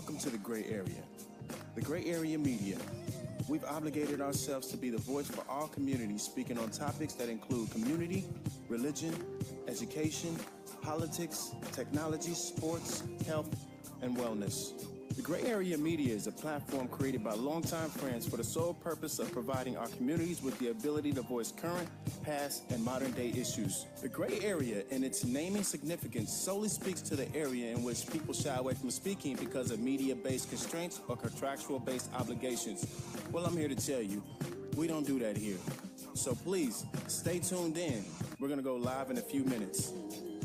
Welcome to the Gray Area. The Gray Area Media. We've obligated ourselves to be the voice for all communities, speaking on topics that include community, religion, education, politics, technology, sports, health, and wellness. The Gray Area Media is a platform created by longtime friends for the sole purpose of providing our communities with the ability to voice current, past, and modern-day issues. The Gray Area, in its naming significance, solely speaks to the area in which people shy away from speaking because of media-based constraints or contractual-based obligations. Well, I'm here to tell you, we don't do that here. So please, stay tuned in. We're going to go live in a few minutes.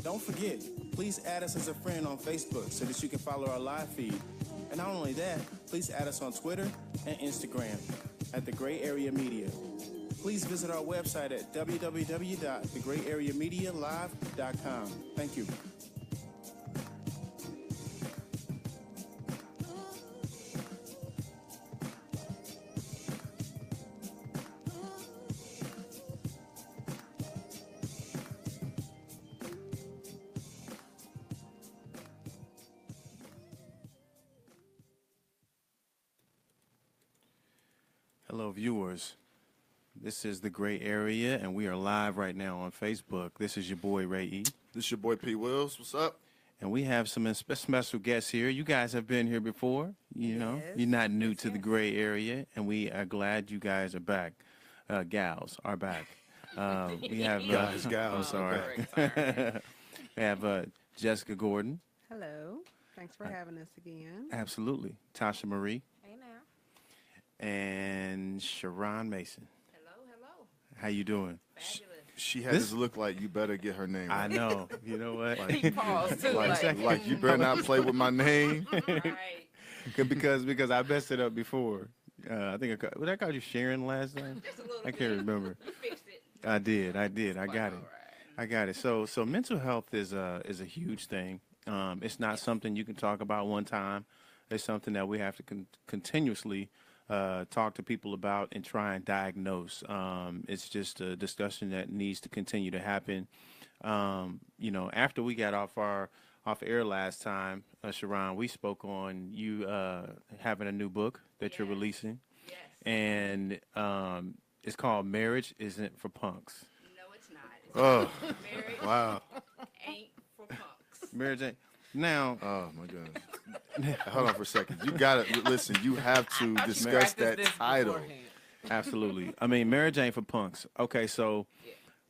Don't forget, please add us as a friend on Facebook so that you can follow our live feed. And not only that, please add us on Twitter and Instagram at The Gray Area Media. Please visit our website at www.thegrayareamedialive.com. Thank you. Hello, viewers. This is The Gray Area, and we are live right now on Facebook. This is your boy, Ray E. This is your boy, P. Wills. What's up? And we have some special guests here. You guys have been here before. You know, you're not new to The Gray Area, and we are glad you guys are back. Gals are back. We have gals. Sorry. We have Jessica Gordon. Hello. Thanks for having us again. Absolutely. Tasha Marie. Hey now. And Sharon Mason. Hello. How you doing? Fabulous. She had this look like you better get her name right. I know. You know what? Like you better not play with my name. Right. because I messed it up before. I think I called you Sharon last time. Just a little I can't remember. You fixed it. I did. I got it. All right. I got it. So mental health is a huge thing. It's not something you can talk about one time. It's something that we have to continuously talk to people about and try and diagnose. It's just a discussion that needs to continue to happen. After we got off air last time, Sharon, we spoke on you having a new book that you're releasing. Yes. And it's called Marriage Isn't for Punks. No, it's not. Marriage wow. Ain't for punks. Marriage ain't. Now. Oh, my goodness. Hold on for a second. You got to listen. You have to discuss that title. Absolutely. I mean, marriage ain't for punks. Okay, so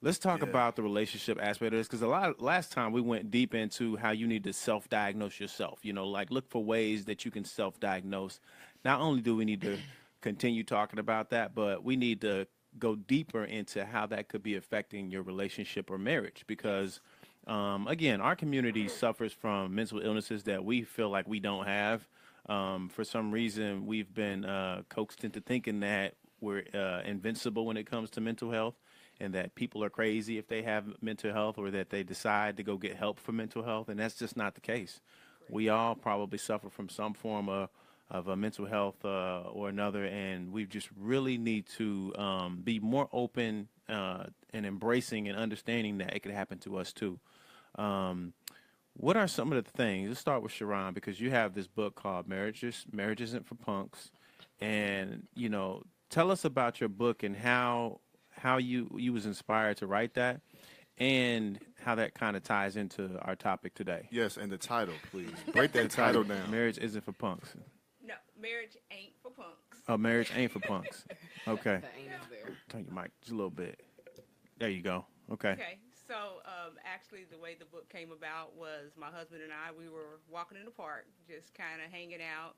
let's talk about the relationship aspect of this, because last time we went deep into how you need to self-diagnose yourself. Like look for ways that you can self-diagnose. Not only do we need to continue talking about that, but we need to go deeper into how that could be affecting your relationship or marriage, because again, our community suffers from mental illnesses that we feel like we don't have. For some reason, we've been coaxed into thinking that we're invincible when it comes to mental health, and that people are crazy if they have mental health, or that they decide to go get help for mental health, and that's just not the case. We all probably suffer from some form of a mental health or another, and we just really need to be more open and embracing and understanding that it could happen to us too. What are some of the things? Let's start with Sharon, because you have this book called Marriage Isn't for Punks, and tell us about your book and how you was inspired to write that, and how that kind of ties into our topic today. Yes, and the title, please. Break that title down. Marriage Isn't for Punks. No, marriage ain't for punks. Oh, marriage ain't for punks. Okay. The ain't is there. Turn your mic just a little bit. There you go. Okay. So actually the way the book came about was my husband and I, we were walking in the park, just kind of hanging out,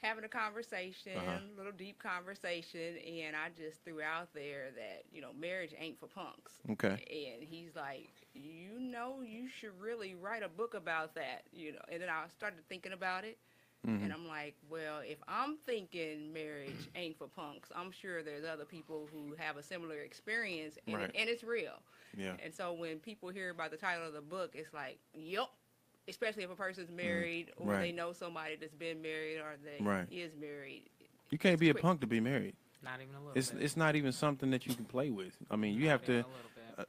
having a conversation, a little deep conversation, and I just threw out there that, marriage ain't for punks. Okay. And he's like, you should really write a book about that, And then I started thinking about it. And I'm like, well, if I'm thinking marriage ain't for punks, I'm sure there's other people who have a similar experience, and, and it's real. Yeah. And so when people hear about the title of the book, it's like, yep, especially if a person's married or they know somebody that's been married or they is married. You can't be a punk to be married. Not even a little bit. It's not even something that you can play with. I mean, you have to.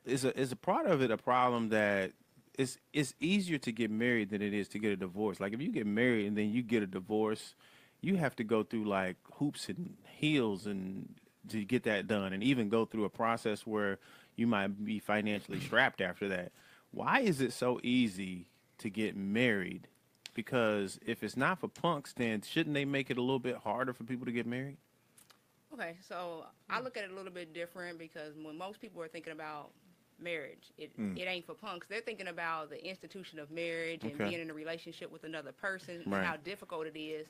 Is a part of it a problem that it's easier to get married than it is to get a divorce. Like if you get married and then you get a divorce, you have to go through like hoops and heels and to get that done, and even go through a process where you might be financially strapped after that. Why is it so easy to get married? Because if it's not for punks, then shouldn't they make it a little bit harder for people to get married? Okay, so I look at it a little bit different because when most people are thinking about marriage, it ain't for punks. They're thinking about the institution of marriage and being in a relationship with another person and how difficult it is.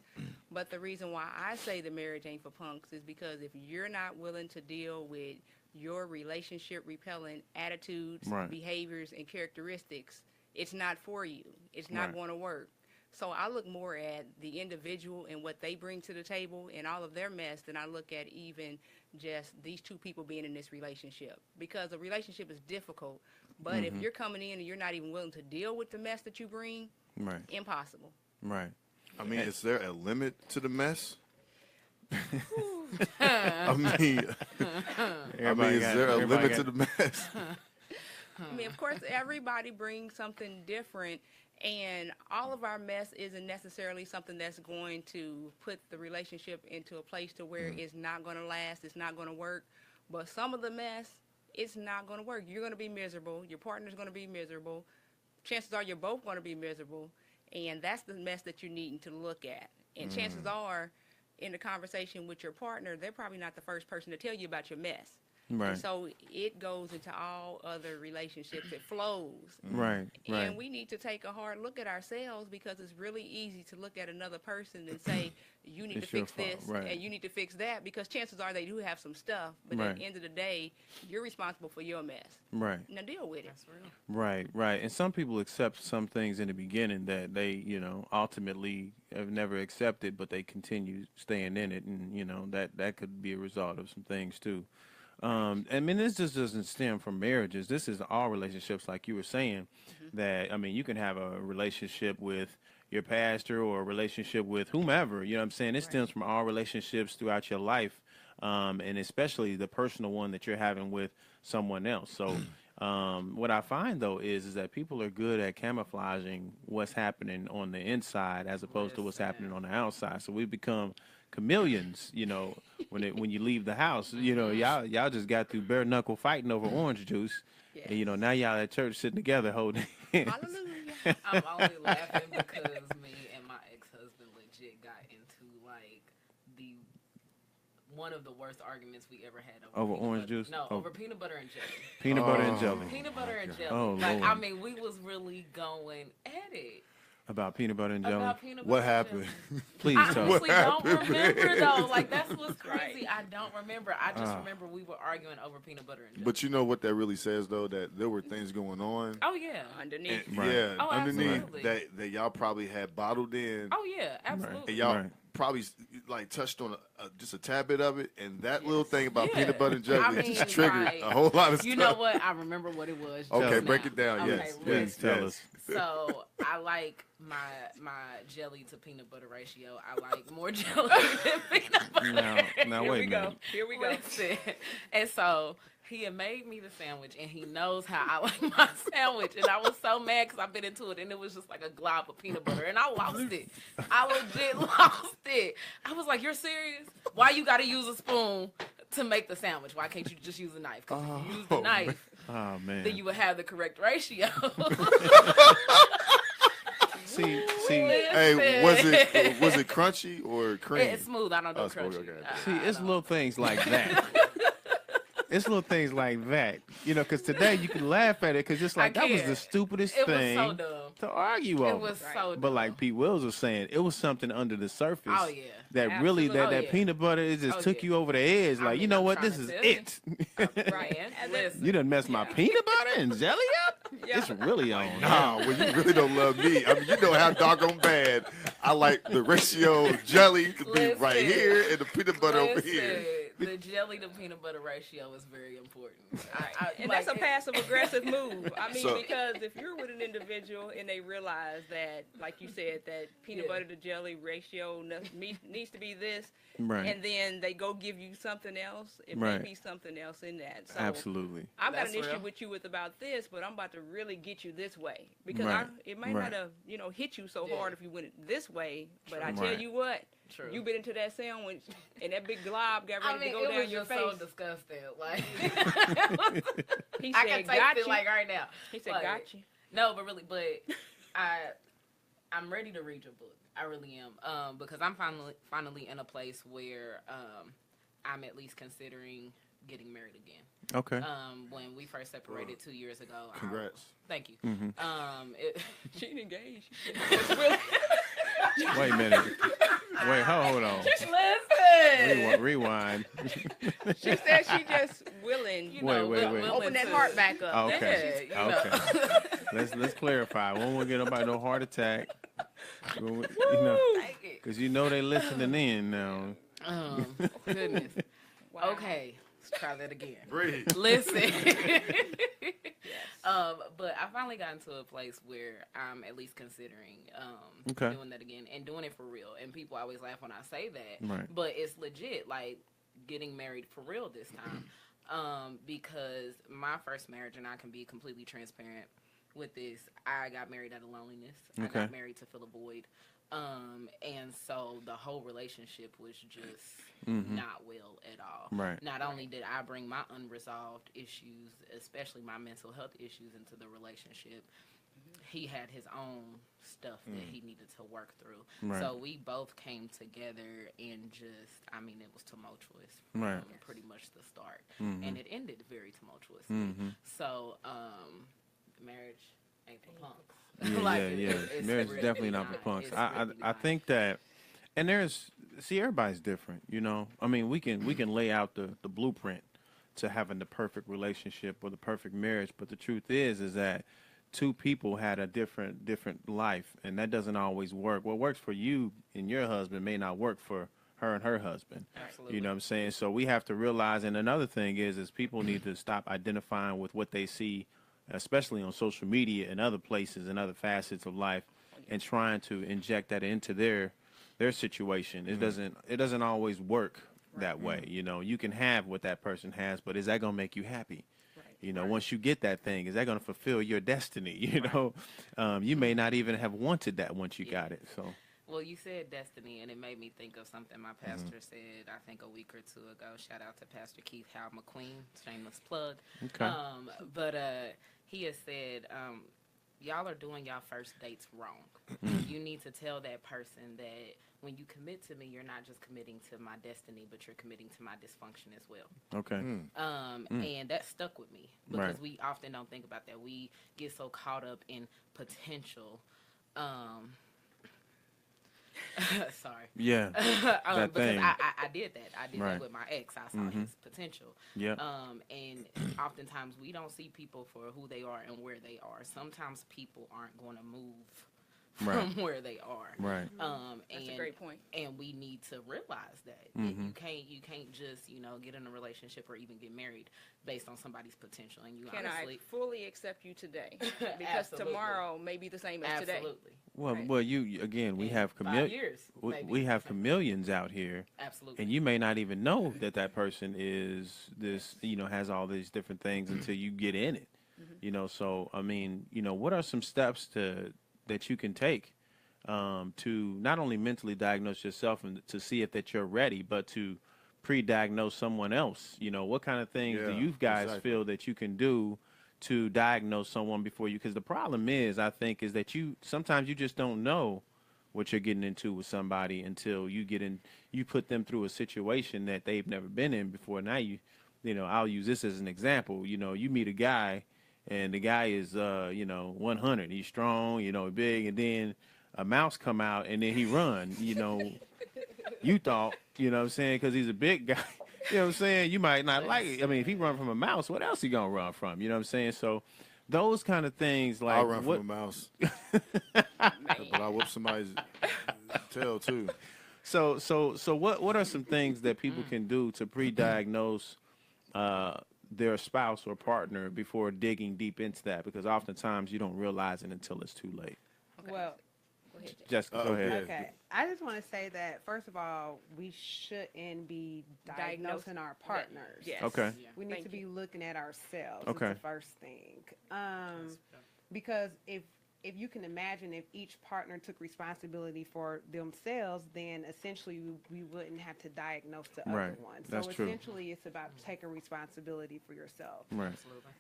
But the reason why I say the marriage ain't for punks is because if you're not willing to deal with your relationship repelling attitudes, behaviors, and characteristics, it's not for you. It's not going to work. So I look more at the individual and what they bring to the table and all of their mess than I look at even just these two people being in this relationship. Because a relationship is difficult, but if you're coming in and you're not even willing to deal with the mess that you bring, impossible. Right. I mean, is there a limit to the mess? I mean, is there a limit to the mess? I mean, of course, everybody brings something different, and all of our mess isn't necessarily something that's going to put the relationship into a place to where it's not going to last, it's not going to work. But some of the mess, it's not going to work. You're going to be miserable. Your partner's going to be miserable. Chances are you're both going to be miserable, and that's the mess that you're needing to look at. And chances are, in the conversation with your partner, they're probably not the first person to tell you about your mess. Right. And so it goes into all other relationships. It flows. Right. And we need to take a hard look at ourselves because it's really easy to look at another person and say, you need to fix this and you need to fix that, because chances are they do have some stuff. But at the end of the day, you're responsible for your mess. Right. Now deal with it. That's real. Right. And some people accept some things in the beginning that they, ultimately have never accepted, but they continue staying in it. And, that could be a result of some things too. I mean, this just doesn't stem from marriages. This is all relationships, like you were saying, that, I mean, you can have a relationship with your pastor or a relationship with whomever, you know what I'm saying? It stems from all relationships throughout your life, and especially the personal one that you're having with someone else. So what I find, though, is that people are good at camouflaging what's happening on the inside as opposed to what's happening on the outside. So we become chameleons, when you leave the house. Y'all just got through bare knuckle fighting over orange juice, and now y'all at church sitting together holding hands. Hallelujah. I'm only laughing because me and my ex-husband legit got into one of the worst arguments we ever had over orange juice. No, over peanut butter and jelly. Peanut butter and jelly. Peanut butter and jelly. Oh, like, Lord. I mean, we was really going at it. About peanut butter and jelly. What happened? Please I tell us. honestly don't remember, though. Like, that's what's crazy. I don't remember. I just remember we were arguing over peanut butter and jelly. But you know what that really says, though, that there were things going on. Oh, yeah. Underneath. Yeah, Oh, underneath absolutely. that y'all probably had bottled in. Oh, yeah, absolutely. And y'all probably like touched on just a tad bit of it, and that little thing about peanut butter and jelly just triggered a whole lot of stuff. You know what? I remember what it was. Okay, just break now. it down. Okay, Yes, Please tell us. So I like my jelly to peanut butter ratio. I like more jelly than peanut butter. Now Here wait we a go. minute. Here we go. Listen. And so he had made me the sandwich, and he knows how I like my sandwich. And I was so mad because I bit into it, and it was just like a glob of peanut butter, and I lost it. I legit lost it. I was like, "You're serious? Why you got to use a spoon to make the sandwich? Why can't you just use a knife? Because if you use the knife, Oh, man. then you would have the correct ratio." See. Hey, was it crunchy or creamy? It's smooth. I don't do smooth, crunchy. okay. See, it's little things like that. It's little things like that, because today you can laugh at it because it's like that was the stupidest It was thing so dumb. to argue over. It was so dumb. But like Pete Wills was saying, it was something under the surface. Oh, yeah. That really Absolutely. that peanut butter it just took you over the edge. Like, you know I'm what? trying This to is tell you. it. Right. Listen. You done messed my peanut butter and jelly up? It's really on. Nah, well, you really don't love me. I mean, you know how doggone bad I like the ratio of jelly to be right here and the peanut butter over here. the jelly to peanut butter ratio is very important. And that's a passive aggressive move. I mean, because if you're with an individual and they realize that, like you said, that peanut butter to jelly ratio needs to be this, and then they go give you something else, it may be something else in that. So absolutely. I've got an issue with you about this, but I'm about to really get you this way because it may not have hit you so hard if you went this way. But I tell you what. True. You bit into that sandwich, and that big glob got ready to go down your face. It was so disgusting. Like, he said, I can taste it like right now. He said, got you. No, but really, I'm ready to read your book. I really am, because I'm finally in a place where I'm at least considering getting married again. Okay. When we first separated 2 years ago. Congrats. Thank you. Mm-hmm. She ain't engaged. Wait a minute. Wait, hold on. Listen. Rewind. She said she just willing. Wait. Open that heart back up. Okay. Yeah, Okay. Let's clarify. We won't get nobody no heart attack. Because they listening in now. Goodness. Wow. Okay. Let's try that again. Breathe. Listen. But I finally got into a place where I'm at least considering doing that again and doing it for real. And people always laugh when I say that, but it's legit. Like getting married for real this time, because my first marriage, and I can be completely transparent with this. I got married out of loneliness. I got married to fill a void. And so the whole relationship was just not well at all. Right. Not only did I bring my unresolved issues, especially my mental health issues, into the relationship, he had his own stuff that he needed to work through. Right. So we both came together and it was tumultuous from pretty much the start. And it ended very tumultuously. So, marriage ain't for punks. Marriage is definitely not for punks. I think that, and everybody's different, I mean, we can lay out the blueprint to having the perfect relationship or the perfect marriage, but the truth is that two people had a different life, and that doesn't always work. What works for you and your husband may not work for her and her husband. Absolutely. You know what I'm saying? So we have to realize, and another thing is people need to stop identifying with what they see, especially on social media and other places and other facets of life, and trying to inject that into their situation. It doesn't always work that way. You can have what that person has, but is that going to make you happy? Once you get that thing, is that going to fulfill your destiny? You may not even have wanted that once you got it. So. Well, you said destiny, and it made me think of something my pastor said, I think a week or two ago. Shout out to Pastor Keith Howell McQueen, shameless plug. Okay. But he has said, y'all are doing y'all first dates wrong. You need to tell that person that when you commit to me, you're not just committing to my destiny, but you're committing to my dysfunction as well. Okay. And that stuck with me because we often don't think about that. We get so caught up in potential. Sorry. Yeah. That because thing. I did that. I did that with my ex. I saw his potential. Yeah. And oftentimes we don't see people for who they are and where they are. Sometimes people aren't going to move from where they are. Right. That's a great point. And we need to realize that you can't just get in a relationship or even get married based on somebody's potential. And you Can honestly, I fully accept you today? Because tomorrow may be the same as today. absolutely. Well, you again. We have 5 years. we have chameleons out here, Absolutely. and you may not even know that person is this. Has all these different things until you get in it. So I mean, what are some steps that you can take to not only mentally diagnose yourself and to see if that you're ready, but to pre-diagnose someone else? What kind of things do you guys feel that you can do to diagnose someone before you? Because the problem is, I think, is that sometimes you just don't know what you're getting into with somebody until you put them through a situation that they've never been in before. Now I'll use this as an example. You meet a guy, and the guy is 100. He's strong, big, and then a mouse come out and then he run. You thought, what I'm saying, because he's a big guy. You know what I'm saying? You might not like it. I mean, if he run from a mouse, what else he gonna run from? You know what I'm saying? So those kind of things, like, I'll run from a mouse, but I'll whip somebody's tail too. So what are some things that people can do to pre-diagnose their spouse or partner before digging deep into that? Because oftentimes you don't realize it until it's too late. Okay. Well, go ahead, Jay. Jessica, go ahead. Okay. I just want to say that, first of all, we shouldn't be diagnosing our partners. Yes. Okay. We need to be looking at ourselves. Okay. Is the first thing. Because if you can imagine, if each partner took responsibility for themselves, then essentially we wouldn't have to diagnose the Right. other one. So That's true. essentially it's about taking responsibility for yourself. Right. Absolutely.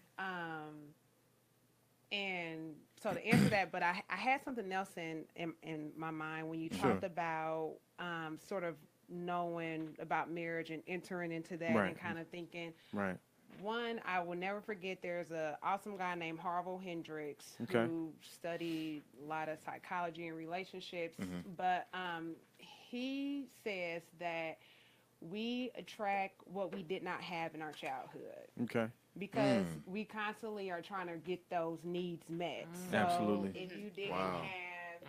And so to answer that, but I had something else in my mind when you Sure. talked about sort of knowing about marriage and entering into that Right. and kind of thinking. Right. One, I will never forget, there's an awesome guy named Harville Hendricks Okay. who studied a lot of psychology and relationships, Mm-hmm. but he says that we attract what we did not have in our childhood Okay. because we constantly are trying to get those needs met. So Absolutely. if you didn't Wow. have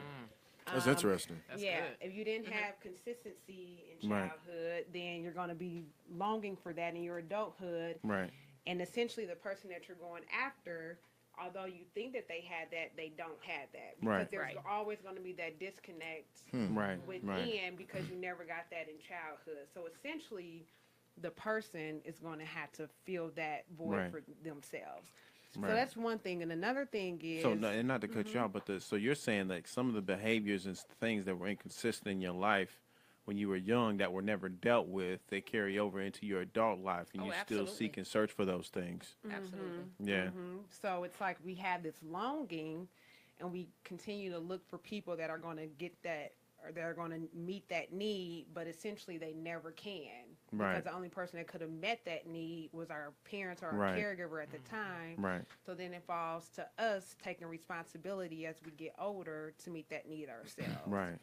That's interesting. That's yeah, good. if you didn't have consistency in Right. childhood, then you're going to be longing for that in your adulthood. Right. And essentially, the person that you're going after, although you think that they had that, they don't have that. Because Right. there's Right. always going to be that disconnect Right. within Right. because you never got that in childhood. So essentially, the person is going to have to fill that void Right. for themselves. Right. So that's one thing. And another thing is... So, and not to cut you out, but so you're saying like some of the behaviors and things that were inconsistent in your life when you were young that were never dealt with, they carry over into your adult life, and Oh, you still absolutely. seek and search for those things. Absolutely. Yeah. So it's like we have this longing, and we continue to look for people that are going to get that, or that are going to meet that need, but essentially they never can. Right. Because the only person that could have met that need was our parents or our Right. caregiver at the time. Right. So then it falls to us taking responsibility as we get older to meet that need ourselves. Right.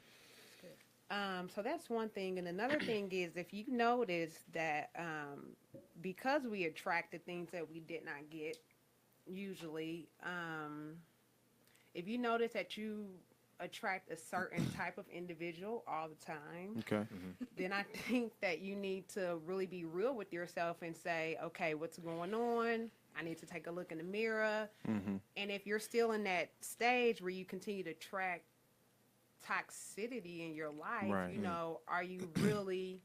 So that's one thing. And another thing is, if you notice that because we attract the things that we did not get, usually, if you notice that you attract a certain type of individual all the time, Okay. then I think that you need to really be real with yourself and say, okay, what's going on? I need to take a look in the mirror. Mm-hmm. And if you're still in that stage where you continue to attract toxicity in your life, Right. you know, are you really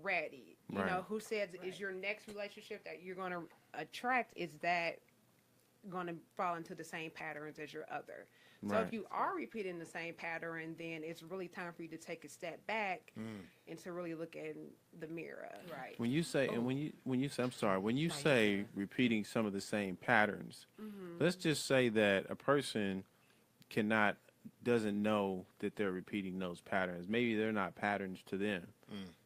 ready? You Right. know, who says is your next relationship that you're going to attract, is that going to fall into the same patterns as your other? So Right. if you are repeating the same pattern, then it's really time for you to take a step back and to really look in the mirror. Right. When you say, and when you say, I'm sorry, when you say repeating some of the same patterns, let's just say that a person doesn't know that they're repeating those patterns. Maybe they're not patterns to them.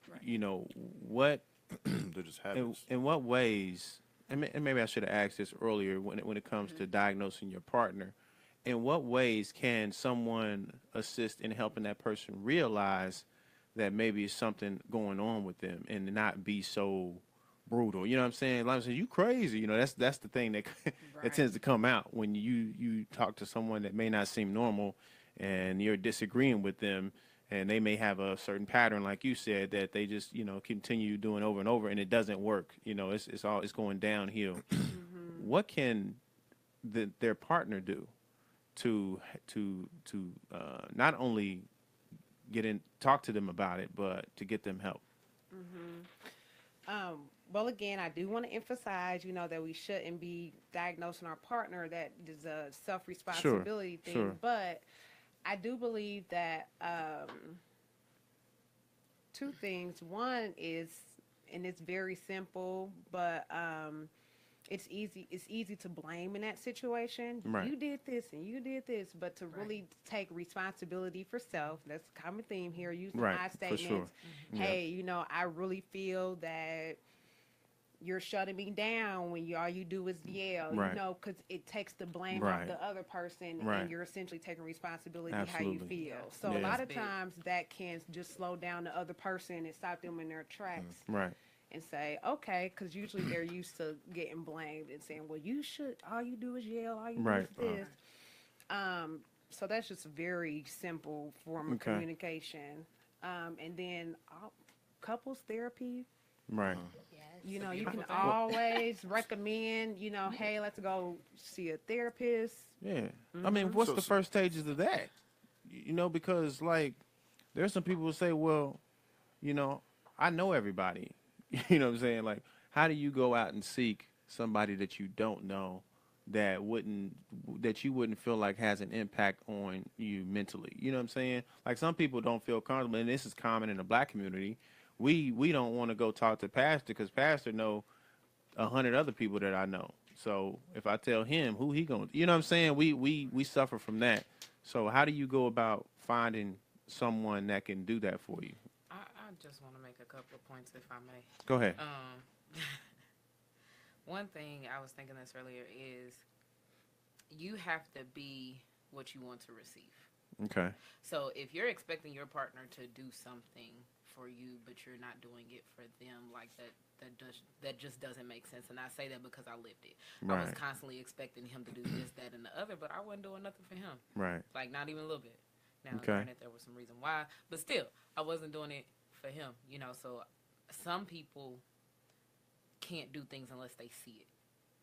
Right. You know, what, They're just habits. in what ways, and maybe I should have asked this earlier when it comes to diagnosing your partner, in what ways can someone assist in helping that person realize that maybe it's something going on with them and not be so brutal? You know what I'm saying? Like I said, you crazy. You know, that's the thing that that tends to come out when you talk to someone that may not seem normal and you're disagreeing with them, and they may have a certain pattern, like you said, that they just, you know, continue doing over and over, and it doesn't work. You know, it's going downhill. What can their partner do to not only talk to them about it, but to get them help? Well, again, I do want to emphasize, you know, that we shouldn't be diagnosing our partner. That is a self-responsibility thing. sure. But I do believe that two things. One is, and it's very simple, but it's easy to blame in that situation. Right. You did this and you did this, but to really take responsibility for self, that's a common theme here, using Right, I for statements. sure. Hey, you know, I really feel that you're shutting me down when all you do is yell, Right. you know, because it takes the blame Right. off the other person, Right. and you're essentially taking responsibility Absolutely. how you feel. So Yeah. a lot of Big. times that can just slow down the other person and stop them in their tracks Right. and say, okay, because usually they're used to getting blamed and saying, well, you should, all you do is yell, all you Right. do is this. So that's just a very simple form of Okay. communication. And then couples therapy. Right. You know, you can always recommend, hey, let's go see a therapist. Yeah. I mean, what's the first stages of that? Because like there's some people who say, well, I know everybody. You know what I'm saying? Like, how do you go out and seek somebody that you don't know that you wouldn't feel like has an impact on you mentally? You know what I'm saying? Like some people don't feel comfortable, and this is common in the black community. We don't want to go talk to pastor because pastor know 100 other people that I know. So if I tell him, who he gonna? You know what I'm saying? We suffer from that. So how do you go about finding someone that can do that for you? I just want to make a couple of points, if I may. Go ahead. One thing I was thinking this earlier is you have to be what you want to receive. Okay. So if you're expecting your partner to do something for you, but you're not doing it for them, like that just doesn't make sense. And I say that because I lived it. Right. I was constantly expecting him to do this, that, and the other, but I wasn't doing nothing for him. Right. Like not even a little bit. Now, Okay. granted, there was some reason why, but still, I wasn't doing it for him. So some people can't do things unless they see it.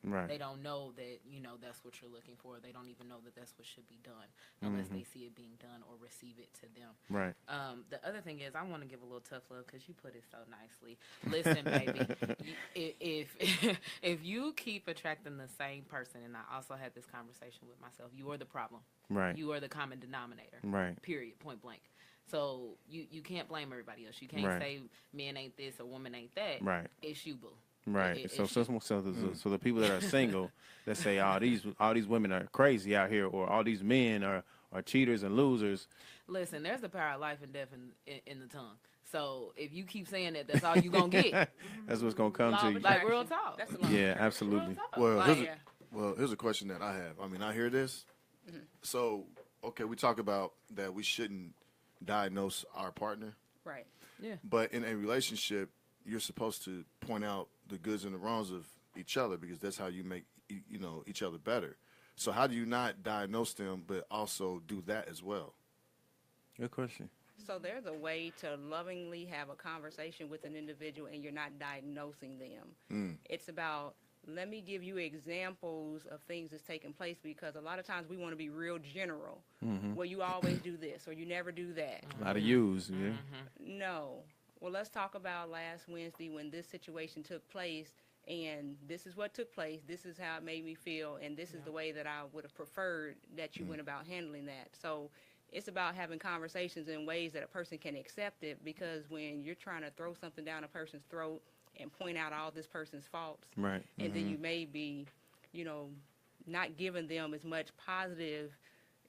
Right. They don't know that, that's what you're looking for. They don't even know that that's what should be done unless they see it being done or receive it to them. Right. The other thing is I want to give a little tough love because you put it so nicely. Listen, baby, if you keep attracting the same person, and I also had this conversation with myself, you are the problem. Right. You are the common denominator. Right. Period. Point blank. So you can't blame everybody else. You can't say men ain't this or woman ain't that. Right. It's you, boo. Right. So the people that are single that say all these women are crazy out here, or all these men are cheaters and losers. Listen, there's the power of life and death in the tongue. So if you keep saying that, that's all you gonna get. That's what's gonna come to you. Like real talk. That's the law. Yeah, absolutely. Here's a question that I have. I mean, I hear this. Mm-hmm. So, okay, we talk about that we shouldn't diagnose our partner. Right. Yeah. But in a relationship, you're supposed to point out the goods and the wrongs of each other because that's how you make each other better. So how do you not diagnose them but also do that as well? Good question. So there's a way to lovingly have a conversation with an individual and you're not diagnosing them. It's about, let me give you examples of things that's taking place, because a lot of times we want to be real general. Well, you always do this or you never do that. A lot of use, yeah. No. Well, let's talk about last Wednesday when this situation took place, and this is what took place. This is how it made me feel, and this is the way that I would have preferred that you went about handling that. So it's about having conversations in ways that a person can accept it, because when you're trying to throw something down a person's throat and point out all this person's faults, right, and then you may be, not giving them as much positive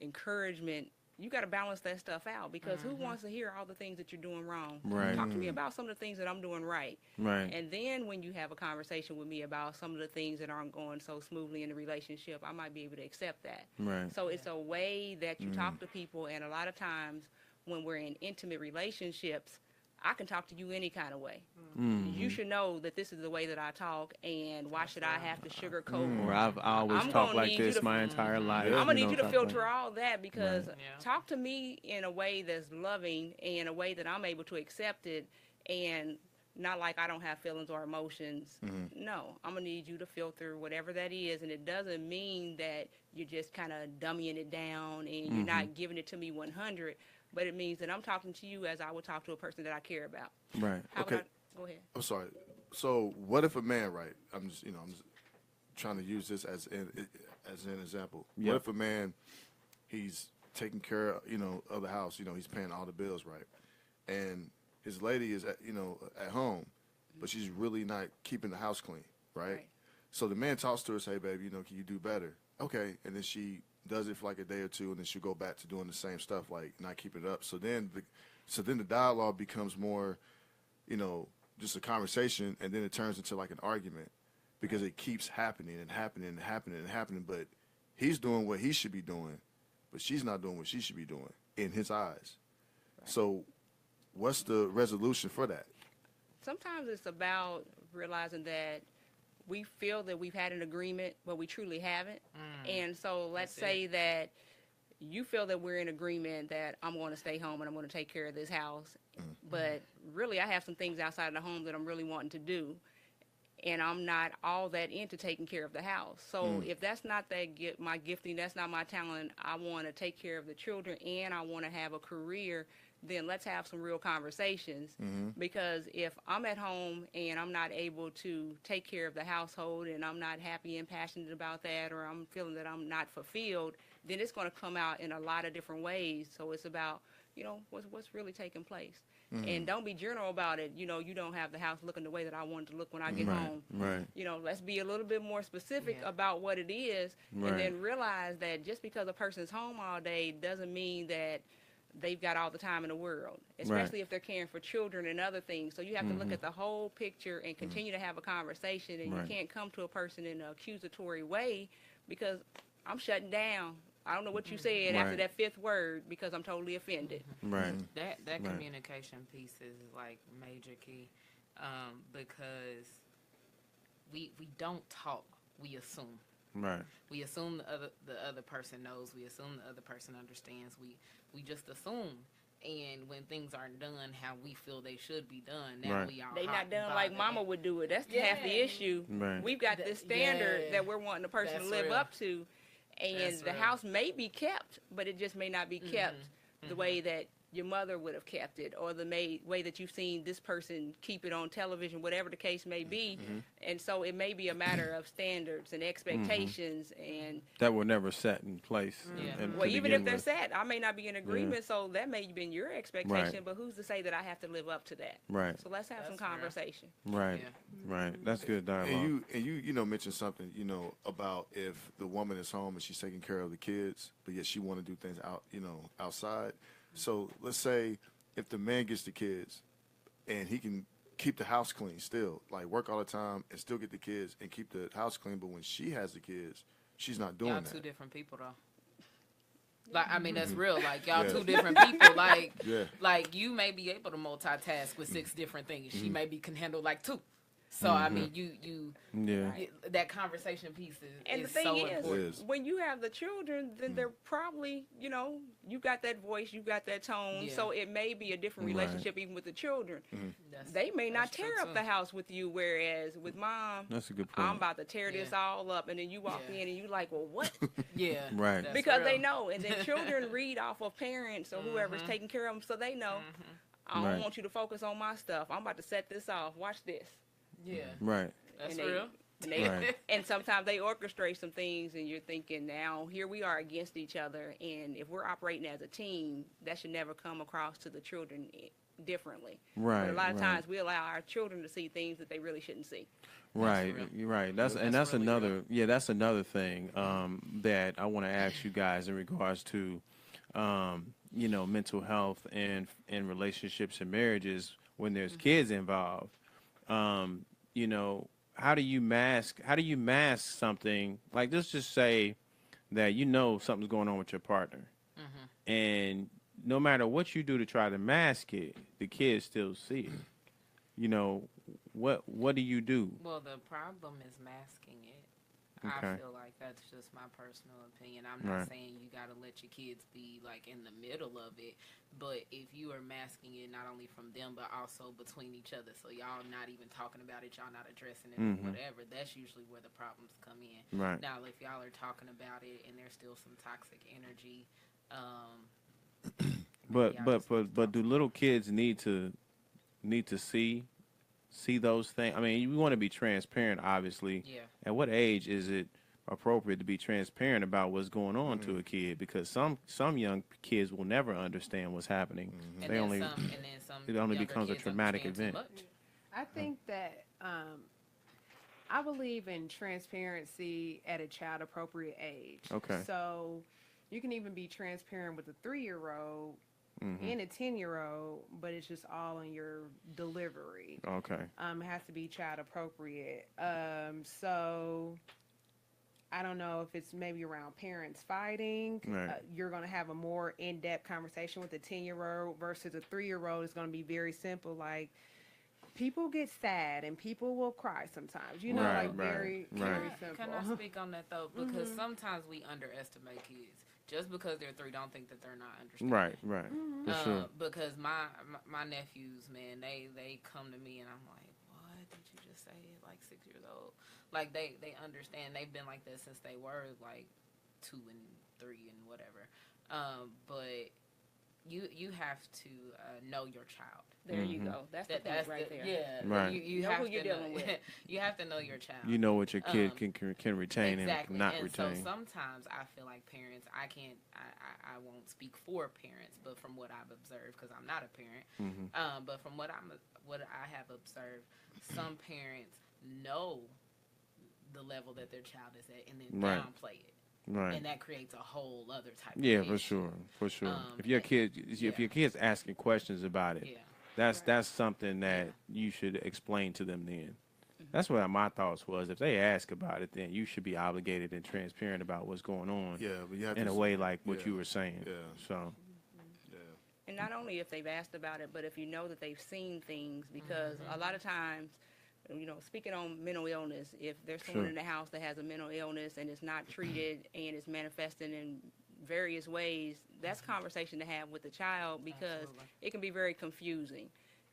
encouragement. You got to balance that stuff out, because who wants to hear all the things that you're doing wrong? Right. Talk to me about some of the things that I'm doing right. Right. And then when you have a conversation with me about some of the things that aren't going so smoothly in the relationship, I might be able to accept that. Right. So it's a way that you talk to people, and a lot of times when we're in intimate relationships, I can talk to you any kind of way. You should know that this is the way that I talk, and why should I have to sugarcoat? Or I've always talked like this my entire life. I'm going to need you to filter all that, because talk to me in a way that's loving and a way that I'm able to accept it, and not like I don't have feelings or emotions. No, I'm going to need you to filter whatever that is, and it doesn't mean that you're just kind of dummying it down and you're not giving it to me 100. But it means that I'm talking to you as I would talk to a person that I care about. Right. Okay. Go ahead. I'm sorry. So what if a man, right? I'm just trying to use this as an example. Yep. What if a man, he's taking care of, of the house, he's paying all the bills, right? And his lady is at home, but she's really not keeping the house clean, right? So the man talks to her, say, baby, can you do better? Okay. And then she does it for like a day or two, and then she'll go back to doing the same stuff, like not keeping it up. So then the dialogue becomes more, just a conversation, and then it turns into like an argument, because it keeps happening and happening and happening and happening. But he's doing what he should be doing, but she's not doing what she should be doing in his eyes. Right. So what's the resolution for that? Sometimes it's about realizing that we feel that we've had an agreement, but we truly haven't. And so let's say that you feel that we're in agreement that I'm going to stay home and I'm going to take care of this house, but really I have some things outside of the home that I'm really wanting to do, and I'm not all that into taking care of the house. So if that's not my gifting, that's not my talent, I want to take care of the children and I want to have a career, then let's have some real conversations. Because if I'm at home and I'm not able to take care of the household and I'm not happy and passionate about that, or I'm feeling that I'm not fulfilled, then it's going to come out in a lot of different ways. So it's about, what's really taking place. And don't be general about it. You don't have the house looking the way that I want it to look when I get home. Right. Let's be a little bit more specific about what it is, Right. and then realize that just because a person's home all day doesn't mean that they've got all the time in the world, especially if they're caring for children and other things. So you have to look at the whole picture and continue to have a conversation, and you can't come to a person in an accusatory way, because I'm shutting down. I don't know what you said after that fifth word, because I'm totally offended. Right. That communication piece is like major key, because we don't talk, we assume. Right. We assume the other person knows. We assume the other person understands. We just assume. And when things aren't done how we feel they should be done, now we are they not done like mama would do it. That's half the issue. Right. We've got this standard that we're wanting the person to live up to. And the house may be kept, but it just may not be kept the way that your mother would have kept it, or the way that you've seen this person keep it on television, whatever the case may be. And so it may be a matter of standards and expectations, and that were never set in place. well, even if they're set, I may not be in agreement, so that may have been your expectation, but who's to say that I have to live up to that? Right. So let's have some conversation. Right. Right. That's good dialogue. And you mentioned something, about if the woman is home and she's taking care of the kids, but yet she want to do things outside. So let's say if the man gets the kids and he can keep the house clean still, like work all the time and still get the kids and keep the house clean, but when she has the kids, she's not doing that. Y'all two different people, though. Like, I mean, that's real. Like, y'all two different people. Like you may be able to multitask with 6 different things. She maybe can handle like 2. So I mean, that conversation piece And is the thing so is, important. when you have the children, then they're probably, you got that voice, you got that tone, so it may be a different relationship even with the children. They may not tear up the house with you, whereas with mom, That's a good point. I'm about to tear this all up, and then you walk in and you like, well, what? Right. That's Because real. they know, and then children read off of parents or whoever's taking care of them, so they know. I don't want you to focus on my stuff. I'm about to set this off. Watch this. Right. That's And real. Right. And sometimes they orchestrate some things, and you're thinking, now here we are against each other, and if we're operating as a team, that should never come across to the children differently. Right. But a lot of right. times we allow our children to see things that they really shouldn't see. Right, real. you're right. That's really another that's another thing that I want to ask you guys in regards to mental health and relationships and marriages when there's kids involved. How do you mask something like, let's just say that something's going on with your partner, and no matter what you do to try to mask it, the kids still see it. What do you do? Well, the problem is masking it. Okay. I feel like that's just my personal opinion. I'm not saying you got to let your kids be like in the middle of it, but if you are masking it not only from them but also between each other, so y'all not even talking about it, y'all not addressing it, whatever, that's usually where the problems come in. Right. Now, if y'all are talking about it and there's still some toxic energy, but do little kids need to see those things? I mean, we want to be transparent, obviously. Yeah. At what age is it appropriate to be transparent about what's going on to a kid? Because some young kids will never understand what's happening. And They then only some it only younger becomes a kids traumatic understand too event. much. I think that I believe in transparency at a child appropriate age. Okay. So you can even be transparent with a 3-year-old and a 10-year-old, but it's just all in your delivery. Okay. It has to be child appropriate. So I don't know if it's maybe around parents fighting. Right. You're going to have a more in-depth conversation with a 10-year-old versus a 3-year-old. It's going to be very simple. Like, people get sad and people will cry sometimes. Very Right. simple. Can I speak on that though? Because sometimes we underestimate kids. Just because they're 3, don't think that they're not understanding. Right, right, for sure. Because my nephews, man, they come to me and I'm like, what did you just say? Like 6 years old. Like they understand. They've been like that since they were like 2 and 3 and whatever. But you have to know your child. There you go. That's the point right there. Yeah, Right. You know have who to you're dealing with. You have to know your child. You know what your kid can retain Exactly. and not and retain. So sometimes I feel like parents, I won't speak for parents, but from what I've observed, because I'm not a parent, but from what I have observed, some parents know the level that their child is at and then downplay it. Right. And that creates a whole other type of issue. For sure. If your kid's asking questions about it, that's something that you should explain to them then. That's what my thoughts was. If they ask about it, then you should be obligated and transparent about what's going on. Yeah, but you have in to, a way like what you were saying. Yeah. So. Yeah. And not only if they've asked about it, but if you know that they've seen things, because a lot of times, you know, speaking on mental illness, if there's someone in the house that has a mental illness and it's not treated and it's manifesting in various ways, that's conversation to have with the child, because it can be very confusing.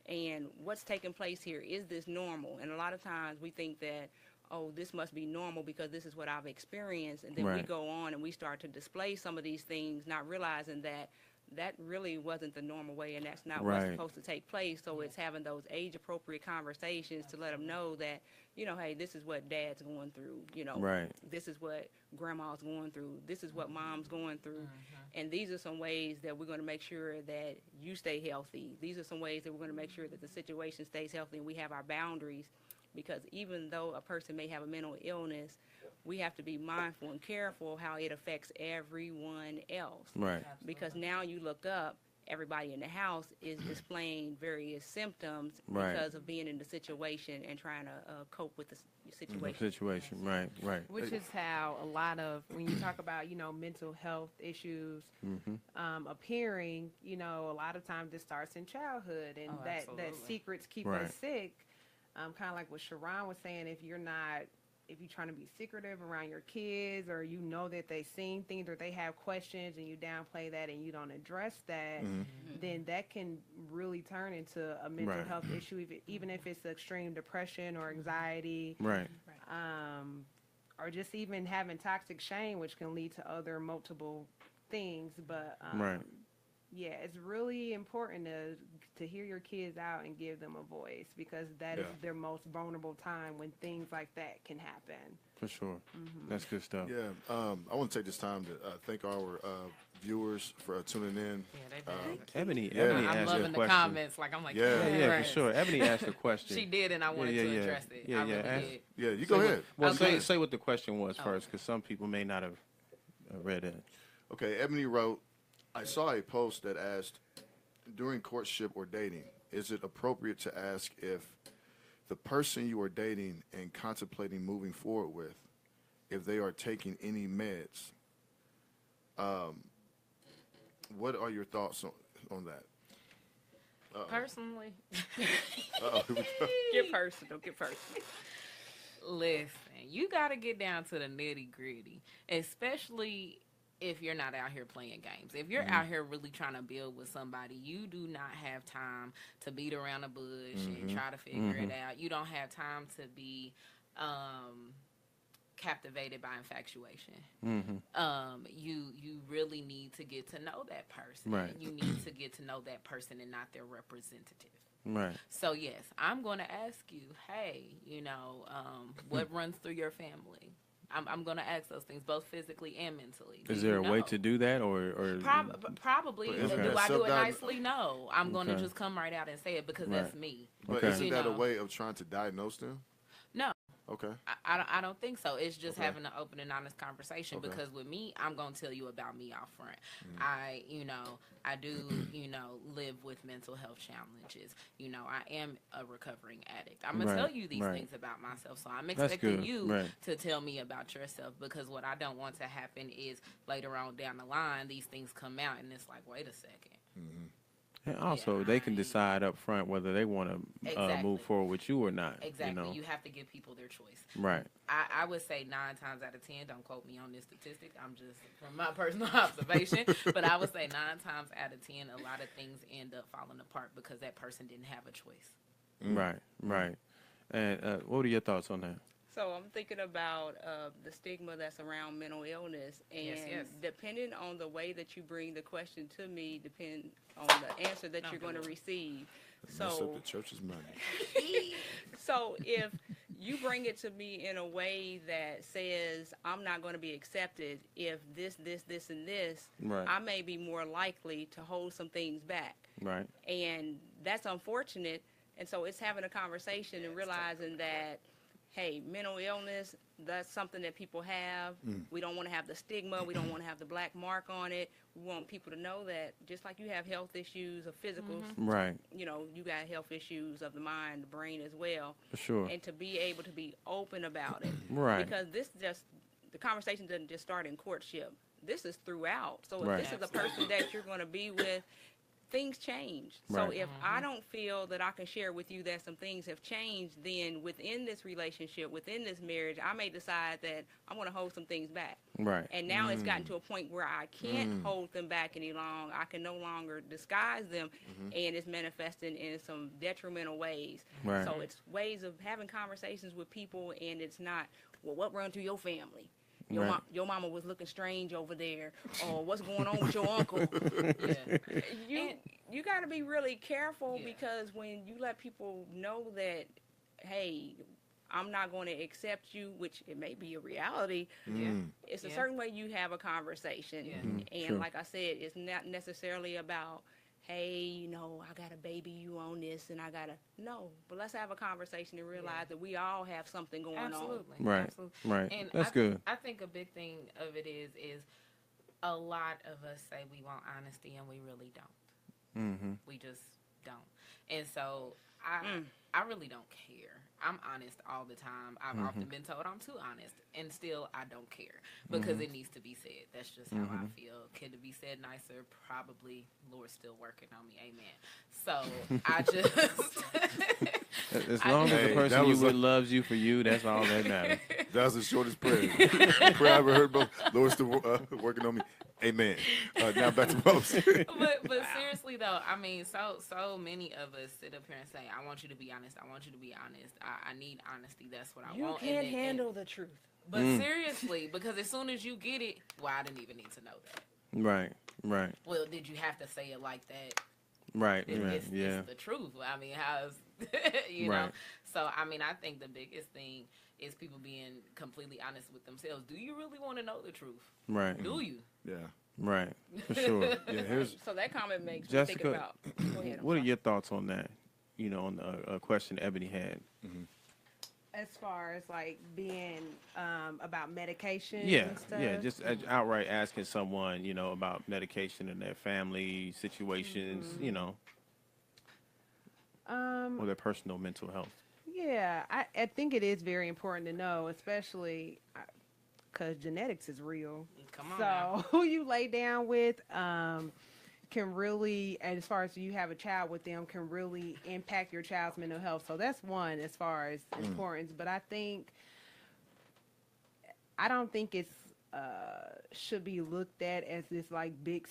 And what's taking place here, is this normal? And a lot of times we think that, oh, this must be normal because this is what I've experienced. And then we go on and we start to display some of these things, not realizing that that really wasn't the normal way, and that's not what's supposed to take place. So it's having those age-appropriate conversations to let them know that, you know, hey, this is what dad's going through. You know, this is what grandma's going through. This is what mom's going through. And these are some ways that we're going to make sure that you stay healthy. These are some ways that we're going to make sure that the situation stays healthy and we have our boundaries, because even though a person may have a mental illness, we have to be mindful and careful how it affects everyone else. Right. Because now you look up, everybody in the house is displaying various symptoms because of being in the situation and trying to cope with the situation. Right. Which is how a lot of, when you talk about, you know, mental health issues appearing, you know, a lot of times it starts in childhood, and that secrets keep us sick. Kind of like what Sharon was saying, if you're trying to be secretive around your kids, or you know that they've seen things or they have questions and you downplay that and you don't address that, then that can really turn into a mental health issue, even if it's extreme depression or anxiety. Or just even having toxic shame, which can lead to other multiple things. But yeah, it's really important to hear your kids out and give them a voice, because that is their most vulnerable time when things like that can happen. For sure. That's good stuff. Yeah. I want to take this time to thank our viewers for tuning in. Ebony I'm asked loving a the question. comments. Like, I'm like, for sure. Ebony asked a question. She did, and I wanted to address it. I really did. Yeah, you go ahead. Well, say what the question was first, because some people may not have read it. Okay, Ebony wrote, I saw a post that asked, during courtship or dating, is it appropriate to ask if the person you are dating and contemplating moving forward with, if they are taking any meds? What are your thoughts on that? Personally, Get personal. listen, you got to get down to the nitty gritty, especially if you're not out here playing games. If you're out here really trying to build with somebody, you do not have time to beat around the bush and try to figure it out. You don't have time to be captivated by infatuation. You really need to get to know that person. Right. You need to get to know that person and not their representative. Right. So yes, I'm going to ask you, hey, you know, what runs through your family? I'm going to ask those things, both physically and mentally. Is there a way to do that, or probably? Do I do it nicely? No, I'm going to just come right out and say it, because that's me. But isn't that a way of trying to diagnose them? No. Okay. I don't think so. It's just having an open and honest conversation, because with me, I'm going to tell you about me out front. I do, live with mental health challenges. I am a recovering addict. I'm going to tell you these things about myself. So I'm expecting you to tell me about yourself, because what I don't want to happen is later on down the line, these things come out and it's like, wait a second. And also, they can decide up front whether they want to Exactly. move forward with you or not. Exactly. You know? You have to give people their choice. Right. I would say 9 times out of 10, don't quote me on this statistic, I'm just from my personal observation, but I would say 9 times out of 10, a lot of things end up falling apart because that person didn't have a choice. Right. Right. And what are your thoughts on that? So I'm thinking about the stigma that's around mental illness, and Yes. depending on the way that you bring the question to me, depend on the answer that you're going to receive. Mess So up the church's money. So if you bring it to me in a way that says I'm not going to be accepted if this, and this, Right. I may be more likely to hold some things back. Right. And that's unfortunate. And so it's having a conversation and realizing that, hey, mental illness, that's something that people have. We don't want to have the stigma. We don't want to have the black mark on it. We want people to know that just like you have health issues of physicals, Right. you know, you got health issues of the mind, the brain as well. For sure. And to be able to be open about it. Right. Because the conversation doesn't just start in courtship. This is throughout. So if Right. this is a person that you're going to be with, things change. So Right. if I don't feel that I can share with you that some things have changed, then within this relationship, within this marriage, I may decide that I want to hold some things back. Right. And now it's gotten to a point where I can't hold them back any longer. I can no longer disguise them, and it's manifesting in some detrimental ways. Right. So it's ways of having conversations with people, and it's not, well, what run through your family? Your, Right. your mama was looking strange over there, or what's going on with your uncle? Yeah. You got to be really careful Yeah. because when you let people know that, hey, I'm not going to accept you, which it may be a reality, it's a Yeah. certain way you have a conversation. Yeah. And Sure. like I said, it's not necessarily about, hey, you know, I got a baby, you own this, and I got to, no. But let's have a conversation and realize that we all have something going on. Absolutely. Right. Absolutely. Right. And That's good. I think a big thing of it is a lot of us say we want honesty and we really don't. Mm-hmm. We just don't. And so I really don't care. I'm honest all the time. I've often been told I'm too honest, and still I don't care because it needs to be said. That's just how I feel. Can it be said nicer? Probably. Lord's still working on me. Amen. So I just As long as the Hey, person that you was with loves you for you, that's all that matters. That was the shortest prayer. Prayer I ever heard about. Lord's still working on me. Amen. Now back to what I was saying. but seriously though, I mean, so many of us sit up here and say, "I want you to be honest. I want you to be honest. I need honesty. That's what I You want." can't handle the truth. But seriously, because as soon as you get it, well, I didn't even need to know that. Right. Right. Well, did you have to say it like that? Right. Right. It's Yeah. the truth. I mean, how's you know? Right. So I mean, I think the biggest thing is people being completely honest with themselves. Do you really want to know the truth? Right. Do you? Yeah. Right. For sure. Yeah. Here's So that comment makes me think Jessica, about. Go ahead. I'm what are sorry. your thoughts on that? You know, on the question Ebony had. As far as like being about medication Yeah, and stuff. yeah, just outright asking someone, you know, about medication and their family situations, you know, or their personal mental health. Yeah, I think it is very important to know, especially because genetics is real. Come on. So now. who you lay down with can really, as far as you have a child with them, can really impact your child's mental health. So that's one as far as importance. But I don't think it's should be looked at as this like big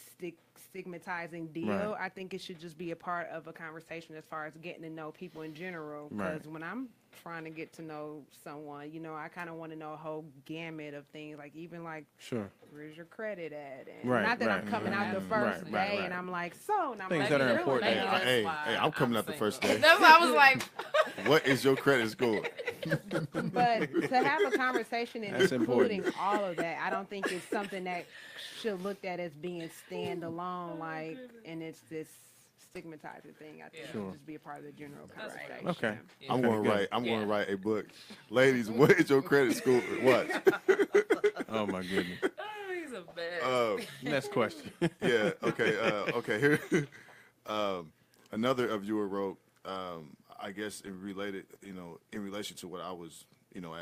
stigmatizing deal. Right. I think it should just be a part of a conversation as far as getting to know people in general. Right. Because when I'm trying to get to know someone, you know, I kind of want to know a whole gamut of things, like even like Sure. where's your credit at? And Right, not that I'm right, coming out the right, first right, day right. and I'm like, so, and I'm Things like, that are really? important. Maybe that's Hey, why hey, I'm coming out the first single. day. That's why I was like, what is your credit score? But to have a conversation and That's including important. all of that, I don't think it's something that should looked at as being standalone, like, and it's this stigmatizing thing. I think it Sure. should just be a part of the general That's right. conversation. Okay. yeah. I'm going to good. write. I'm going Yeah. to write a book. Ladies, what is your credit score? What? Oh my goodness. Oh, he's a bad. Next question. Yeah. Okay. Okay. Here, another of viewer wrote. I guess in relation to what I was,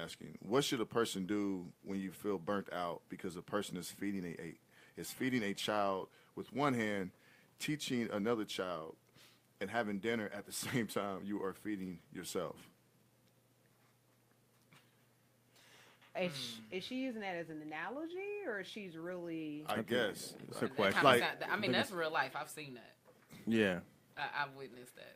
asking. What should a person do when you feel burnt out because a person is feeding a child with one hand teaching another child and having dinner at the same time you are feeding yourself? Is she using that as an analogy, or she's really? I guess. It's a question. Like- I mean, that's real life. I've seen that. Yeah. I've witnessed that.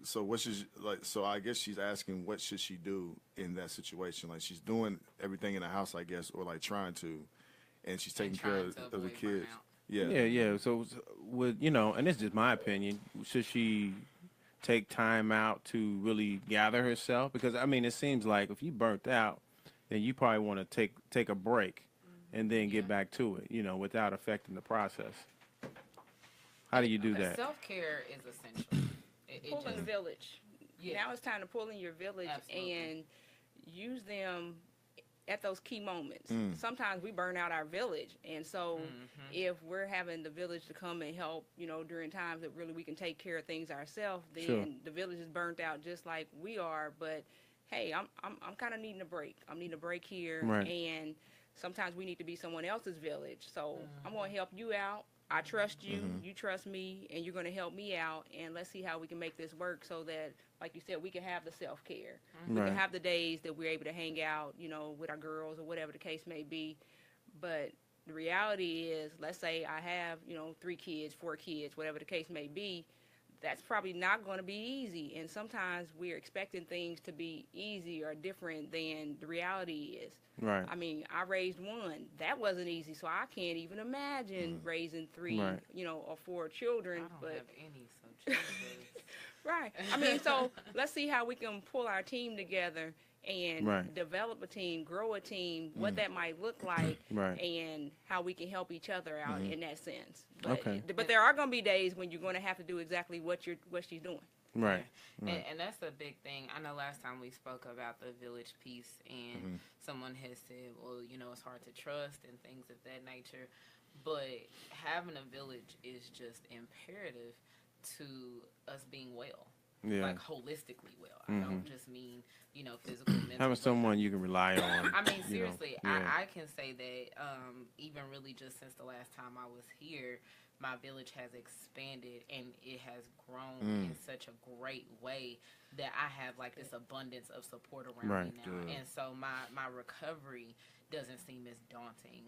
So what should so I guess she's asking what should she do in that situation? Like she's doing everything in the house, I guess, or like trying to, and she's taking care trying of to the avoid kids. burnout. Yeah. Yeah, yeah. So, would and this is just my opinion, should she take time out to really gather herself? Because I mean, it seems like if you burnt out, then you probably want to take a break and then get back to it, without affecting the process. How do you do that? Self-care is essential. Pull in the village. Yeah. Now it's time to pull in your village Absolutely. and use them at those key moments. Sometimes we burn out our village, and so if we're having the village to come and help, during times that really we can take care of things ourselves, then Sure. the village is burnt out just like we are. But hey, I'm kind of needing a break. I'm needing a break here, Right. and sometimes we need to be someone else's village. So I'm going to help you out. I trust you, you trust me, and you're going to help me out, and let's see how we can make this work so that, like you said, we can have the self-care. We Right. can have the days that we're able to hang out, with our girls or whatever the case may be. But the reality is, let's say I have, 3 kids, 4 kids, whatever the case may be, that's probably not going to be easy. And sometimes we're expecting things to be easy or different than the reality is. Right. I mean, I raised 1. That wasn't easy, so I can't even imagine raising 3, Right. or 4 children. I don't But have any, so Jesus. right. I mean, so let's see how we can pull our team together and Right. develop a team, grow a team, what that might look like, Right. and how we can help each other out in that sense. But, Okay. but there are going to be days when you're going to have to do exactly what she's doing. Right. And that's a big thing. I know last time we spoke about the village piece, and someone has said, well, it's hard to trust and things of that nature. But having a village is just imperative to us being well. Yeah. Like holistically well. I don't just mean, physical, mental. Having but someone you can rely on. I mean, seriously, yeah. I can say that even really just since the last time I was here, my village has expanded and it has grown in such a great way that I have like this abundance of support around me Right. now. And so my recovery doesn't seem as daunting.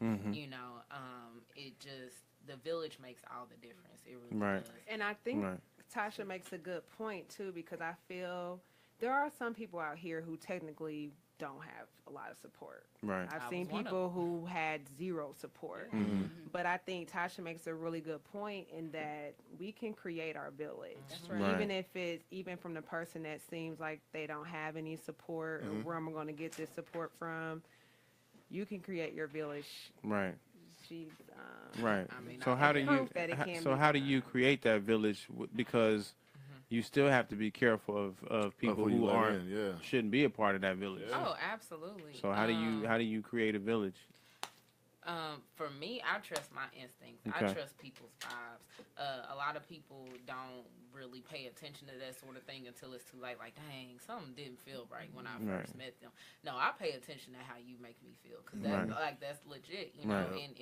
It just, the village makes all the difference. It really Right. does. And I think Right. Tasha makes a good point too, because I feel there are some people out here who technically don't have a lot of support. Right. I've I seen was one of people who had zero support. But I think Tasha makes a really good point in that we can create our village. That's right. Even if it's even from the person that seems like they don't have any support or where am I going to get this support from, you can create your village. Right. She's Right. I mean, So I how do think you? proof that it can So be how do done. you create that village? Because you still have to be careful of people who you who let aren't in, yeah. shouldn't be a part of that village. Oh, absolutely. So how do you create a village? For me, I trust my instincts. Okay. I trust people's vibes. A lot of people don't really pay attention to that sort of thing until it's too late. Like, dang, something didn't feel right when I Right. first met them. No, I pay attention to how you make me feel because Right. that's legit, you know. Right. And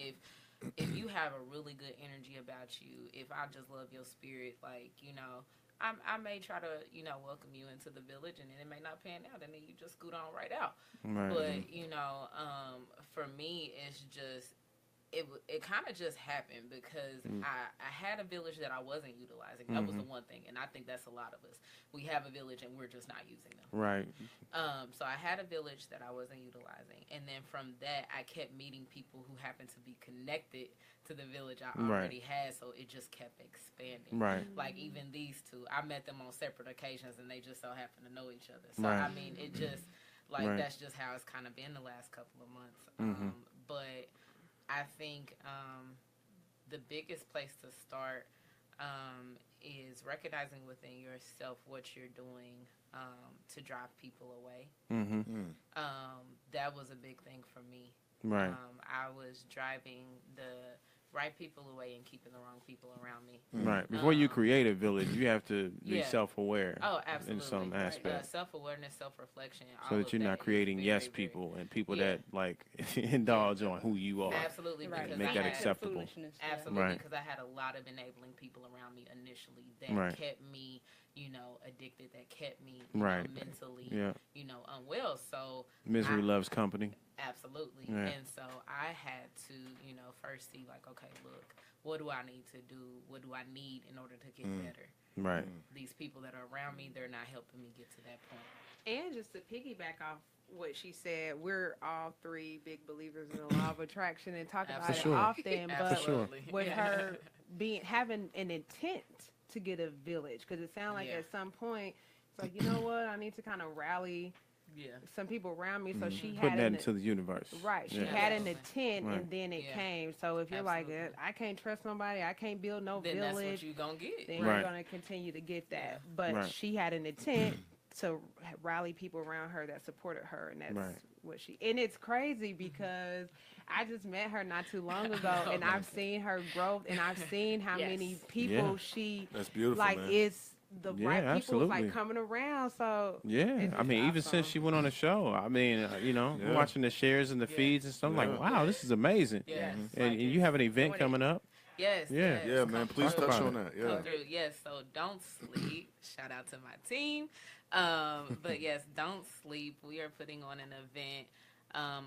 if you have a really good energy about you, if I just love your spirit, like, I may try to, welcome you into the village, and then it may not pan out, and then you just scoot on right out. Right. But for me, it's just it kind of just happened because I had a village that I wasn't utilizing. That was the one thing, and I think that's a lot of us. We have a village and we're just not using them. Right. So I had a village that I wasn't utilizing, and then from that, I kept meeting people who happened to be connected to the village I Right. already had. So it just kept expanding. Right. Like even these two, I met them on separate occasions, and they just so happen to know each other. So Right. I mean, it just like Right. that's just how it's kind of been the last couple of months. But I think the biggest place to start is recognizing within yourself what you're doing to drive people away. That was a big thing for me. Right. I was driving the right people away and keeping the wrong people around me. Right. Before you create a village, you have to be Yeah. self-aware Oh, absolutely. in some aspect. Self-awareness, self-reflection. So all that of you're not is creating very, yes very- people and people Yeah. that like indulge on who you are. Absolutely, Right. because Make I that had, acceptable. Foolishness, yeah. absolutely, Right. because I had a lot of enabling people around me initially that Right. kept me, addicted, that kept me, Right. mentally, Yeah. unwell. So Misery I- loves company. Absolutely. Yeah. And so I had to, first see like, okay, look, what do I need to do? What do I need in order to get better? Right. These people that are around me, they're not helping me get to that point. And just to piggyback off what she said, we're all three big believers in the law of attraction and talk about Absolutely. it often. But Absolutely. with Yeah. her having an intent to get a village, because it sounded like Yeah. at some point it's like, you know what, I need to kind of rally Yeah. some people around me. So she Putting had that an, into the universe. right. She Yeah. had an Absolutely. intent, Right. and then it Yeah. came. So if you're like, Absolutely. I can't trust nobody, I can't build no Then that's what village, you're going to get. then Right. you're gonna continue to get that. Yeah. But Right. she had an intent to rally people around her that supported her, and that's Right. what she. And it's crazy because I just met her not too long ago, and I've seen her growth, and I've seen how Yes. many people Yeah. she That's beautiful, like man. is the Yeah, right people absolutely. like coming around. So Yeah, it's I mean, just even since awesome. she went on the show, I mean, Yeah. watching the shares and the Yeah. feeds and stuff, Yeah. like, wow, this is amazing. Yes. And you have an event coming up. Yes. Yeah. yes. Yeah, man. Come Please through. touch about on it. that. Come Yeah. through. Yes, so don't sleep. Shout out to my team. But yes, don't sleep. We are putting on an event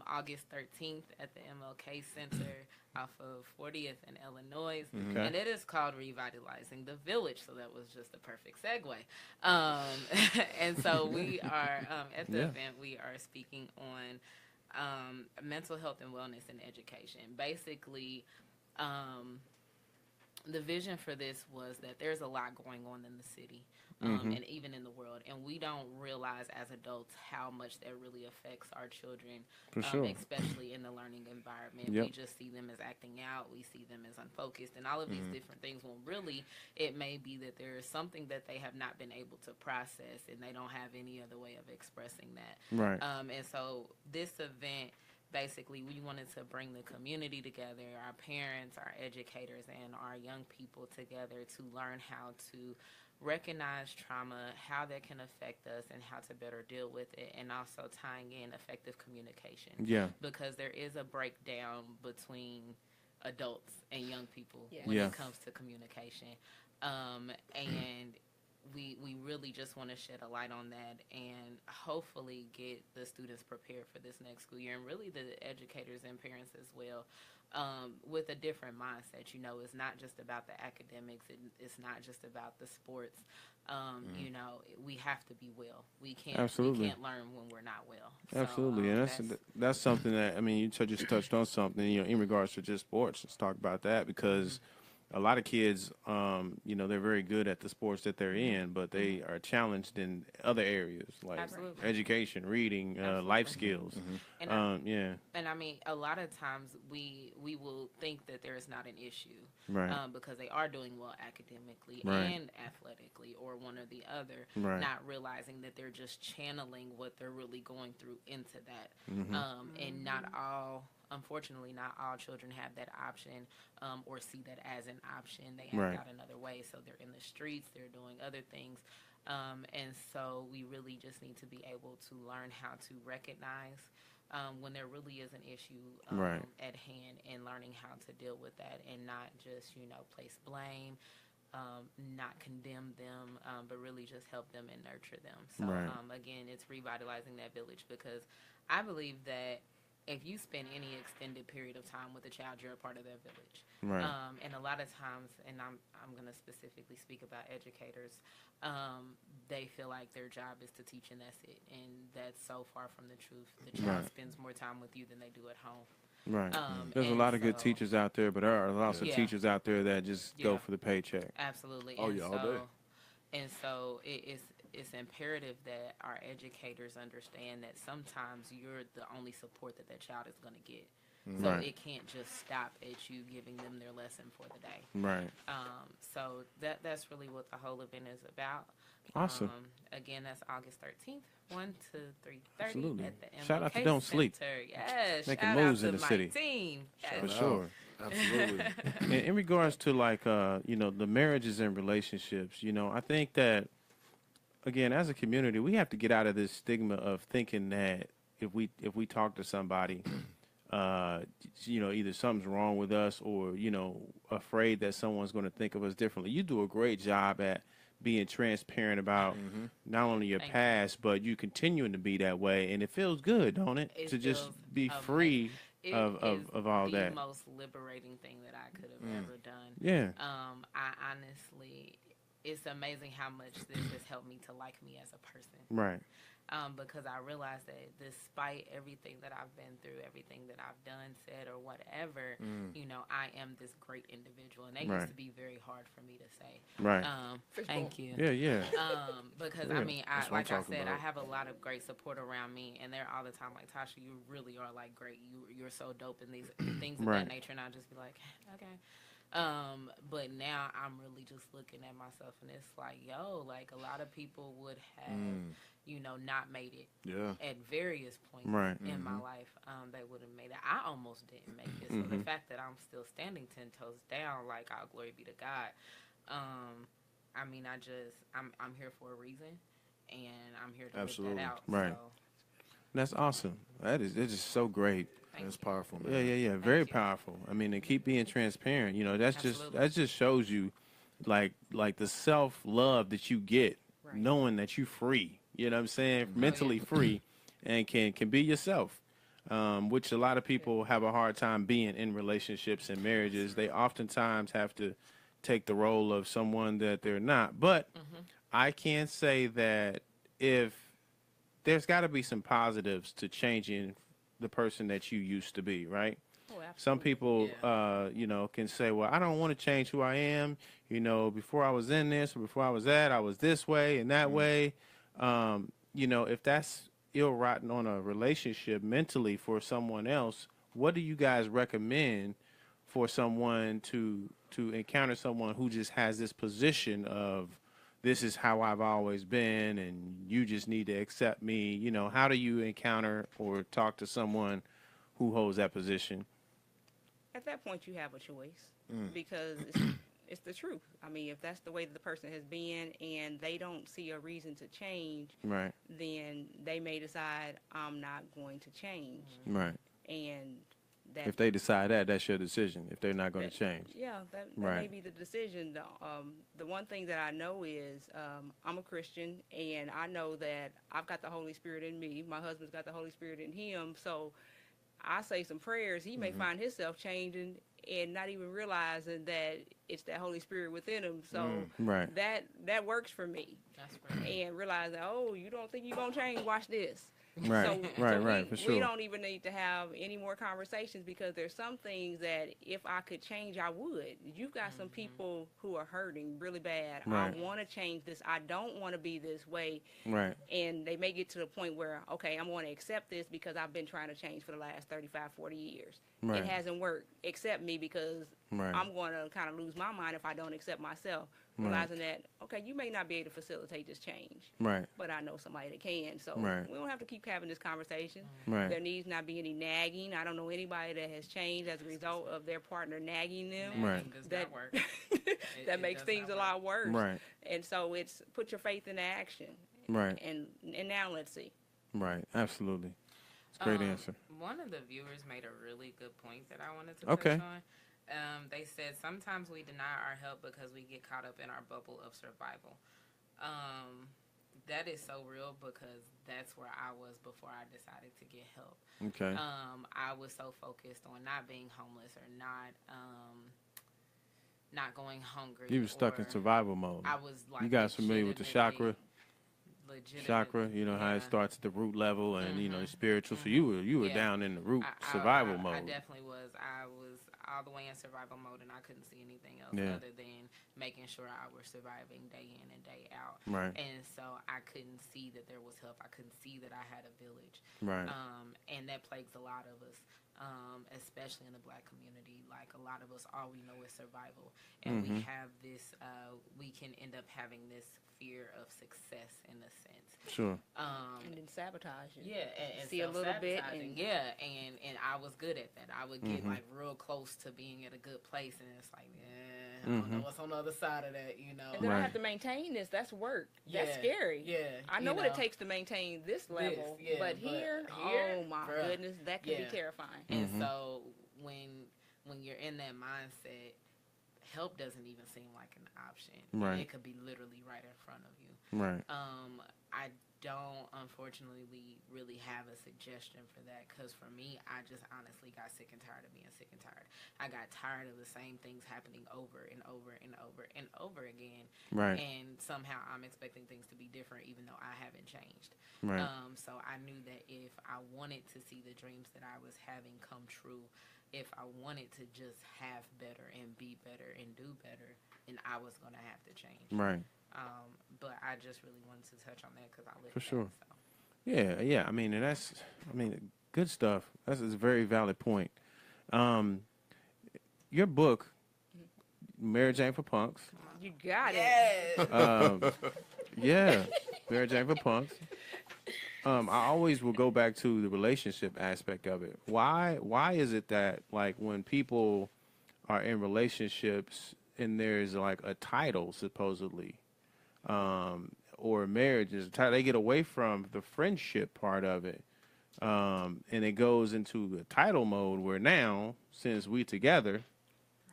August 13th at the MLK Center off of 40th and Illinois. Okay. And it is called Revitalizing the Village. So that was just a perfect segue. And so we are, at the Yeah. event, we are speaking on mental health and wellness and education. Basically, the vision for this was that there's a lot going on in the city and even in the world, and we don't realize as adults how much that really affects our children, For sure. especially in the learning environment. Yep. We just see them as acting out, we see them as unfocused, and all of these different things, when really it may be that there is something that they have not been able to process, and they don't have any other way of expressing that. Right. And so this event, basically, we wanted to bring the community together, our parents, our educators, and our young people together to learn how to recognize trauma, how that can affect us, and how to better deal with it, and also tying in effective communication. Yeah. Because there is a breakdown between adults and young people Yes. when Yeah. it comes to communication. And we really just want to shed a light on that and hopefully get the students prepared for this next school year, and really the educators and parents as well, with a different mindset. It's not just about the academics. It's not just about the sports. We have to be well. We can't Absolutely. learn when we're not well. So, Absolutely, and that's something that, I mean, you just touched on something, in regards to just sports. Let's talk about that, because a lot of kids, they're very good at the sports that they're in, but they are challenged in other areas like Absolutely. education, reading, life skills. And And I mean, a lot of times we will think that there is not an issue, Right. because they are doing well academically Right. and athletically, or one or the other, Right. not realizing that they're just channeling what they're really going through into that. And unfortunately, not all children have that option, or see that as an option. They act Right. out another way, so they're in the streets, they're doing other things. And so we really just need to be able to learn how to recognize when there really is an issue Right. at hand, and learning how to deal with that, and not just, place blame, not condemn them, but really just help them and nurture them. So, Right. Again, it's revitalizing that village, because I believe that if you spend any extended period of time with a child, you're a part of their village. Right. And a lot of times, and I'm going to specifically speak about educators, they feel like their job is to teach and that's it. And that's so far from the truth. The child Right. spends more time with you than they do at home. Right. There's a and lot of good so- teachers out there, but there are also Yeah. teachers out there that just go Yeah. for the paycheck. Absolutely. Oh, and yeah, all so, day. And so it's imperative that our educators understand that sometimes you're the only support that child is going to get. So Right. it can't just stop at you giving them their lesson for the day. Right. So that's really what the whole event is about. Awesome. Again, that's August 13th, 1 to 3:30 Absolutely. at the MLK Shout out to Don't Sleep. Center. Yes, Making shout moves out in to the my city. team. For Yes. out. sure. Absolutely. In regards to like the marriages and relationships, I think that again as a community we have to get out of this stigma of thinking that if we talk to somebody, uh, either something's wrong with us or afraid that someone's going to think of us differently. You do a great job at being transparent about not only your Thank you. past, but you continuing to be that way, and it feels good, don't it? It To just feels be amazing. free It of all is that. the most liberating thing that I could have ever done. Yeah. I honestly, it's amazing how much this has helped me to like me as a person. Right. Because I realized that despite everything that I've been through, everything that I've done, said, or whatever, I am this great individual. And that Right. used to be very hard for me to say. Right. Thank you. Yeah. Because Yeah. I mean, That's what I'm like I talking said, about. I have a lot of great support around me, and they're all the time like, Tasha, you really are like great. You're so dope, and these things of Right. that nature. And I'll just be like, okay. But now I'm really just looking at myself, and it's like, yo, like a lot of people would have, not made it Yeah. at various points Right. in my life. They would have made it. I almost didn't make it. So the fact that I'm still standing 10 toes down, like, all glory be to God. I mean, I'm here for a reason, and I'm here to Absolutely. live that out. Right. So, That's awesome. It's just so great. thank That's you. powerful, man. Yeah. Very you. powerful. I mean, and keep being transparent. Absolutely. That just shows you, like the self love that you get, Right. knowing that you free. You know what I'm saying? Oh, Mentally yeah. free, and can be yourself. Which a lot of people have a hard time being in relationships and marriages. They oftentimes have to take the role of someone that they're not. But I can say that if there's got to be some positives to changing the person that you used to be, right? Oh, absolutely. Some people, Yeah. can say, well, I don't want to change who I am. Before I was in this or before I was that, I was this way and that way. If that's ill rotten on a relationship mentally for someone else, what do you guys recommend for someone to encounter someone who just has this position of this is how I've always been and you just need to accept me? How do you encounter or talk to someone who holds that position? At that point, you have a choice because it's the truth. I mean, if that's the way that the person has been and they don't see a reason to change, Right. then they may decide, I'm not going to change. Right. And that, If they decide that's your decision. If they're not going to change. yeah, that Right. may be the decision. The one thing that I know is I'm a Christian, and I know that I've got the Holy Spirit in me. My husband's got the Holy Spirit in him. So I say some prayers. He may find himself changing and not even realizing that it's that Holy Spirit within him. So Right. that works for me. That's great. And realizing, oh, you don't think you're going to change? Watch this. Right. Right. For sure. We don't even need to have any more conversations because there's some things that if I could change, I would. You've got some people who are hurting really bad. Right. I want to change this. I don't want to be this way. Right. And they may get to the point where, okay, I'm going to accept this because I've been trying to change for the last 35, 40 years. Right. It hasn't worked. Accept me because Right. I'm going to kind of lose my mind if I don't accept myself. Right. Realizing that, okay, you may not be able to facilitate this change, Right. but I know somebody that can. So Right. we don't have to keep having this conversation. Right. There needs not be any nagging. I don't know anybody that has changed as a result of their partner nagging them. Right. Does That not work. that it makes does things not a work. lot worse. Right. And so it's put your faith into action. Right. And now let's see. Right. Absolutely. It's a great answer. One of the viewers made a really good point that I wanted to Okay. touch on. They said sometimes we deny our help because we get caught up in our bubble of survival. That is so real because that's where I was before I decided to get help. Okay. I was so focused on not being homeless or not going hungry. You were stuck in or survival mode. I was like, You guys familiar with the chakra? legitimately- Chakra, how it yeah. starts at the root level and spiritual. So you were Yeah. down in the root I- survival I mode. definitely was. I was all the way in survival mode, and I couldn't see anything else Yeah. other than making sure I was surviving day in and day out. Right. And so I couldn't see that there was help. I couldn't see that I had a village. Right. And that plagues a lot of us. especially in the Black community. Like, a lot of us, all we know is survival, and we have this. We can end up having this fear of success in a sense. Sure. And then sabotage it. Yeah, and See a little bit, self-sabotaging. And I was good at that. I would get like real close to being at a good place, and it's like, I don't know what's on the other side of that, you know. And then I have to maintain this. That's work. That's scary. Yeah, I know what it takes to maintain this level, but here, oh my goodness, that could be terrifying. And so when you're in that mindset, help doesn't even seem like an option. Right. It could be literally right in front of you. Right. I don't, unfortunately, really have a suggestion for that, because for me, I just honestly got sick and tired of being sick and tired. I got tired of the same things happening over and over and over and over again. Right. And somehow I'm expecting things to be different, even though I haven't changed. Right. So I knew that if I wanted to see the dreams that I was having come true, if I wanted to just have better and be better and do better, then I was going to have to change. Right. But I just really wanted to touch on that because I lived For sure. that, so. Yeah. I mean, good stuff. That's a very valid point. Your book, Marriage Ain't for Punks. You got it. Yeah, Marriage Ain't for Punks. I always will go back to the relationship aspect of it. Why is it that, like, when people are in relationships and there's like a title supposedly, or marriage is a title, they get away from the friendship part of it, and it goes into a title mode where now, since we together,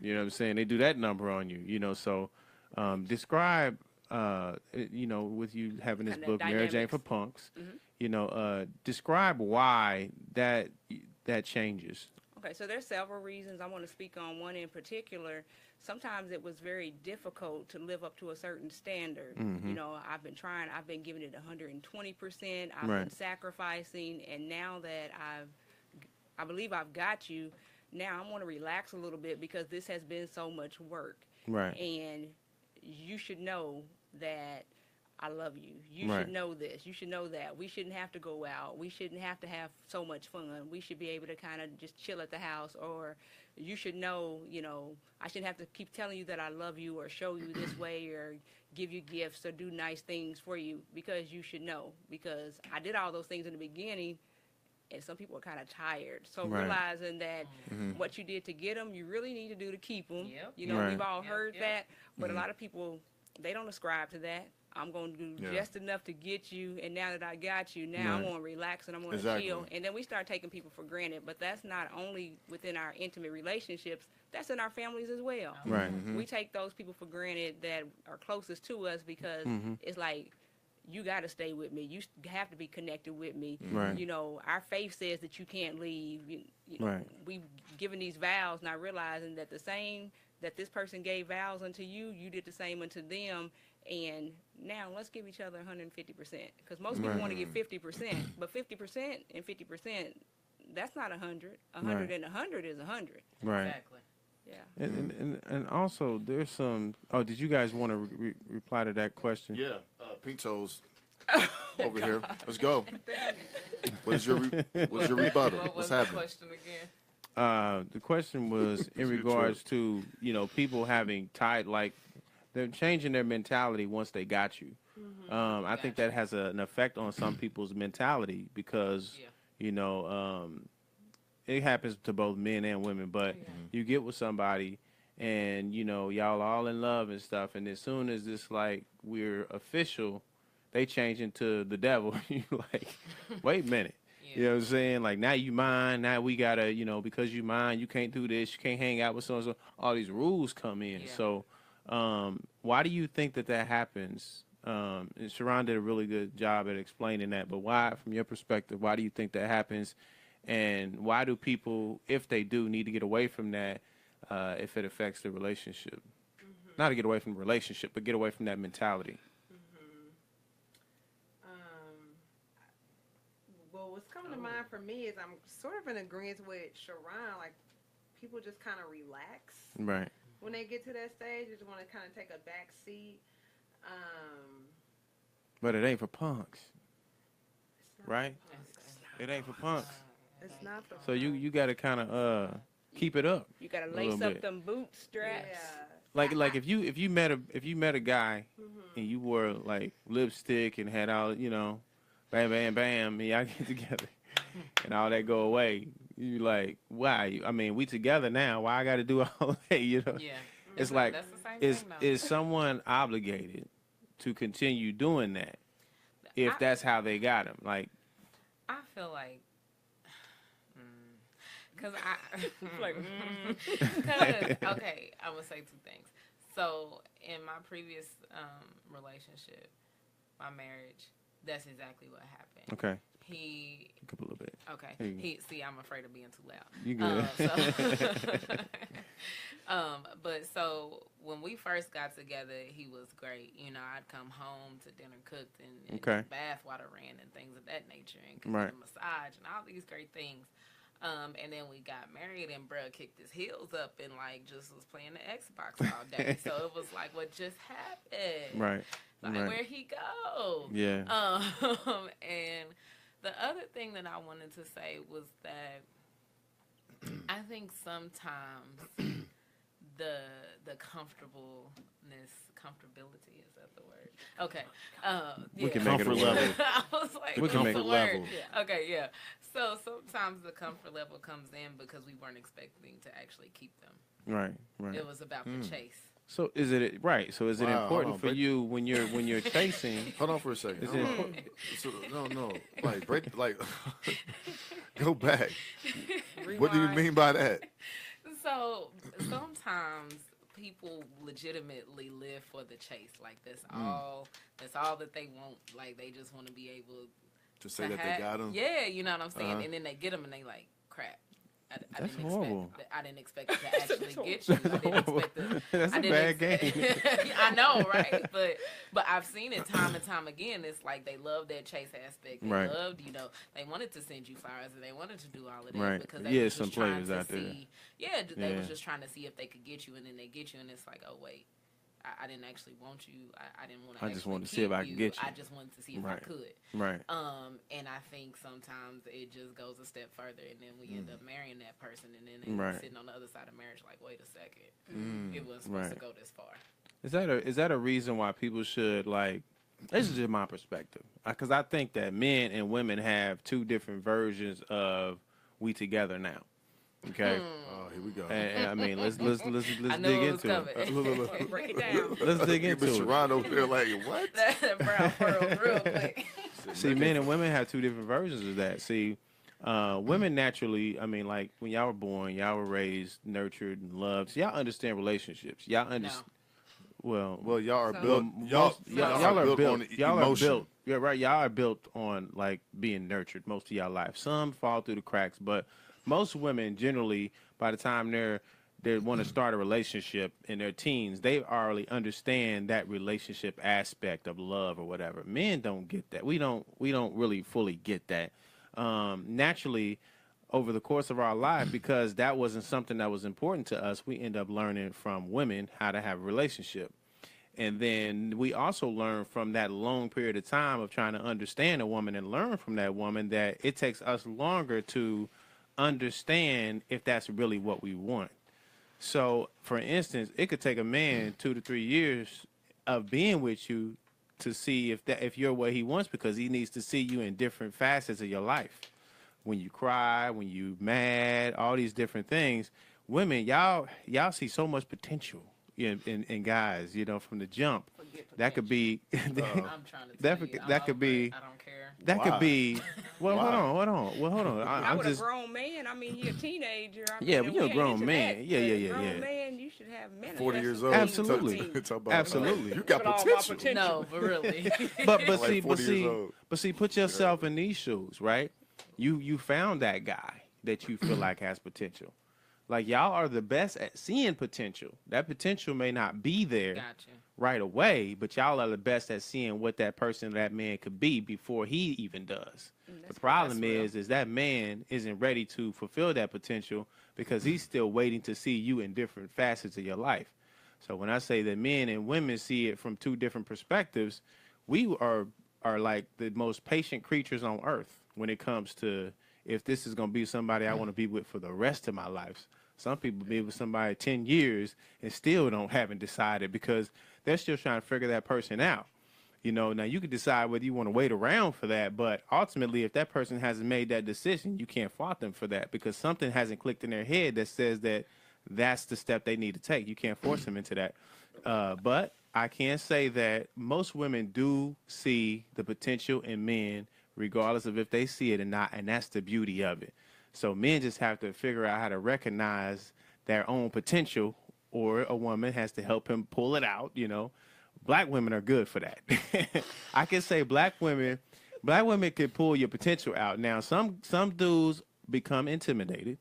you know what I'm saying, they do that number on you, you know. So describe, you know, with you having this book, Marriage Ain't for Punks, you know, describe why that changes. Okay, so there's several reasons. I want to speak on one in particular. Sometimes it was very difficult to live up to a certain standard. You know, I've been giving it 120%. I've been sacrificing, and now that I believe I've got you, now I want to relax a little bit because this has been so much work. Right. And you should know that I love you. You Right. should know this. You should know that. We shouldn't have to go out. We shouldn't have to have so much fun. We should be able to kind of just chill at the house. Or you should know, you know, I shouldn't have to keep telling you that I love you or show you this way or give you gifts or do nice things for you, because you should know. Because I did all those things in the beginning, and some people are kind of tired. So Right. realizing that what you did to get them, you really need to do to keep them. Yep. You know, Right. we've all heard Yep. that, but a lot of people, they don't ascribe to that. I'm going to do just enough to get you, and now that I got you, now I'm Right. going to relax and I'm going to Exactly. chill. And then we start taking people for granted, but that's not only within our intimate relationships, that's in our families as well. Right. We take those people for granted that are closest to us because it's like, you got to stay with me. You have to be connected with me. Right. You know, our faith says that you can't leave. You know, Right. we've given these vows, not realizing that the same that this person gave vows unto you, you did the same unto them. And now let's give each other 150%, because most people want to give 50%, but 50% and 50%, that's not 100. 100 Right. and 100 is 100. Right. Exactly. Yeah. And also there's some. Oh, did you guys want to reply to that question? Yeah, Pinto's over here. Let's go. What's your rebuttal? What was What's the happening? question again? The question was in regards to, you know, people having like they're changing their mentality once they got you. I think that has an effect on some people's mentality because, you know, it happens to both men and women, but you get with somebody and, you know, y'all are all in love and stuff. And as soon as it's like we're official, they change into the devil. You like, wait a minute. You know what I'm saying? Like, now you mine. Now we got to, you know, because you mine, you can't do this. You can't hang out with so-and-so. All these rules come in. Yeah. So why do you think that happens? And Sharon did a really good job at explaining that. But why, from your perspective, why do you think that happens? And why do people, if they do, need to get away from that if it affects the relationship? Not to get away from the relationship, but get away from that mentality. Well, what's coming to mind for me is I'm sort of in agreement with Sharon. Like, people just kind of relax Right. when they get to that stage. They just want to kind of take a back seat. But it ain't for punks, It's not right? for punks. It ain't for punks. It's not the. So you got to kind of keep it up. You gotta a lace little up bit. them bootstraps. Like if you met a guy and you wore like lipstick and had all bam bam bam, and y'all get together and all that go away. You like, why? I mean, we together now. Why I got to do all that? Yeah. It's like, that's the same thing, though. is someone obligated to continue doing that if that's how they got him? Like, I feel like, because okay, I would say two things. So in my previous relationship, my marriage, that's exactly what happened. okay, He a little bit. Okay. Hey. See, I'm afraid of being too loud. You good? But so when we first got together, he was great. I'd come home to dinner cooked and Okay. bath water ran and things of that nature, and Right. a massage and all these great things. And then we got married, and bruh kicked his heels up and like just was playing the Xbox all day. So it was like, what just happened? Right. Like, right. where'd he go? Yeah. And the other thing that I wanted to say was that I think sometimes the comfortability, is that the word? Okay. We can yeah. make it a Comfort word. level. I was like, We can what's make the it word? level. Yeah. Okay, yeah. So sometimes the comfort level comes in because we weren't expecting to actually keep them. Right. Right. It was about the chase. So is it right? So is it Wow, important hold on, for break- you when you're chasing? Hold on for a second. Is it Hold on. important? So, no. Like break. Like go back. What do you Rewind. mean by that? So sometimes people legitimately live for the chase. Like that's all that they want. Like they just want to be able To say to that have, they got them. Yeah, you know what I'm saying? Uh-huh. And then they get them and they like, crap. I That's didn't horrible. I didn't expect it to actually get you. I didn't expect it. That's I a didn't bad game. I know, right? But I've seen it time and time again. It's like they love that chase aspect. They Right. loved, they wanted to send you flowers and they wanted to do all of that Right. because they Yeah, was some just trying players to out there. see. Yeah, they was Yeah. just trying to see if they could get you, and then they get you, and it's like, oh wait. I didn't actually want you. I didn't want to. I just wanted to see if I could get you. I just wanted to see if I Right. could. Right. And I think sometimes it just goes a step further, and then we end up marrying that person, and then they Right. sitting on the other side of marriage, like, wait a second, it wasn't supposed Right. to go this far. Is that a reason why people should like? This is just my perspective, because I think that men and women have two different versions of "we together now." Okay, Oh, here we go. and I mean let's I dig knew it was into it. coming. Break it down. Let's dig Mr. into it. Ron over there like, what? That brow furrowed real quick. See, men and women have two different versions of that. See, women naturally, I mean, like when y'all were born, y'all were raised, nurtured, and loved. So y'all understand relationships. Y'all understand. Well, Well, y'all are So- built. y'all are built. on Y'all are emotion. built. Yeah, right. Y'all are built on like being nurtured most of y'all life. Some fall through the cracks, but most women generally, by the time they want to start a relationship in their teens, they already understand that relationship aspect of love or whatever. Men don't get that. We don't really fully get that. Naturally, over the course of our life, because that wasn't something that was important to us, we end up learning from women how to have a relationship. And then we also learn from that long period of time of trying to understand a woman and learn from that woman that it takes us longer to understand if that's really what we want. So, for instance, it could take a man 2 to 3 years of being with you to see if you're what he wants, because he needs to see you in different facets of your life. When you cry, when you mad, all these different things. Women, y'all see so much potential in guys, from the jump. That could be I'm trying to That tell could- you, I'm that could over be- it. I don't care. that Why? could be. Well, Why? hold on. Well, hold on. I I'm would just. a grown man. I mean, he a teenager. I Yeah, mean, but you're a we ain't grown into man. that, Yeah, but yeah, a yeah, grown yeah. man, you should have men. 40 years old. Absolutely. Talk about, Absolutely. You got Put all my potential. potential. No, but really. But Like see, 40 years old. put yourself in these shoes, right? You found that guy that you feel like has potential. Like y'all are the best at seeing potential. That potential may not be there Gotcha. right away, but y'all are the best at seeing what that person, that man could be before he even does. The problem is that man isn't ready to fulfill that potential because he's still waiting to see you in different facets of your life. So when I say that men and women see it from two different perspectives, we are like the most patient creatures on earth when it comes to if this is gonna be somebody I want to be with for the rest of my life. Some people be with somebody 10 years and still haven't decided because they're still trying to figure that person out. You know, now you can decide whether you want to wait around for that, but ultimately, if that person hasn't made that decision, you can't fault them for that because something hasn't clicked in their head that says that that's the step they need to take. You can't force them into that. But I can say that most women do see the potential in men, regardless of if they see it or not, and that's the beauty of it. So men just have to figure out how to recognize their own potential, or a woman has to help him pull it out, you know. Black women are good for that. I can say black women can pull your potential out. Now, some dudes become intimidated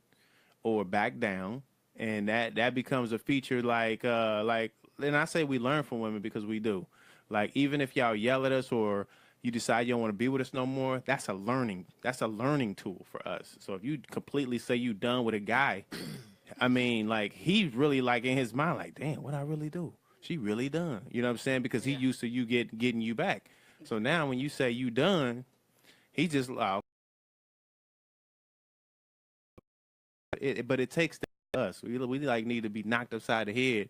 or back down, and that becomes a feature like, and I say we learn from women because we do. Like, even if y'all yell at us or you decide you don't want to be with us no more, that's a learning tool for us. So if you completely say you done with a guy, I mean, like, he's really like in his mind, like, damn, what I really do? She really done. You know what I'm saying? Because he used to you getting you back. So now when you say you done, he just but it takes us. We like need to be knocked upside the head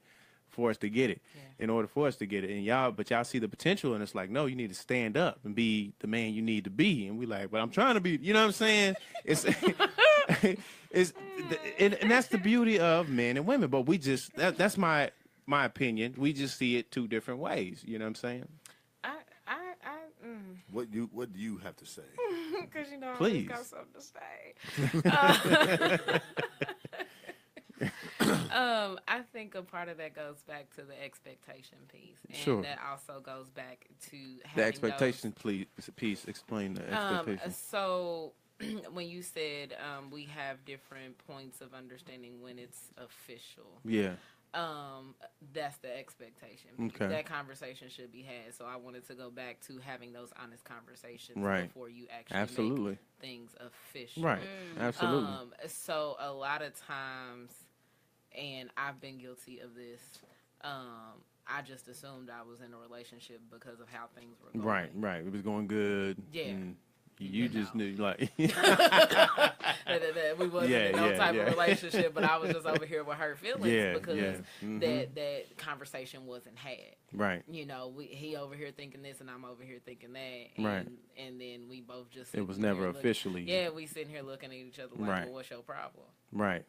for us to get it. In order for us to get it. And y'all see the potential, and it's like, no, you need to stand up and be the man you need to be. And we like, but I'm trying to be, you know what I'm saying? It's and that's the beauty of men and women. But we just that's my opinion. We just see it two different ways. You know what I'm saying? What do you have to say? Because, you know, Please. I always got something to say. I think a part of that goes back to the expectation piece, and Sure. that also goes back to having The expectation piece. Explain the expectation. So, when you said we have different points of understanding when it's official, Yeah. that's the expectation. Okay. That conversation should be had. So I wanted to go back to having those honest conversations before you actually make things official. Right. Absolutely. So a lot of times, and I've been guilty of this, I just assumed I was in a relationship because of how things were going. Right. It was going good. Yeah. And you just knew, like. that we wasn't in no type of relationship, but I was just over here with her feelings because that conversation wasn't had. Right. You know, he over here thinking this and I'm over here thinking that. Right. And then we both just It was never officially. we sitting here looking at each other like, well, what's your problem? Right.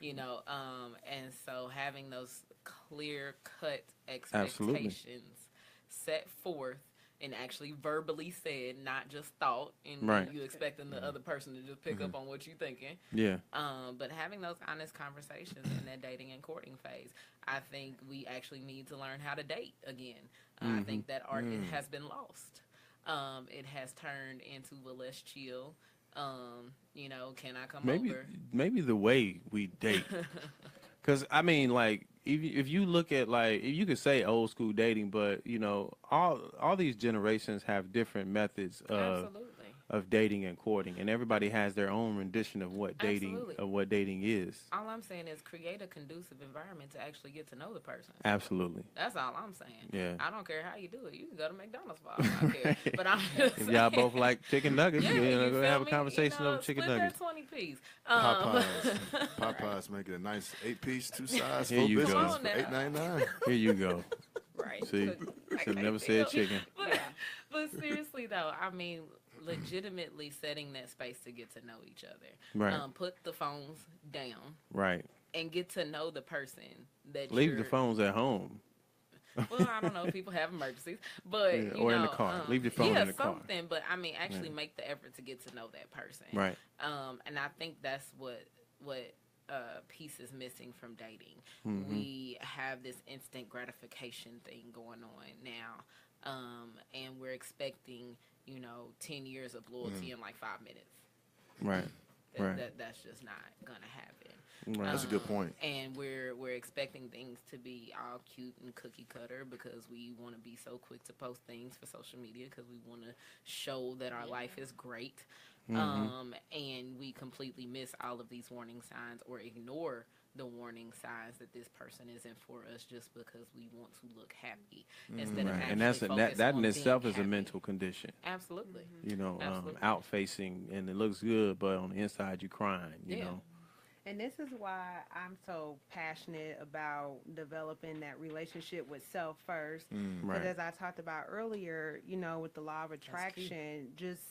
You know, and so having those clear-cut expectations set forth and actually verbally said, not just thought, and you expecting the other person to just pick up on what you're thinking. Yeah. But having those honest conversations in that dating and courting phase, I think we actually need to learn how to date again. I think that art has been lost. It has turned into a less chill. You know, can I come over? Maybe the way we date. Because, I mean, like, if you look at, like, you could say old school dating, but, you know, all these generations have different methods of dating and courting, and everybody has their own rendition of what dating is. All I'm saying is create a conducive environment to actually get to know the person. Absolutely. That's all I'm saying. Yeah. I don't care how you do it. You can go to McDonald's for all I care. But I'm just if saying, y'all both like chicken nuggets, you go have a conversation over chicken nuggets. Split that 20 piece. Popeyes make it a nice 8-piece, 2 sides, Here 4 you biscuits go. for $8.99. Here you go. Right. See, should never said chicken. But seriously though, I mean, legitimately setting that space to get to know each other. Right. Put the phones down. Right. And get to know the person that leave the phones at home. Well, I don't know if people have emergencies, but you or know, in the car. Leave your phone in the car. Something. But I mean, actually make the effort to get to know that person. Right. And I think that's what piece is missing from dating. We have this instant gratification thing going on now, and we're expecting 10 years of loyalty in like 5 minutes. Right. That's just not gonna happen. Right. That's a good point. And we're expecting things to be all cute and cookie cutter because we want to be so quick to post things for social media because we want to show that our life is great. And we completely miss all of these warning signs or ignore the warning signs that this person isn't for us just because we want to look happy instead of Right. actually And that's focus that on in itself being is a happy. mental condition. Absolutely. You know, Absolutely. out facing and it looks good, but on the inside you crying. You Yeah. know. And this is why I'm so passionate about developing that relationship with self first. Because Right. as I talked about earlier, you know, with the law of attraction, just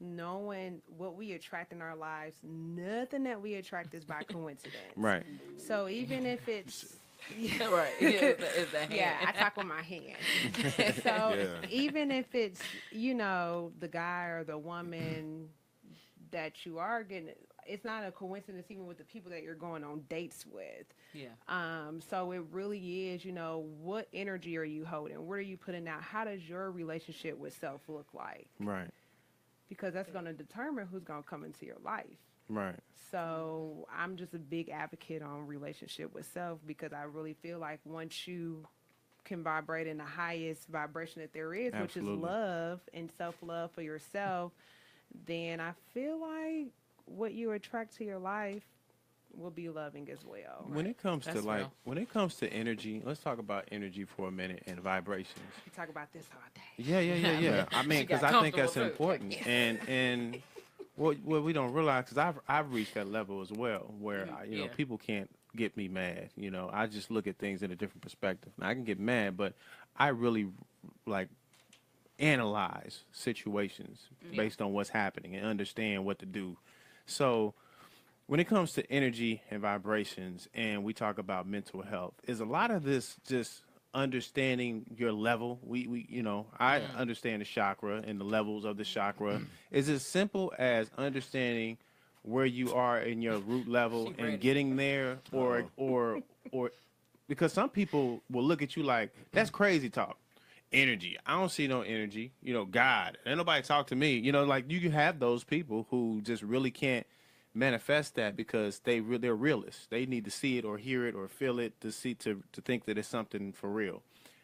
knowing what we attract in our lives, nothing that we attract is by coincidence. Right. So even if it's Right. It's the hand. yeah, I talk with my hand. So Yeah. even if it's, you know, the guy or the woman that you are getting, it's not a coincidence even with the people that you're going on dates with. Yeah. So it really is, you know, what energy are you holding? What are you putting out? How does your relationship with self look like? Right. Because that's going to determine who's going to come into your life. Right. So I'm just a big advocate on relationship with self because I really feel like once you can vibrate in the highest vibration that there is, which is Absolutely. love and self-love for yourself, then I feel like what you attract to your life will be loving as well. When it comes to That's like real. when it comes to energy, let's talk about energy for a minute and vibrations. We talk about this all day. Yeah. I mean, She got because I think that's comfortable, too. important, and what we don't realize, because I've reached that level as well, where you know Yeah. people can't get me mad. You know, I just look at things in a different perspective. Now, I can get mad, but I really like analyze situations based on what's happening and understand what to do. So when it comes to energy and vibrations, and we talk about mental health, is a lot of this just understanding your level? We you know, I understand the chakra and the levels of the chakra. Is as simple as understanding where you are in your root level She and ready. getting there, or because some people will look at you like that's crazy talk. Energy. I don't see no energy. You know, God. Ain't nobody talk to me. You know, like you can have those people who just really can't manifest that because they're realists. They need to see it or hear it or feel it to think that it's something for real.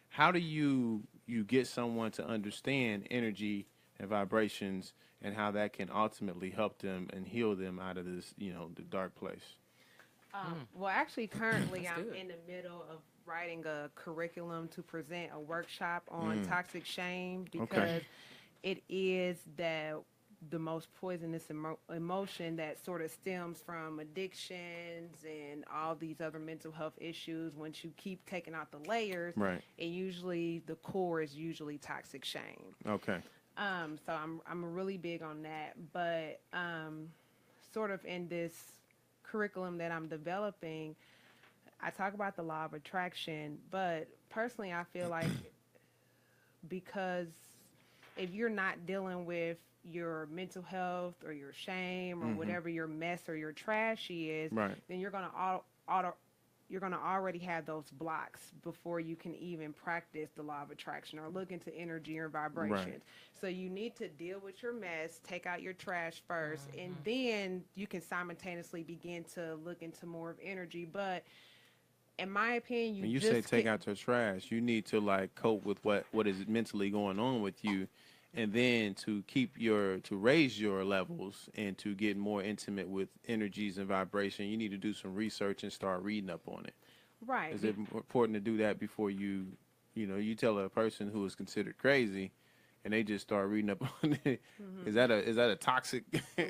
How do you get someone to understand energy and vibrations and how that can ultimately help them and heal them out of this, you know, the dark place? Well, actually, currently That's I'm good. in the middle of writing a curriculum to present a workshop on toxic shame because it is the most poisonous emotion that sort of stems from addictions and all these other mental health issues. Once you keep taking out the layers, Right. it usually the core is usually toxic shame. Okay. So I'm really big on that, but sort of in this curriculum that I'm developing, I talk about the law of attraction, but personally I feel like because if you're not dealing with your mental health or your shame or whatever your mess or your trash is, Right. then you're gonna you're gonna already have those blocks before you can even practice the law of attraction or look into energy or vibrations. Right. So you need to deal with your mess, take out your trash first, and then you can simultaneously begin to look into more of energy. But in my opinion, When you just say take can't- out your trash, you need to like cope with what is mentally going on with you, and then to raise your levels and to get more intimate with energies and vibration, you need to do some research and start reading up on it. right. Is it important to do that before you tell a person who is considered crazy, and they just start reading up on it? Is that a toxic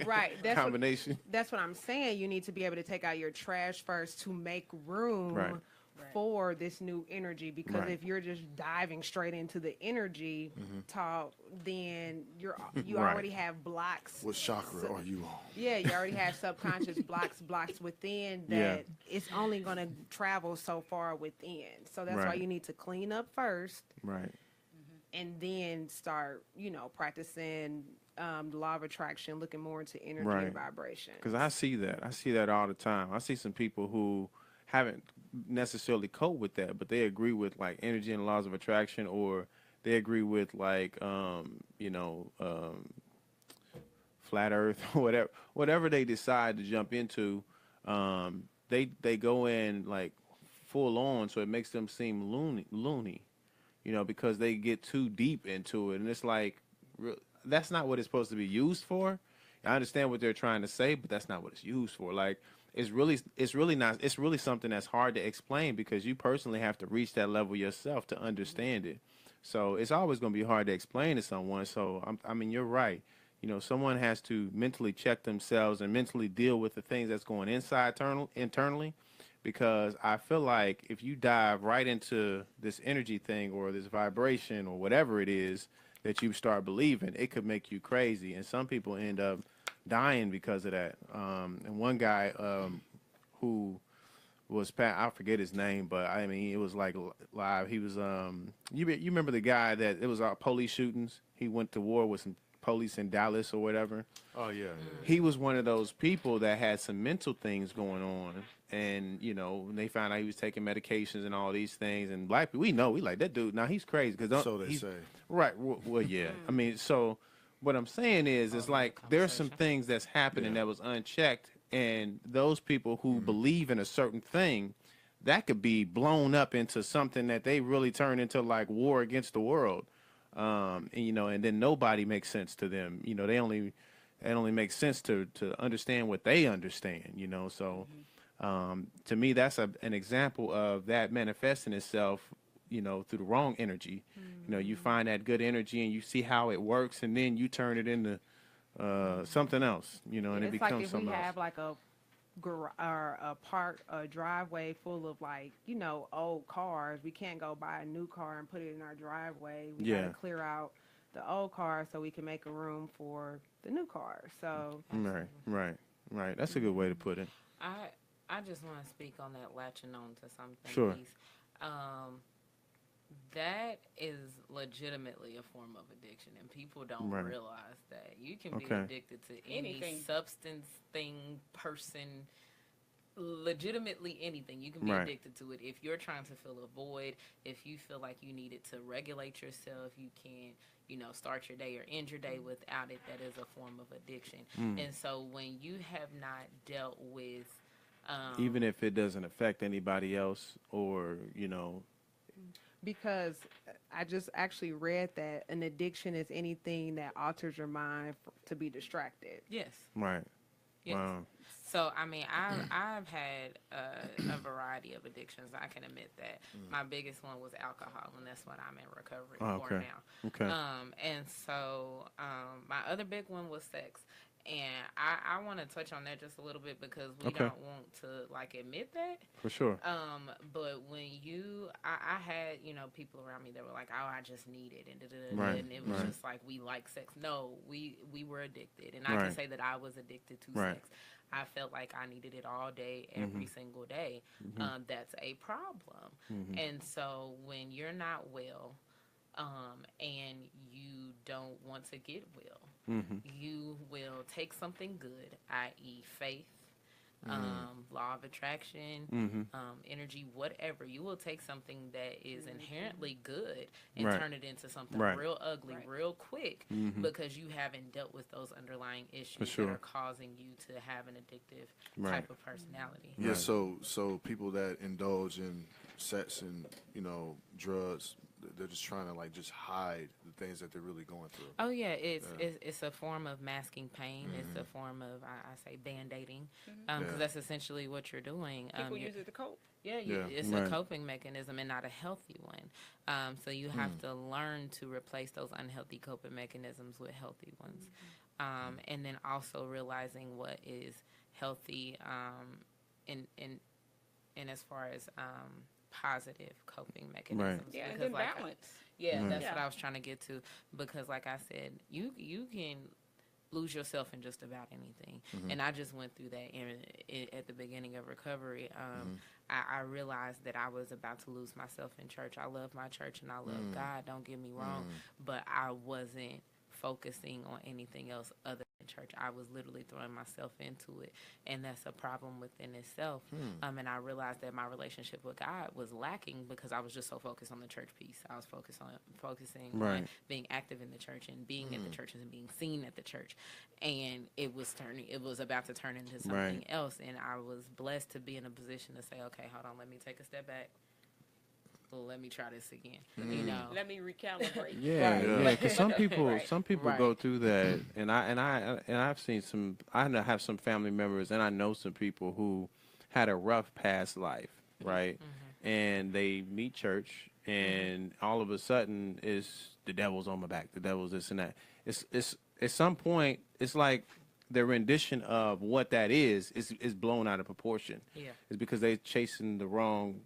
Right. combination? That's what I'm saying. You need to be able to take out your trash first to make room Right. for this new energy. Because Right. if you're just diving straight into the energy talk, then you Right. already have blocks. What chakra are you on? Yeah, you already have subconscious blocks within that it's only going to travel so far within. So that's why Right. you need to clean up first Right. and then start, practicing the law of attraction, looking more into energy Right. and vibration. Because I see that all the time. I see some people who haven't necessarily coped with that, but they agree with like energy and laws of attraction, or they agree with like flat Earth, or whatever they decide to jump into. They go in like full on, so it makes them seem loony, because they get too deep into it, and it's like that's not what it's supposed to be used for. I understand what they're trying to say, but that's not what it's used for. Like it's really something that's hard to explain because you personally have to reach that level yourself to understand it. So it's always going to be hard to explain to someone. So I mean, you're right. You know, someone has to mentally check themselves and mentally deal with the things that's going internally, because I feel like if you dive right into this energy thing or this vibration or whatever it is that you start believing, it could make you crazy. And some people end up dying because of that. And one guy who was I forget his name, but I mean it was like live. He was you remember the guy that it was police shootings? He went to war with some police in Dallas or whatever. Oh yeah. He was one of those people that had some mental things going on, and you know when they found out he was taking medications and all these things, and black people, we like that dude. Now he's crazy because So they say. right. Well, yeah. I mean, so what I'm saying is, it's like there's some things that's happening that was unchecked, and those people who believe in a certain thing, that could be blown up into something that they really turn into like war against the world. And you know, and then nobody makes sense to them. You know, it only makes sense to understand what they understand. You know, so to me, that's an example of that manifesting itself. You know, through the wrong energy. You know, you find that good energy and you see how it works, and then you turn it into something else. You know, and it It's like becomes if we something have else. like a driveway full of like, you know, old cars. We can't go buy a new car and put it in our driveway. We Yeah. gotta clear out the old car so we can make a room for the new car. So Right. That's a good way to put it. I just want to speak on that latching on to something Sure. piece. That is legitimately a form of addiction, and people don't Right. realize that. You can be Okay. addicted to any Anything. substance, thing, person, legitimately anything. You can be Right. addicted to it if you're trying to fill a void, if you feel like you need it to regulate yourself, you can't, you know, start your day or end your day without it. That is a form of addiction. And so when you have not dealt with Even if it doesn't affect anybody else, or you know, because I just actually read that an addiction is anything that alters your mind to be distracted. yes. right. Yes. Wow. So I mean, I've had a variety of addictions. I can admit that. My biggest one was alcohol, and that's what I'm in recovery Oh, for okay. now. Okay. And so my other big one was sex, and I want to touch on that just a little bit because we Okay. don't want to like admit that. For sure. But when I had, you know, people around me that were like, oh, I just need it, and Right, and it was right. just like we like sex. No, we were addicted, and I Right. can say that I was addicted to Right. sex. I felt like I needed it all day, every single day. That's a problem. And so when you're not well, and you don't want to get well, you will take something good, i.e., faith, law of attraction, energy, whatever. You will take something that is inherently good and Right. turn it into something Right. real ugly, real quick, because you haven't dealt with those underlying issues sure. that are causing you to have an addictive Right. type of personality. Yeah, Right. so people that indulge in sex and, you know, drugs, they're just trying to like just hide the things that they're really going through. Oh yeah, it's a form of masking pain. It's a form of I say band-aiding, because that's essentially what you're doing. People use it to cope. Yeah, Yeah. it's Right. a coping mechanism and not a healthy one. So you have to learn to replace those unhealthy coping mechanisms with healthy ones, and then also realizing what is healthy, in as far as positive coping mechanisms. Yeah, and Because, then like, balance. that's Yeah. what I was trying to get to. Because, like I said, you can lose yourself in just about anything. And I just went through that at the beginning of recovery. I realized that I was about to lose myself in church. I love my church and I love God, don't get me wrong, but I wasn't focusing on anything else other than church. I was literally throwing myself into it, and that's a problem within itself. And I realized that my relationship with God was lacking because I was just so focused on the church piece. I was focusing on Right. being active in the church and being at the churches and being seen at the church, and it was about to turn into something Right. else. And I was blessed to be in a position to say, okay, hold on, let me take a step back. let me try this again. You know, Let me recalibrate. Yeah, Right. yeah. Because some people, Right. some people Right. go through that, and I've seen some. I know- have some family members, and I know some people who had a rough past life, right? And they meet church, and all of a sudden, it's the devil's on my back. The devil's this and that. It's at some point, it's like their rendition of what that is blown out of proportion. Yeah. It's because they're chasing the wrong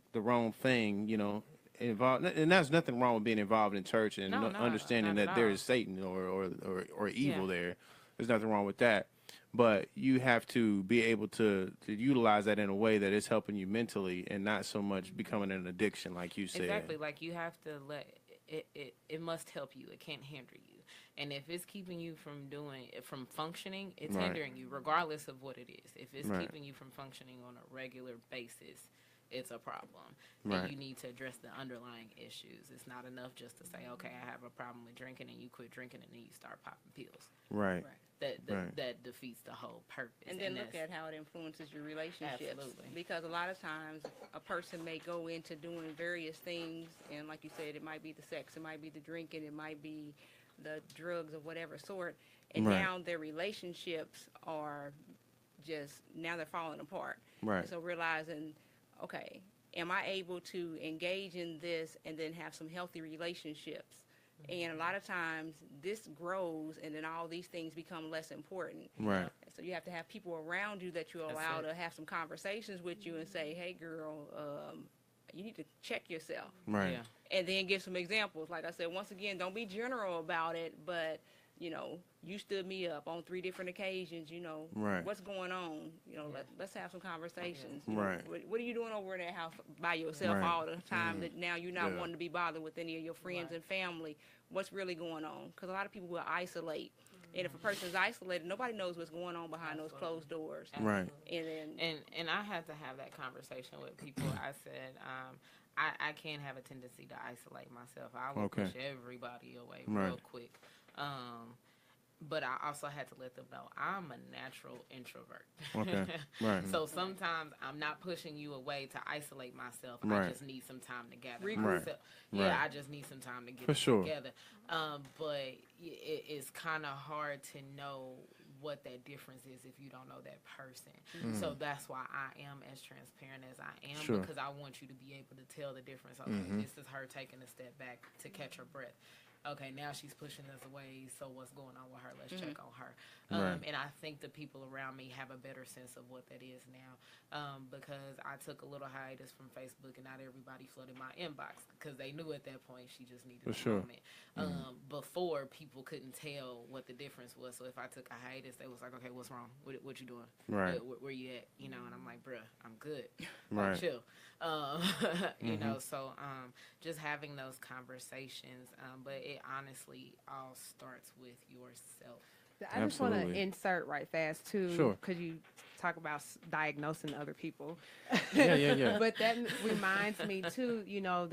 thing, you know. Involved, and there's nothing wrong with being involved in church and No, understanding not that at there all. is Satan or evil Yeah. there. There's nothing wrong with that, but you have to be able to utilize that in a way that is helping you mentally and not so much becoming an addiction, like you said. Exactly. Like you have to let it must help you. It can't hinder you. And if it's keeping you from functioning, it's Right. hindering you, regardless of what it is. If it's Right. keeping you from functioning on a regular basis, it's a problem. Right. And you need to address the underlying issues. It's not enough just to say, okay, I have a problem with drinking, and you quit drinking, and then you start popping pills. Right. That that defeats the whole purpose. And then look that's- at how it influences your relationships. Absolutely. Because a lot of times a person may go into doing various things, and like you said, it might be the sex, it might be the drinking, it might be the drugs of whatever sort, and Right. now their relationships are just, now they're falling apart. Right. And so realizing, okay, am I able to engage in this and then have some healthy relationships? And a lot of times this grows, and then all these things become less important. Right. So you have to have people around you that you allow it. to have some conversations with you and say, hey, girl, you need to check yourself. Right. Yeah. And then give some examples. Like I said, once again, don't be general about it, but, you know, you stood me up on 3 different occasions, you know, Right. what's going on? You know, let's have some conversations. You know, Right. what are you doing over in that house by yourself Right. all the time that now you're not Yeah. wanting to be bothered with any of your friends and family? What's really going on? Because a lot of people will isolate. And if a person is isolated, nobody knows what's going on behind those closed doors. Right. And then And I had to have that conversation with people. I said, I can have a tendency to isolate myself. I will Okay. push everybody away Right. real quick. But I also had to let them know I'm a natural introvert. Okay. Right. So sometimes I'm not pushing you away to isolate myself. Right. I just need some time to gather Regroup. myself. Yeah, Right. I just need some time to get For it sure. together. But it's kind of hard to know what that difference is if you don't know that person. So that's why I am as transparent as I am, Sure. because I want you to be able to tell the difference. Okay, this is her taking a step back to catch her breath. Okay, now she's pushing us away, so what's going on with her? Let's check on her. Right. And I think the people around me have a better sense of what that is now, because I took a little hiatus from Facebook, and not everybody flooded my inbox because they knew at that point she just needed For a sure. moment. Before, people couldn't tell what the difference was, so if I took a hiatus, they was like, okay, what's wrong? What you doing? Right. Where you at? You know, and I'm like, bruh, I'm good. Right. Chill. You know, so just having those conversations, but it honestly all starts with yourself. I just want to Absolutely. insert right fast too, Sure. because you talk about diagnosing other people. Yeah. But that reminds me too. You know,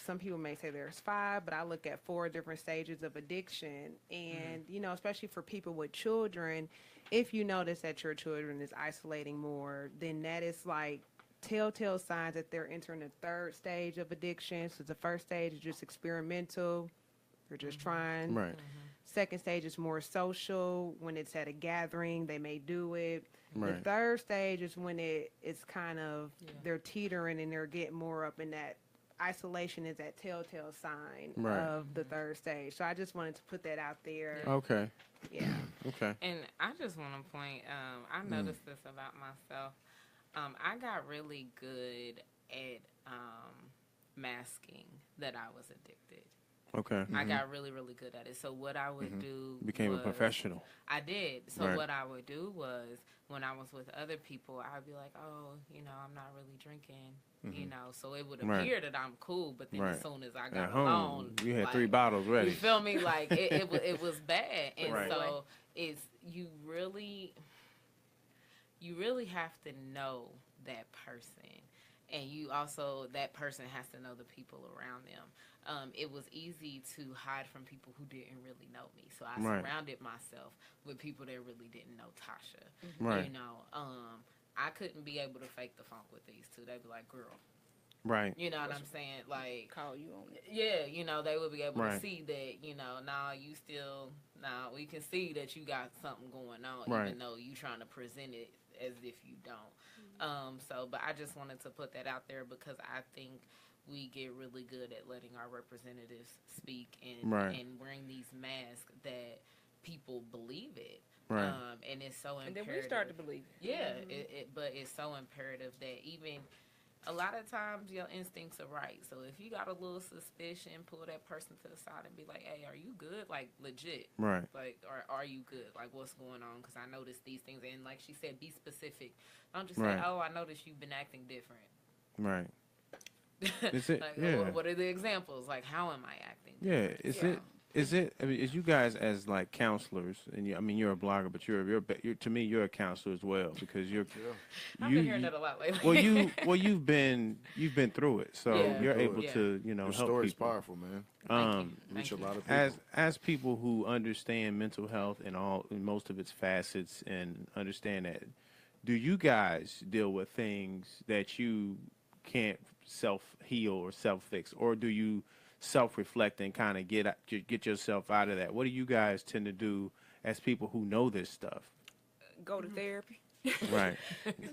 some people may say there's 5, but I look at 4 different stages of addiction, and you know, especially for people with children, if you notice that your children is isolating more, then that is like telltale signs that they're entering the 3rd stage of addiction. So the 1st stage is just experimental. They're just trying. Right. 2nd stage is more social. When it's at a gathering, they may do it. Right. The 3rd stage is when it's kind of they're teetering and they're getting more up in that isolation is that telltale sign Right. of the 3rd stage. So I just wanted to put that out there. Okay. Yeah. Okay. And I just want to point, I noticed this about myself. I got really good at masking that I was addicted. Okay. I got really, really good at it. So what I would do Became a was- professional. I did. So Right. what I would do was when I was with other people, I'd be like, oh, you know, I'm not really drinking, you know. So it would Right. appear that I'm cool, but then Right. as soon as I At got home, alone, you had like, 3 bottles ready. you feel me? Like it was bad, and Right. so it's you really have to know that person, and you also that person has to know the people around them. It was easy to hide from people who didn't really know me, so I Right. surrounded myself with people that really didn't know Tasha. Right. You know, I couldn't be able to fake the funk with these two. They'd be like, "Girl, Right. You know what I'm saying? Like, Call you on it. yeah, you know, they would be able Right. to see that, you know, we can see that you got something going on, Right. even though you trying to present it as if you don't. But I just wanted to put that out there because I think we get really good at letting our representatives speak and Right. and wearing these masks that people believe it. Right. And it's so And imperative. then we start to believe it. Yeah, but it's so imperative that even a lot of times your instincts are right. So if you got a little suspicion, pull that person to the side and be like, "Hey, are you good? Like legit? Right. Like, are you good? Like, what's going on? Because I noticed these things." And like she said, be specific. Don't just Right. say, "Oh, I noticed you've been acting different." Right. Is it? Like, Yeah. what are the examples? Like, how am I acting? Yeah. different? Is it? I mean, is you guys as like counselors, and I mean, you're a blogger, but you're to me, you're a counselor as well because you're. I've been hearing that a lot lately. Well, you've been through it, so Yeah. you're Through able it. to Your help story's people. powerful, man. Thank you. Reach Thank a lot you. of people. As people who understand mental health and in most of its facets and understand that, do you guys deal with things that you can't self heal or self fix, or do you self reflect and kind of get yourself out of that? What do you guys tend to do as people who know this stuff? Go to therapy. Right.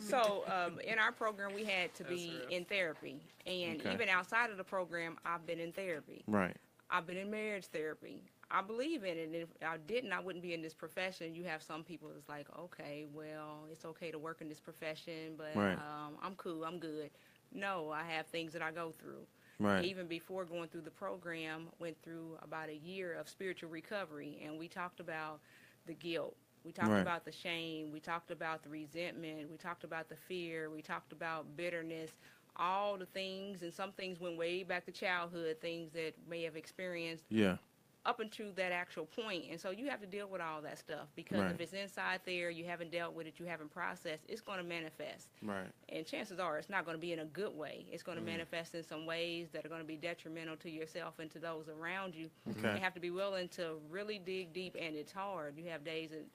So in our program, we had to be real. in therapy. And Okay. even outside of the program, I've been in therapy. Right. I've been in marriage therapy. I believe in it. And if I didn't, I wouldn't be in this profession. You have some people that's like, okay, well, it's okay to work in this profession, but Right. I'm cool, I'm good. No, I have things that I go through. Right. Even before going through the program, went through about a year of spiritual recovery, and we talked about the guilt. We talked Right. about the shame. We talked about the resentment. We talked about the fear. We talked about bitterness, all the things, and some things went way back to childhood, things that may have experienced Yeah. up until that actual point. And so you have to deal with all that stuff because Right. if it's inside there, you haven't dealt with it, you haven't processed, it's going to manifest. Right. And chances are it's not going to be in a good way. It's going to manifest in some ways that are going to be detrimental to yourself and to those around you. Okay. You have to be willing to really dig deep, and it's hard. You have days that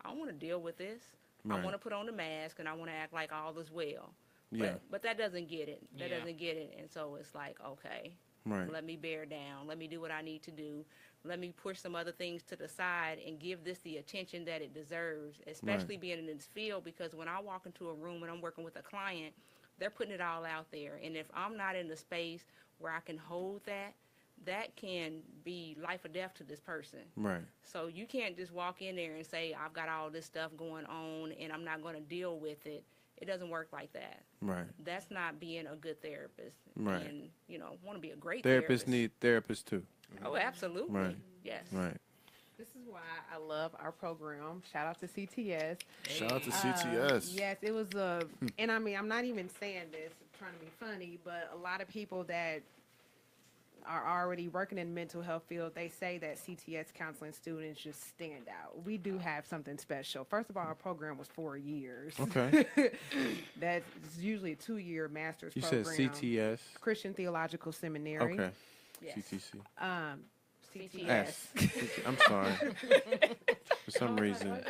I don't want to deal with this. Right. I want to put on the mask and I want to act like all is well. Yeah. But that doesn't get it. That Yeah. doesn't get it. And so it's like, okay, Right. let me bear down. Let me do what I need to do. Let me push some other things to the side and give this the attention that it deserves, especially being in this field, because when I walk into a room and I'm working with a client, they're putting it all out there. And if I'm not in the space where I can hold that, that can be life or death to this person. Right. So you can't just walk in there and say, I've got all this stuff going on and I'm not going to deal with it. It doesn't work like that. Right. That's not being a good therapist. Right. And, want to be a great Therapists therapist. need therapists too. Oh, absolutely. Right. Yes. Right. This is why I love our program. Shout out to CTS. Shout out to CTS. Yes, it was and I mean, I'm not even saying this trying to be funny, but a lot of people that are already working in the mental health field, they say that CTS counseling students just stand out. We do have something special. First of all, our program was 4 years. Okay. That's usually a 2-year master's You program. said CTS. Christian Theological Seminary. Okay. Yes. CTC. CTS. S. I'm sorry. For some reason.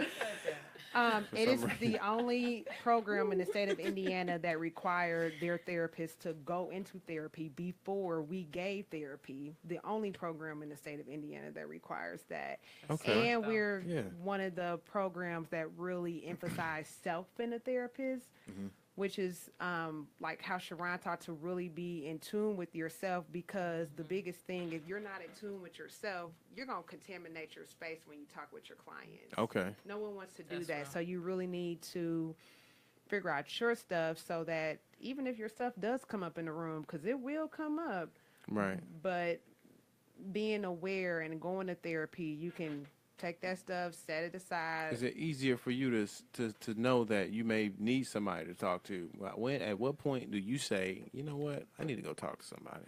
It is the only program in the state of Indiana that required their therapists to go into therapy before we gave therapy. The only program in the state of Indiana that requires that. Okay. And we're Yeah. one of the programs that really emphasize self in a therapist, which is like how Sharon taught to really be in tune with yourself, because the biggest thing, if you're not in tune with yourself, you're going to contaminate your space when you talk with your clients. Okay. No one wants to do That's that. real. So you really need to figure out your stuff so that even if your stuff does come up in the room, because it will come up, Right. but being aware and going to therapy, you can take that stuff, set it aside. Is it easier for you to know that you may need somebody to talk to? At what point do you say, you know what, I need to go talk to somebody?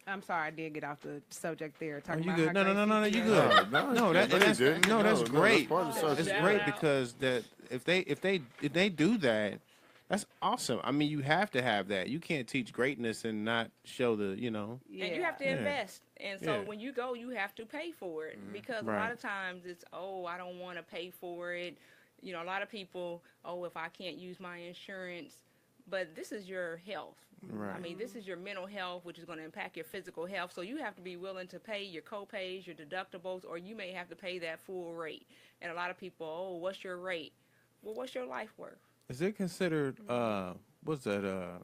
I'm sorry, I did get off the subject there. Are Talking you about good? how No, great you CTS good. No, No, that's didn't. that's great. part of the subject. It's great because that if they do that, that's awesome. I mean, you have to have that. You can't teach greatness and not show the. And you have to Yeah. invest. And so Yeah. when you go, you have to pay for it, because a Right. lot of times it's, I don't want to pay for it. A lot of people, if I can't use my insurance, but this is your health. Right. I mean, this is your mental health, which is going to impact your physical health. So you have to be willing to pay your co-pays, your deductibles, or you may have to pay that full rate. And a lot of people, oh, what's your rate? Well, what's your life worth? Is it considered what's that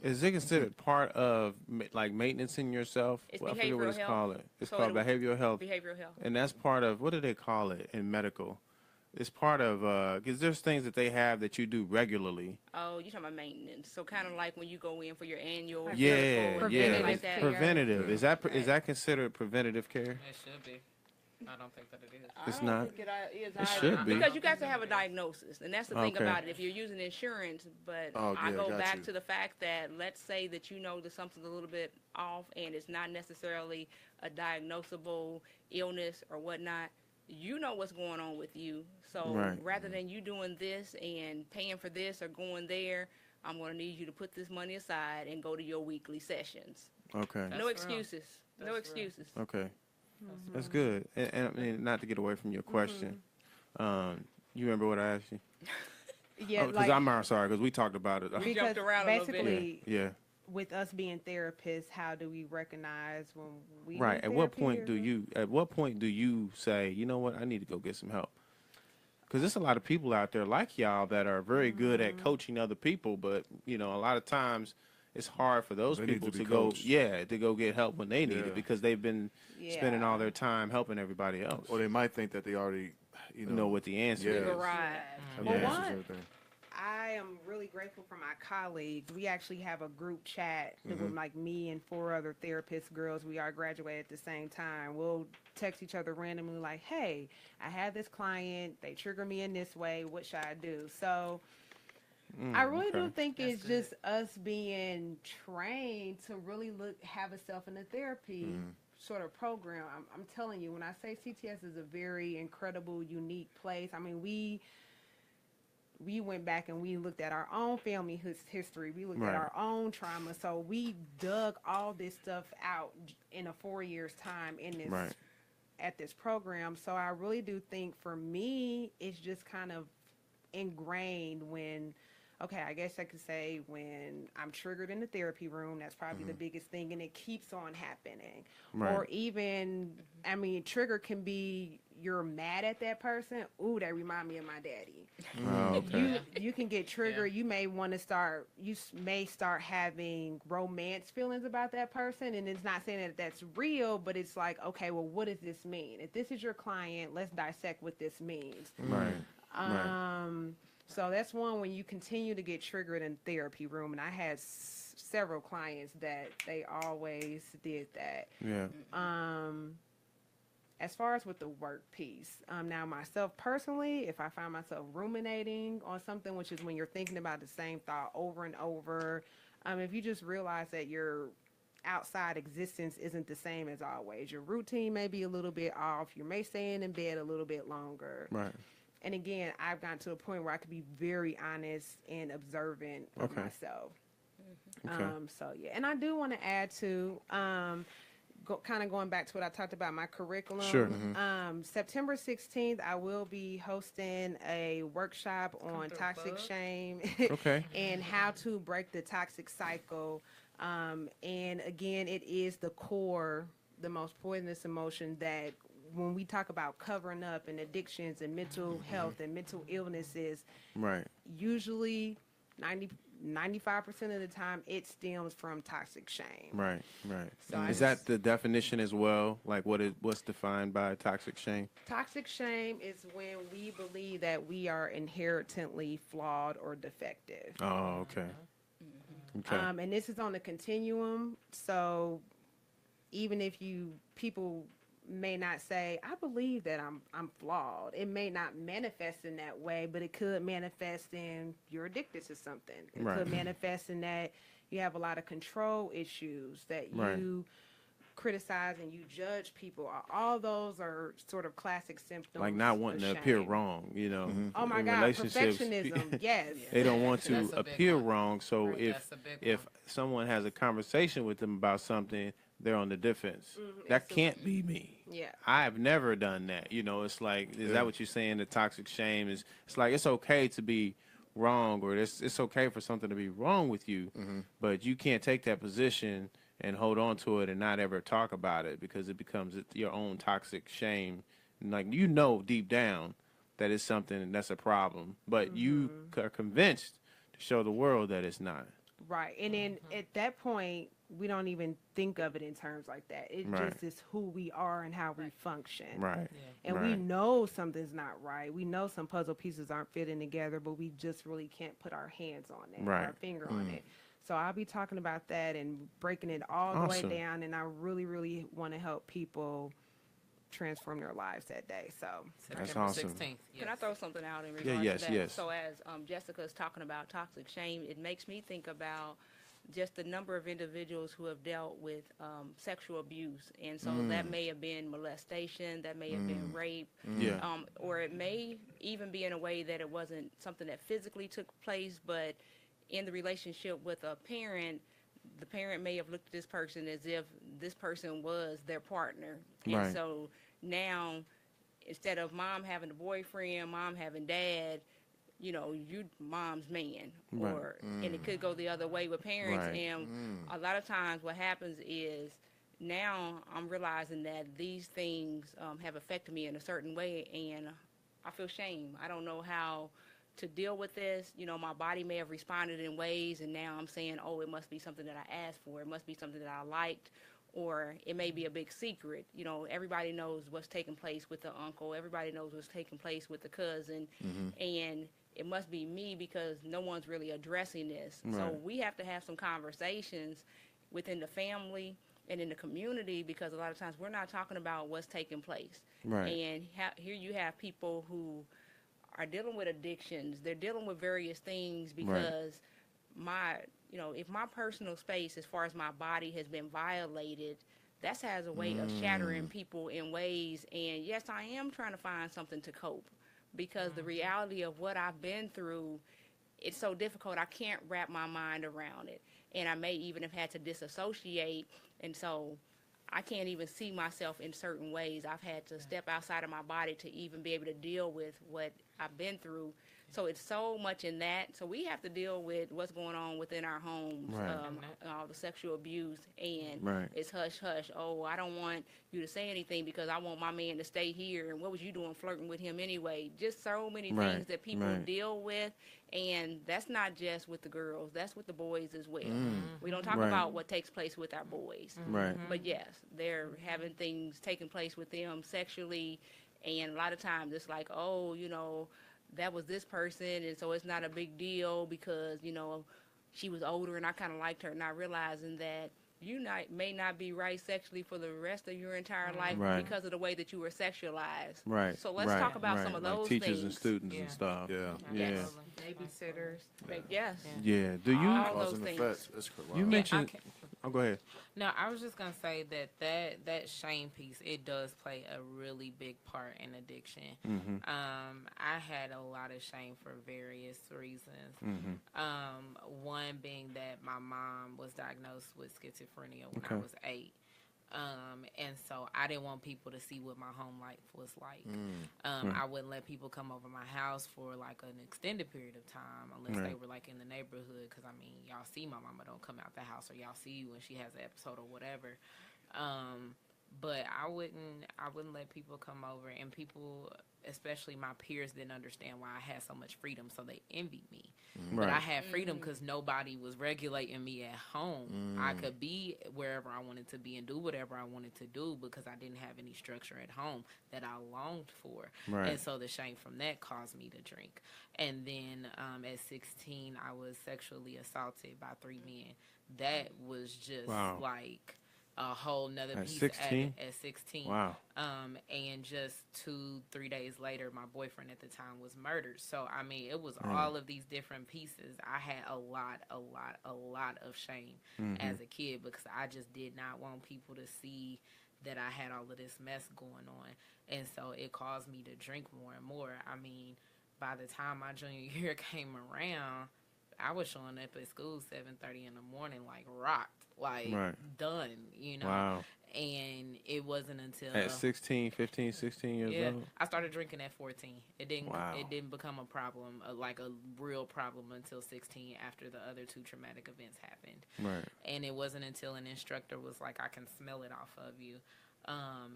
is it considered part of like maintenance in yourself? It's I forget what behavioral it's health. called. It's So called it'll- behavioral health. Behavioral health. And that's part of, what do they call it in medical? It's part of, because there's things that they have that you do regularly. Oh, you're talking about maintenance. So kind of like when you go in for your annual Yeah, physical, yeah. things like that. Preventative. Is that considered preventative care? It should be. I don't think that it is. I It's don't not. think it is It either. should be. Because you got to have a diagnosis, and that's the thing Okay. about it. If you're using insurance, but Oh, I yeah, go got back you. to the fact that let's say that you know that something's a little bit off, and it's not necessarily a diagnosable illness or whatnot. You know what's going on with you. So Right. rather than you doing this and paying for this or going there, I'm going to need you to put this money aside and go to your weekly sessions. Okay. That's No real. excuses. No That's real. excuses. Okay. That's good. And I mean, not to get away from your question. You remember what I asked you? Yeah, Because I'm sorry, because we talked about it. We because jumped around a little bit. basically, Yeah. with us being therapists, how do we recognize when we Right. need At what therapy point or- do you say, you know what, I need to go get some help? Because there's a lot of people out there like y'all that are very good at coaching other people, but a lot of times it's hard for those They need people to to be go, coached. to go get help when they need Yeah. it because they've been spending Yeah. all their time helping everybody else. Or they might think that they already, know what the answer Yeah. is. Right. have Well, the answers one- and everything. I am really grateful for my colleagues. We actually have a group chat with like me and 4 other therapist girls. We all graduated at the same time. We'll text each other randomly like, hey, I had this client. They trigger me in this way. What should I do? So I really do okay. think That's it's good. just us being trained to really have a self in a therapy sort of program. I'm telling you, when I say CTS is a very incredible, unique place. I mean, we went back and we looked at our own family history. We looked Right. at our own trauma. So we dug all this stuff out in a 4 years time in this Right. at this program. So I really do think for me, it's just kind of ingrained when, okay, I guess I could say when I'm triggered in the therapy room, that's probably the biggest thing, and it keeps on happening. Right. Or even, I mean, trigger can be you're mad at that person. Ooh, that remind me of my daddy. Oh, okay. You can get triggered. You may want to may start having romance feelings about that person, and it's not saying that that's real, but it's like, okay, well, what does this mean? If this is your client, let's dissect what this means. Right. Right. So that's one when you continue to get triggered in therapy room, and I had several clients that they always did that. Yeah. As far as with the work piece, now myself personally, if I find myself ruminating on something, which is when you're thinking about the same thought over and over, if you just realize that your outside existence isn't the same as always, your routine may be a little bit off, you may stay in bed a little bit longer. Right. And again, I've gotten to a point where I could be very honest and observant of Okay. myself. Okay. So yeah, and I do want to add to kind of going back to what I talked about my curriculum. Sure. September 16th, I will be hosting a workshop on through, toxic bud. shame Okay. and how to break the toxic cycle. And again, it is the core, the most poisonous emotion that when we talk about covering up and addictions and mental health and mental illnesses, Right. usually 95% of the time it stems from toxic shame. Right. Right. So I Is that just- the definition as well? Like what's defined by toxic shame? Toxic shame is when we believe that we are inherently flawed or defective. Oh, okay. Okay. And this is on the continuum. So even if people may not say, I believe that I'm flawed. It may not manifest in that way, but it could manifest in you're addicted to something. It Right. could manifest in that you have a lot of control issues, that Right. you criticize and you judge people. All those are sort of classic symptoms. Like not of wanting to appear shame. wrong, Oh my in God, relationships, perfectionism. Yes. They don't want to That's a big appear one. wrong. So Right, if that's a big if one. someone has a conversation with them about something, they're on the defense. That absolutely. can't be me. Yeah. I've never done that. It's like, is that what you're saying? The toxic shame is, it's like, it's okay to be wrong, or it's okay for something to be wrong with you, but you can't take that position and hold on to it and not ever talk about it because it becomes your own toxic shame. And like deep down that it's something that's a problem, but you are convinced to show the world that it's not. Right. And then at that point, we don't even think of it in terms like that. It Right. just is who we are and how we function. Right. And right. we know something's not right. We know some puzzle pieces aren't fitting together, but we just really can't put our hands on it, Right. our finger on it. So I'll be talking about that and breaking it all the way Awesome. down. And I really, really want to help people transform their lives that day. So That's September awesome. 16th. Yes. Can I throw something out in regards yes, to that? yes. So as Jessica's talking about toxic shame, it makes me think about just the number of individuals who have dealt with sexual abuse. And so that may have been molestation, that may have been rape, Yeah. or it may even be in a way that it wasn't something that physically took place, but in the relationship with a parent, the parent may have looked at this person as if this person was their partner. And Right. so now, instead of mom having a boyfriend, mom having dad, you mom's man. Right. Or and it could go the other way with parents. Right. And a lot of times what happens is now I'm realizing that these things have affected me in a certain way, and I feel shame. I don't know how to deal with this. My body may have responded in ways, and now I'm saying, oh, it must be something that I asked for. It must be something that I liked, or it may be a big secret. Everybody knows what's taking place with the uncle. Everybody knows what's taking place with the cousin, and it must be me because no one's really addressing this. So Right. we have to have some conversations within the family and in the community, because a lot of times we're not talking about what's taking place. Right. And here you have people who are dealing with addictions. They're dealing with various things because if my personal space, as far as my body, has been violated, that has a way of shattering people in ways. And yes, I am trying to find something to cope, because the reality of what I've been through, it's so difficult. I can't wrap my mind around it. And I may even have had to disassociate. And so I can't even see myself in certain ways. I've had to step outside of my body to even be able to deal with what I've been through. So it's so much in that. So we have to deal with what's going on within our homes, Right. all the sexual abuse, and Right. it's hush hush. Oh, I don't want you to say anything because I want my man to stay here. And what was you doing flirting with him anyway? Just so many Right. things that people Right. deal with, and that's not just with the girls. That's with the boys as well. We don't talk Right. about what takes place with our boys. Right. But yes, they're having things taking place with them sexually, and a lot of times it's like, oh, that was this person, and so it's not a big deal because, she was older and I kind of liked her, not realizing that you may not be right sexually for the rest of your entire life Right. because of the way that you were sexualized. Right. So let's right. talk about right. some of like those teachers things. and students Yeah. and stuff. Yeah. Yeah. babysitters. Yes. Yeah. Do you? All Cause those and things. effects. That's correct. You Wow. mentioned. I Oh, go ahead. No, I was just gonna say that shame piece, it does play a really big part in addiction. I had a lot of shame for various reasons. One being that my mom was diagnosed with schizophrenia when I Okay. was 8. And so I didn't want people to see what my home life was like. I wouldn't let people come over my house for like an extended period of time unless they Right. were like in the neighborhood. Because I mean, y'all see my mama don't come out the house, or y'all see when she has an episode or whatever. But I wouldn't let people come over, and people, especially my peers, didn't understand why I had so much freedom, so they envied me. But I Right. had freedom because nobody was regulating me at home. I could be wherever I wanted to be and do whatever I wanted to do because I didn't have any structure at home that I longed for. Right. And so the shame from that caused me to drink. And then at 16, I was sexually assaulted by 3 men. That was just Wow. like a whole nother At piece 16? at 16. Wow. And just 2-3 days later, my boyfriend at the time was murdered. So, I mean, it was all of these different pieces. I had a lot of shame as a kid because I just did not want people to see that I had all of this mess going on. And so it caused me to drink more and more. I mean, by the time my junior year came around, I was showing up at school 7:30 in the morning, like rocked, like Right. done, Wow. And it wasn't until At 16, 15, 16 years old? I started drinking at 14. Wow. It didn't become a problem, like a real problem, until 16 after the other two traumatic events happened. Right. And it wasn't until an instructor was like, I can smell it off of you.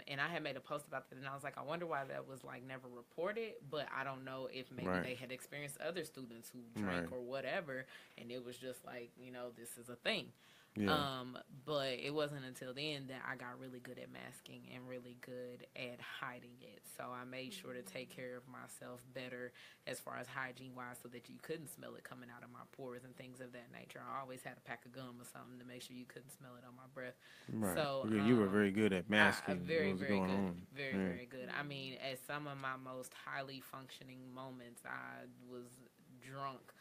And I had made a post about that, and I was like, I wonder why that was like never reported, but I don't know if maybe Right. they had experienced other students who drank Right. or whatever, and it was just like, this is a thing. Yeah. But it wasn't until then that I got really good at masking and really good at hiding it. So I made sure to take care of myself better as far as hygiene wise, so that you couldn't smell it coming out of my pores and things of that nature. I always had a pack of gum or something to make sure you couldn't smell it on my breath. Right. So you were very good at masking very, what was very going good. on. Very, Yeah. very good. I mean, at some of my most highly functioning moments, I was drunk,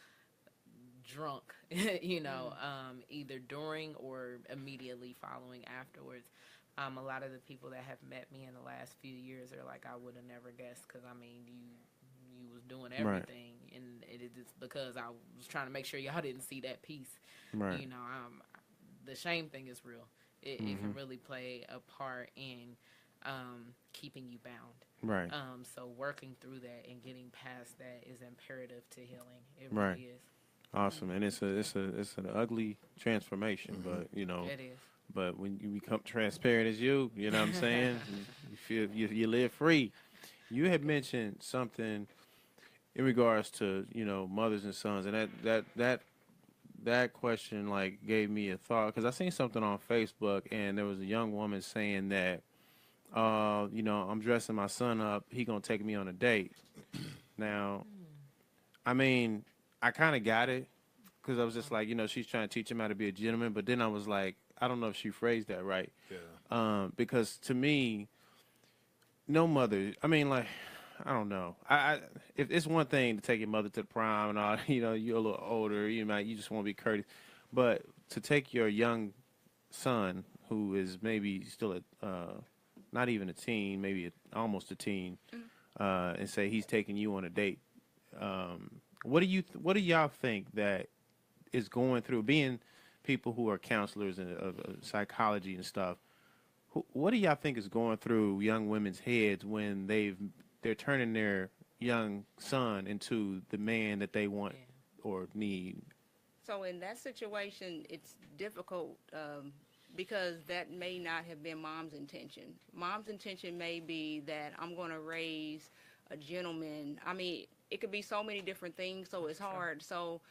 either during or immediately following afterwards. A lot of the people that have met me in the last few years are like, I would have never guessed, because I mean, you was doing everything, and it's because I was trying to make sure y'all didn't see that piece. Right. The shame thing is real. It can really play a part in keeping you bound. Right. So working through that and getting past that is imperative to healing. It Right. really is. Awesome. And it's an ugly transformation, but It is. but when you become transparent as you know what I'm saying? you feel you live free. You had mentioned something in regards to, mothers and sons, and that question like gave me a thought, because I seen something on Facebook, and there was a young woman saying that I'm dressing my son up, he gonna take me on a date. Now, I mean, I kind of got it, because I was just like, she's trying to teach him how to be a gentleman, but then I was like, I don't know if she phrased that right. Yeah. Because to me, no mother, I mean, like, I don't know. If it's one thing to take your mother to the prom and all, you're a little older, you just want to be courteous, but to take your young son, who is maybe still not even a teen, maybe almost a teen, and say he's taking you on a date. What do y'all think that is going through, being people who are counselors and of psychology and stuff? What do y'all think is going through young women's heads when they're turning their young son into the man that they want or need? So in that situation, it's difficult because that may not have been mom's intention. Mom's intention may be that I'm going to raise a gentleman. I mean, it could be so many different things, so it's hard. So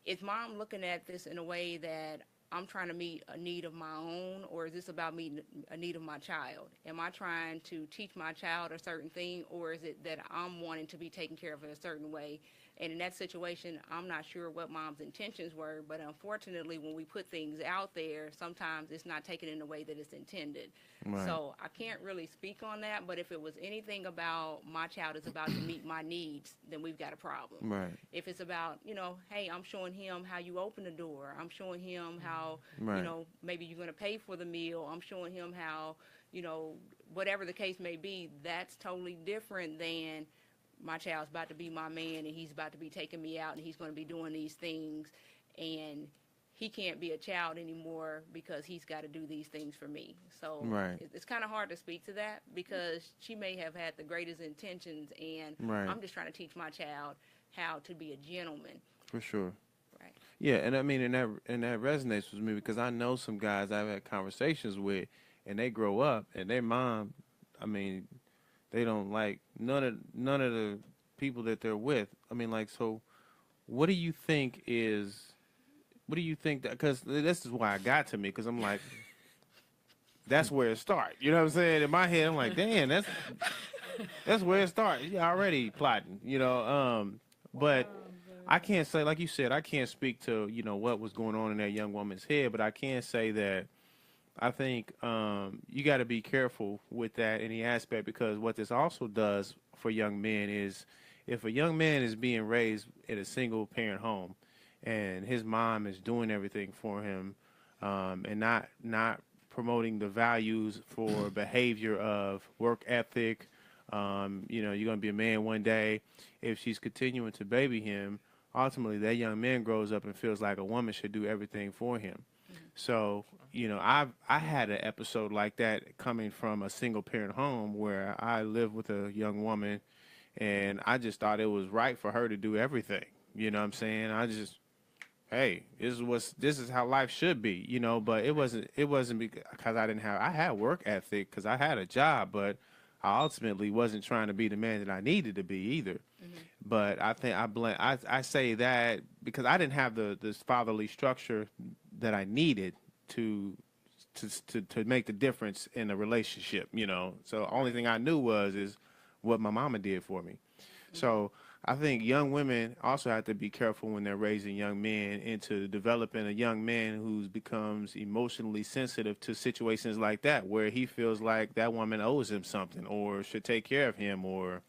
is mom looking at this in a way that I'm trying to meet a need of my own, or is this about meeting a need of my child? Am I trying to teach my child a certain thing, or is it that I'm wanting to be taken care of in a certain way? And in that situation, I'm not sure what mom's intentions were, but unfortunately, when we put things out there, sometimes it's not taken in the way that it's intended. Right. So I can't really speak on that, but if it was anything about my child is about to meet my needs, then we've got a problem. Right. If it's about, hey, I'm showing him how you open the door. I'm showing him how, Right. maybe you're going to pay for the meal. I'm showing him how, whatever the case may be, that's totally different than my child's about to be my man and he's about to be taking me out and he's going to be doing these things, and he can't be a child anymore because he's got to do these things for me. So Right. it's kind of hard to speak to that because she may have had the greatest intentions, and Right. I'm just trying to teach my child how to be a gentleman. For sure. Right. Yeah, and I mean, and that resonates with me, because I know some guys I've had conversations with, and they grow up, and their mom, I mean, they don't like none of the people that they're with. I mean, like, so what do you think that, because this is why I got to me, because I'm like, that's where it starts. You know what I'm saying? In my head, I'm like, damn, that's where it starts. You're already plotting, but I can't say, like you said, I can't speak to, what was going on in that young woman's head, but I can say that I think you got to be careful with that in the aspect, because what this also does for young men is, if a young man is being raised in a single parent home and his mom is doing everything for him, and not promoting the values for behavior of work ethic, you're going to be a man one day. If she's continuing to baby him, ultimately that young man grows up and feels like a woman should do everything for him. So, you know, I had an episode like that coming from a single parent home where I lived with a young woman, and I just thought it was right for her to do everything. You know what I'm saying? I just, hey, this is how life should be, you know. But it wasn't because I had work ethic because I had a job, but I ultimately wasn't trying to be the man that I needed to be either. But I think I say that because I didn't have this fatherly structure that I needed to make the difference in a relationship, you know. So the only thing I knew is what my mama did for me. So I think young women also have to be careful when they're raising young men into developing a young man who becomes emotionally sensitive to situations like that, where he feels like that woman owes him something or should take care of him, or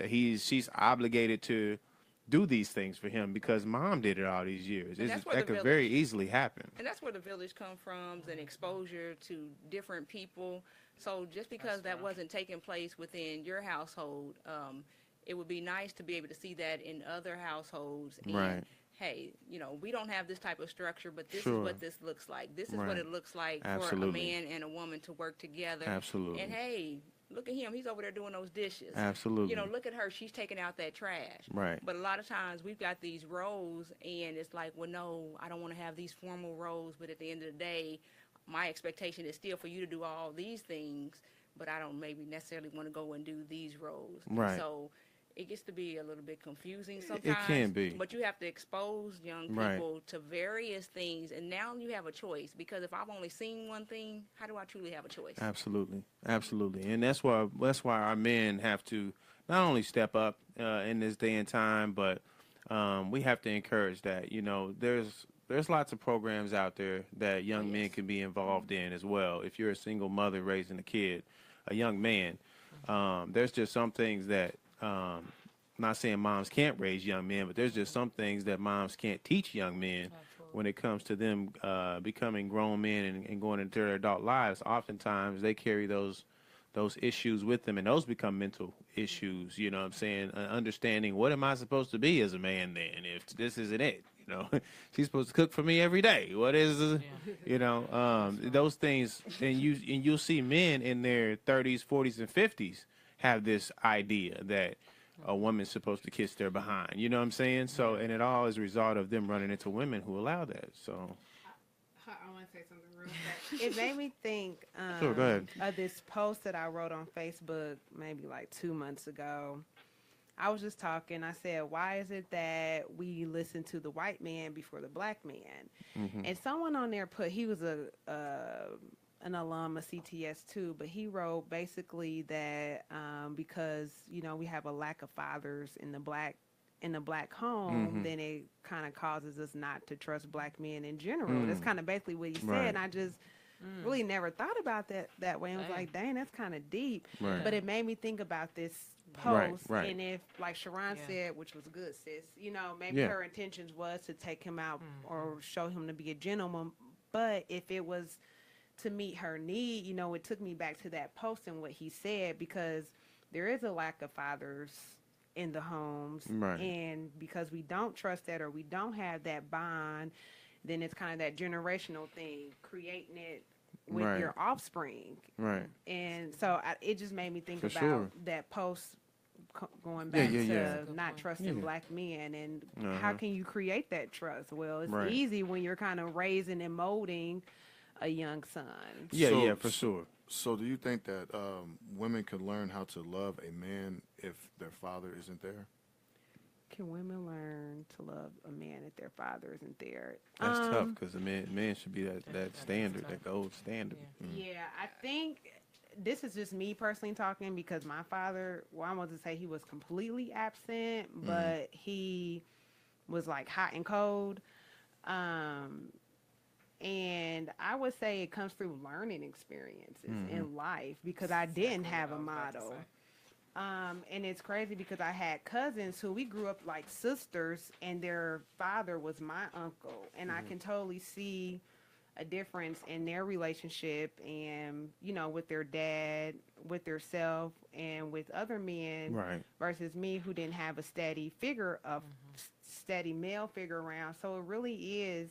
she's obligated to do these things for him because mom did it all these years. That could very easily happen. And that's where the village comes from, and exposure to different people. So just because that wasn't taking place within your household, it would be nice to be able to see that in other households. And, right. Hey, you know, we don't have this type of structure, but this is what this looks like. This is what it looks like for a man and a woman to work together. Absolutely. And hey, look at him. He's over there doing those dishes. Absolutely. You know, look at her. She's taking out that trash. Right. But a lot of times we've got these roles, and it's like, well, no, I don't want to have these formal roles. But at the end of the day, my expectation is still for you to do all these things, but I don't maybe necessarily want to go and do these roles. Right. So it gets to be a little bit confusing sometimes. It can be. But you have to expose young people to various things, and now you have a choice. Because if I've only seen one thing, how do I truly have a choice? Absolutely, absolutely, and that's why our men have to not only step up in this day and time, but we have to encourage that. You know, there's lots of programs out there that young men can be involved in as well. If you're a single mother raising a kid, a young man, there's just some things that. Not saying moms can't raise young men, but there's just some things that moms can't teach young men when it comes to them becoming grown men and going into their adult lives. Oftentimes they carry those issues with them, and those become mental issues. You know what I'm saying? Understanding, what am I supposed to be as a man then if this isn't it? You know, she's supposed to cook for me every day. What is, you know, those things, and you'll see men in their 30s, 40s, and 50s have this idea that a woman's supposed to kiss their behind. You know what I'm saying? So, and it all is a result of them running into women who allow that. So, I want to say something real fast. It made me think sure, go ahead. Of this post that I wrote on Facebook maybe like 2 months ago. I was just talking. I said, why is it that we listen to the white man before the black man? Mm-hmm. And someone on there he was an alum of CTS too, but he wrote basically that because, you know, we have a lack of fathers in the black home, then it kind of causes us not to trust black men in general. That's kind of basically what he said. And I just really never thought about that way. I was like, dang, that's kind of deep. Right. But it made me think about this post. And if, like Sharon said, which was good, sis, you know, maybe her intentions was to take him out or show him to be a gentleman. But if it was to meet her need, you know, it took me back to that post and what he said, because there is a lack of fathers in the homes. And because we don't trust that, or we don't have that bond, then it's kind of that generational thing, creating it with your offspring. And so it just made me think about that post going back to not trusting black men, and how can you create that trust? Well, it's easy when you're kind of raising and molding a young son. Yeah, for sure. So do you think that women can learn how to love a man if their father isn't there? Can women learn to love a man if their father isn't there? That's tough, because the man should be that standard, that gold standard. Yeah, I think this is just me personally talking, because my father, well, I wasn't to say he was completely absent, but he was like hot and cold. And I would say it comes through learning experiences in life, because I didn't have a model. And it's crazy because I had cousins who we grew up like sisters, and their father was my uncle. And I can totally see a difference in their relationship, and, you know, with their dad, with their self, and with other men, versus me, who didn't have a steady figure of steady male figure around. So it really is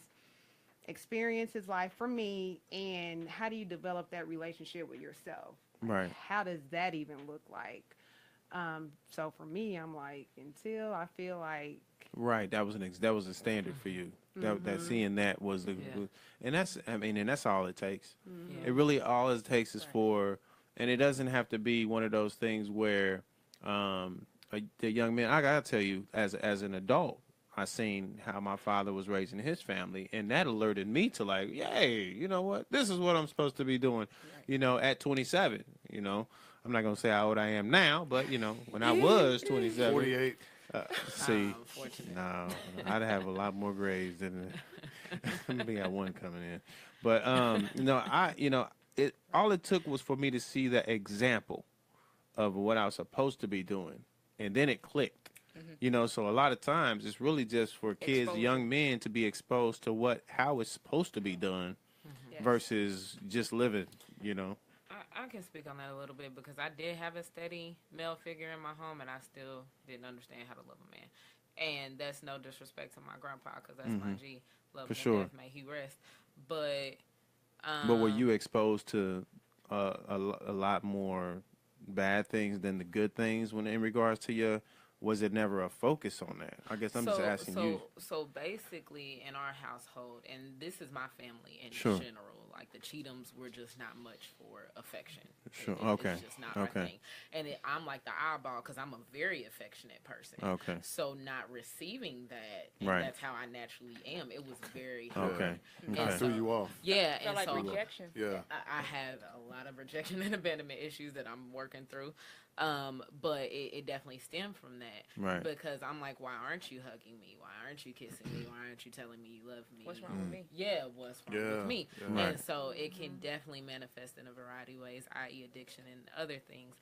experiences like for me, and how do you develop that relationship with yourself? Like, Right. how does that even look like? So for me, I'm like, until I feel like, Right. That was that was a standard for you. That seeing that was the, Yeah. and that's, I mean, and that's all it takes. Yeah. It really all it takes is for, and it doesn't have to be one of those things where, the young man. I gotta tell you, as an adult, I seen how my father was raising his family, and that alerted me to like, yay, you know what? This is what I'm supposed to be doing. You know, at 27. You know, I'm not gonna say how old I am now, but you know, when I was 27. 48. See, Unfortunate. no, I'd have a lot more grades than we got one coming in. But it all it took was for me to see the example of what I was supposed to be doing, and then it clicked. You know, so a lot of times it's really just for kids, Exposure. young men, to be exposed to how it's supposed to be done Yes. versus just living. You know. I can speak on that a little bit because I did have a steady male figure in my home, and I still didn't understand how to love a man. And that's no disrespect to my grandpa because that's my G. Love For him to sure. death, may he rest. But But were you exposed to a lot more bad things than the good things when in regards to your? Was it never a focus on that? I guess I'm just asking you. So basically, in our household, and this is my family in Sure. general, like the Cheathams were just not much for affection. Sure. It's Okay. just not our Okay. thing. And I'm like the eyeball because I'm a very affectionate person. Okay. So not receiving that, and Right. that's how I naturally am. It was very hard. Okay. And Okay. so- Threw you off. Yeah, Felt and like so rejection. Yeah. I have a lot of rejection and abandonment issues that I'm working through. But it definitely stemmed from that. Right. Because I'm like, why aren't you hugging me? Why aren't you kissing me? Why aren't you telling me you love me? What's wrong with me? Yeah, what's wrong Yeah, with me? yeah. Right. And so it can definitely manifest in a variety of ways, i.e. addiction and other things.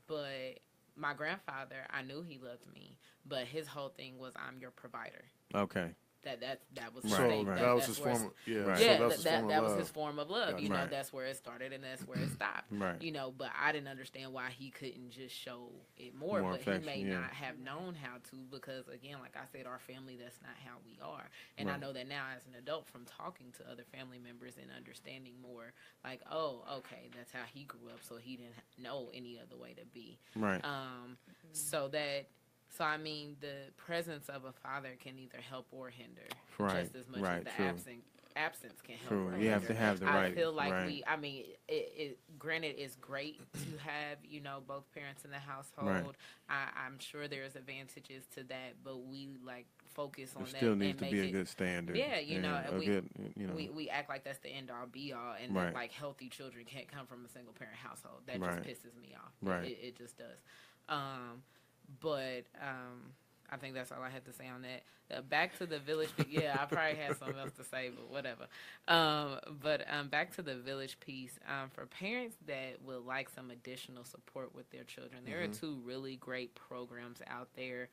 But my grandfather, I knew he loved me, but his whole thing was, I'm your provider. Okay. That was his Right, thing. right. That was That's his where form. Yeah. Right. So yeah, that's his form of that was love. his form of love. Gotcha. You know, Right. that's where it started and that's where it stopped. Right. You know, but I didn't understand why he couldn't just show it more. More But he may affection, yeah. not have known how to because, again, like I said, our family, that's not how we are. And I Right. know that now as an adult from talking to other family members and understanding more, like, oh, okay, that's how he grew up, so he didn't know any other way to be. Right. So I mean, the presence of a father can either help or hinder, Right, just as much right, as the true. absence can help. True. or You have to hinder. have the I right. feel like right. granted, it's great to have both parents in the household. I'm sure there's advantages to that, but we like focus on There that. still needs and to make be a it, good standard. Yeah, you know, and and a we- good, you know. we act like that's the end all be all, and Right. that like healthy children can't come from a single parent household. That Right. just pisses me off. Right. It just does. I think that's all I had to say on that. Back to the village. Yeah, I probably had something else to say, but whatever. Back to the village piece. For parents that would like some additional support with their children, there are two really great programs out there.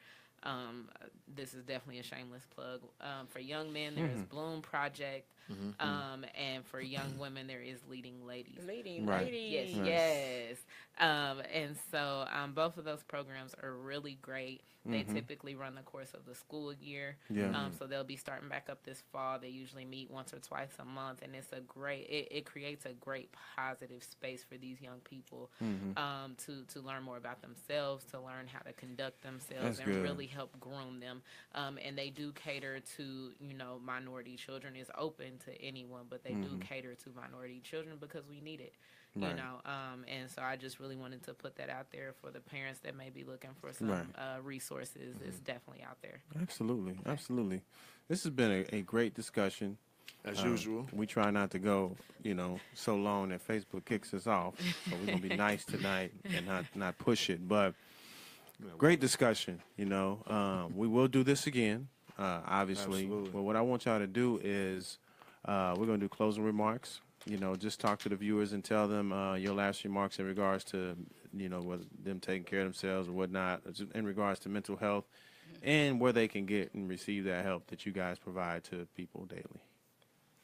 This is definitely a shameless plug. For young men, there is Bloom Project, and for young women, there is Leading Ladies. Leading Right. ladies. Yes, Right. yes. And so both of those programs are really great. They typically run the course of the school year. Yeah. So they'll be starting back up this fall. They usually meet once or twice a month, and it's it creates a great positive space for these young people to learn more about themselves, to learn how to conduct themselves, That's and good. really help groom them. And they do cater to minority children. It's open to anyone, but they do cater to minority children because we need it. Right. And so I just really wanted to put that out there for the parents that may be looking for some Right. resources. It's definitely out there. Absolutely. Absolutely. This has been a great discussion. As usual. We try not to go, so long that Facebook kicks us off. So we're gonna be nice tonight and not push it. But great discussion. We will do this again, obviously. Absolutely. But what I want y'all to do is we're gonna do closing remarks. Just talk to the viewers and tell them your last remarks in regards to whether them taking care of themselves or whatnot, in regards to mental health, and where they can get and receive that help that you guys provide to people daily.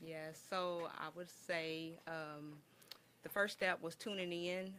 Yeah, so I would say the first step was tuning in.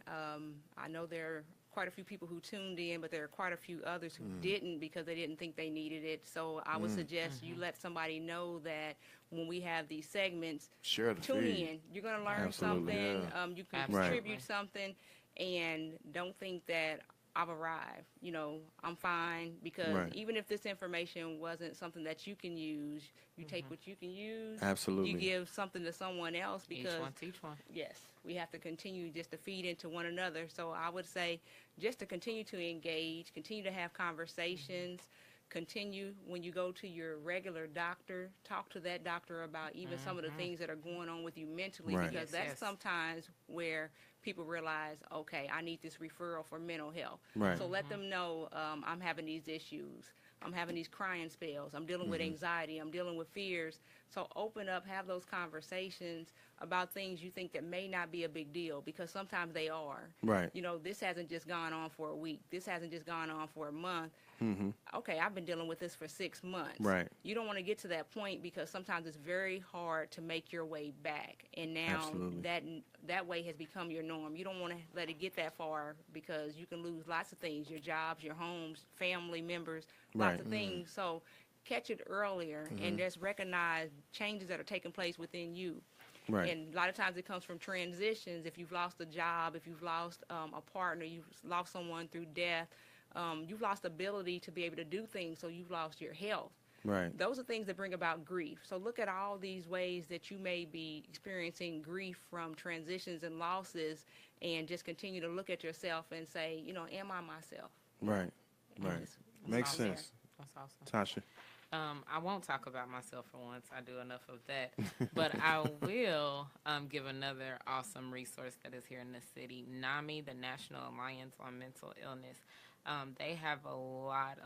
I know there quite a few people who tuned in, but there are quite a few others who didn't because they didn't think they needed it. So I would suggest you let somebody know that when we have these segments, Share the tune feed. in. You're going to learn Absolutely. something. Yeah. You can Absolutely. contribute something, and don't think that I've arrived. You know, I'm fine, because Right. even if this information wasn't something that you can use, you take what you can use. Absolutely. You give something to someone else, because Each one teach one. yes, we have to continue just to feed into one another. So I would say just to continue to engage, continue to have conversations, continue when you go to your regular doctor, talk to that doctor about even some of the things that are going on with you mentally, Right. because Yes, that's yes. sometimes where people realize, okay, I need this referral for mental health. Right. So let them know, I'm having these issues. I'm having these crying spells. I'm dealing with anxiety. I'm dealing with fears. So open up, have those conversations about things you think that may not be a big deal, because sometimes they are. Right. You know, this hasn't just gone on for a week. This hasn't just gone on for a month. Mm-hmm. Okay, I've been dealing with this for 6 months. Right. You don't want to get to that point, because sometimes it's very hard to make your way back. And now Absolutely. that way has become your norm. You don't want to let it get that far, because you can lose lots of things, your jobs, your homes, family members, lots Right. of things. So catch it earlier and just recognize changes that are taking place within you. Right. And a lot of times it comes from transitions. If you've lost a job, if you've lost a partner, you've lost someone through death, you've lost ability to be able to do things, so you've lost your health. Right. Those are things that bring about grief. So look at all these ways that you may be experiencing grief from transitions and losses, and just continue to look at yourself and say, you know, am I myself? Right. Right. Yes. Makes awesome. sense. That's awesome. Tasha. I won't talk about myself for once. I do enough of that. But I will give another awesome resource that is here in the city. NAMI, the National Alliance on Mental Illness. They have a lot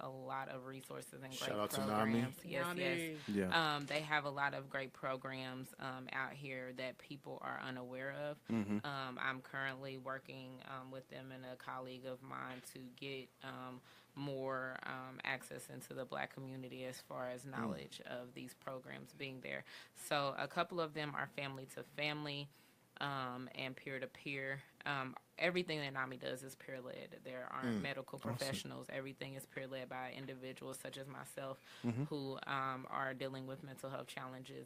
of resources and great Shout out to programs. NAMI. Yes, yes. Yeah. They have a lot of great programs out here that people are unaware of. Mm-hmm. I'm currently working with them and a colleague of mine to get more access into the Black community as far as knowledge of these programs being there. So a couple of them are family to family and peer to peer. Everything that NAMI does is peer-led. There aren't medical professionals. Everything is peer-led by individuals such as myself who are dealing with mental health challenges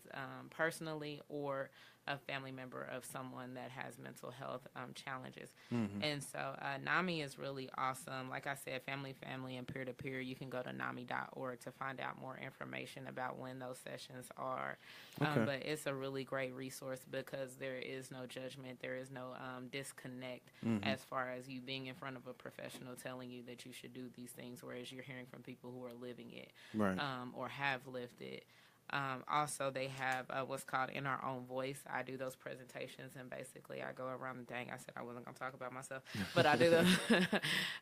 personally, or a family member of someone that has mental health challenges. And so NAMI is really awesome. Like I said, family, and peer-to-peer. You can go to NAMI.org to find out more information about when those sessions are. Okay. But it's a really great resource, because there is no judgment. There is no disconnect as far as you being in front of a professional telling you that you should do these things, whereas you're hearing from people who are living it Right. or have lived it. Also, they have what's called In Our Own Voice. I do those presentations, and basically I go around. Dang, I said I wasn't going to talk about myself, but I do those.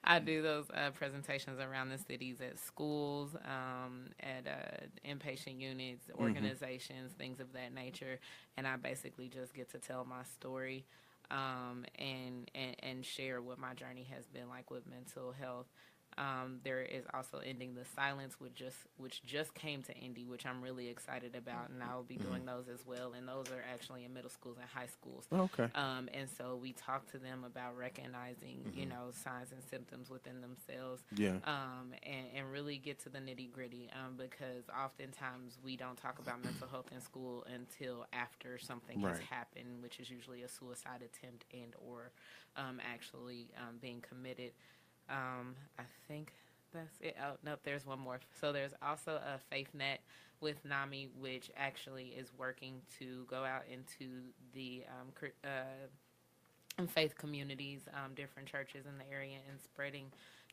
I do those presentations around the cities, at schools, at inpatient units, organizations, things of that nature. And I basically just get to tell my story and share what my journey has been like with mental health. There is also Ending the Silence, which just came to Indy, which I'm really excited about, and I will be doing those as well. And those are actually in middle schools and high schools. Okay. And so we talk to them about recognizing, you know, signs and symptoms within themselves. Yeah. And really get to the nitty gritty, because oftentimes we don't talk about mental health in school until after something has Right. happened, which is usually a suicide attempt and or actually being committed. I think that's it. Oh, nope, there's one more. So there's also a Faith Net with NAMI, which actually is working to go out into the faith communities, different churches in the area, and spreading,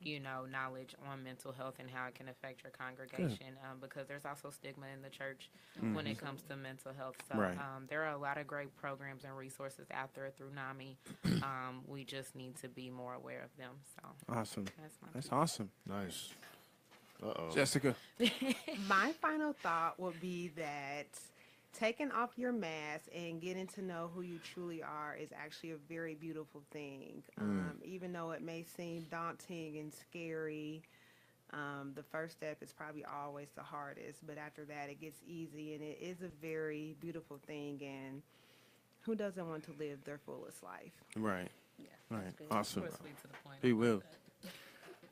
you know, knowledge on mental health and how it can affect your congregation, because there's also stigma in the church when it comes to mental health. So Right. There are a lot of great programs and resources out there through NAMI. We just need to be more aware of them. So Awesome. that's my That's piece. awesome. Nice. Uh-oh. Jessica. My final thought would be that taking off your mask and getting to know who you truly are is actually a very beautiful thing. Even though it may seem daunting and scary, the first step is probably always the hardest, but after that it gets easy, and it is a very beautiful thing. And who doesn't want to live their fullest life? Right. Yes. Right. good. Awesome. Real sweet to the point. He will.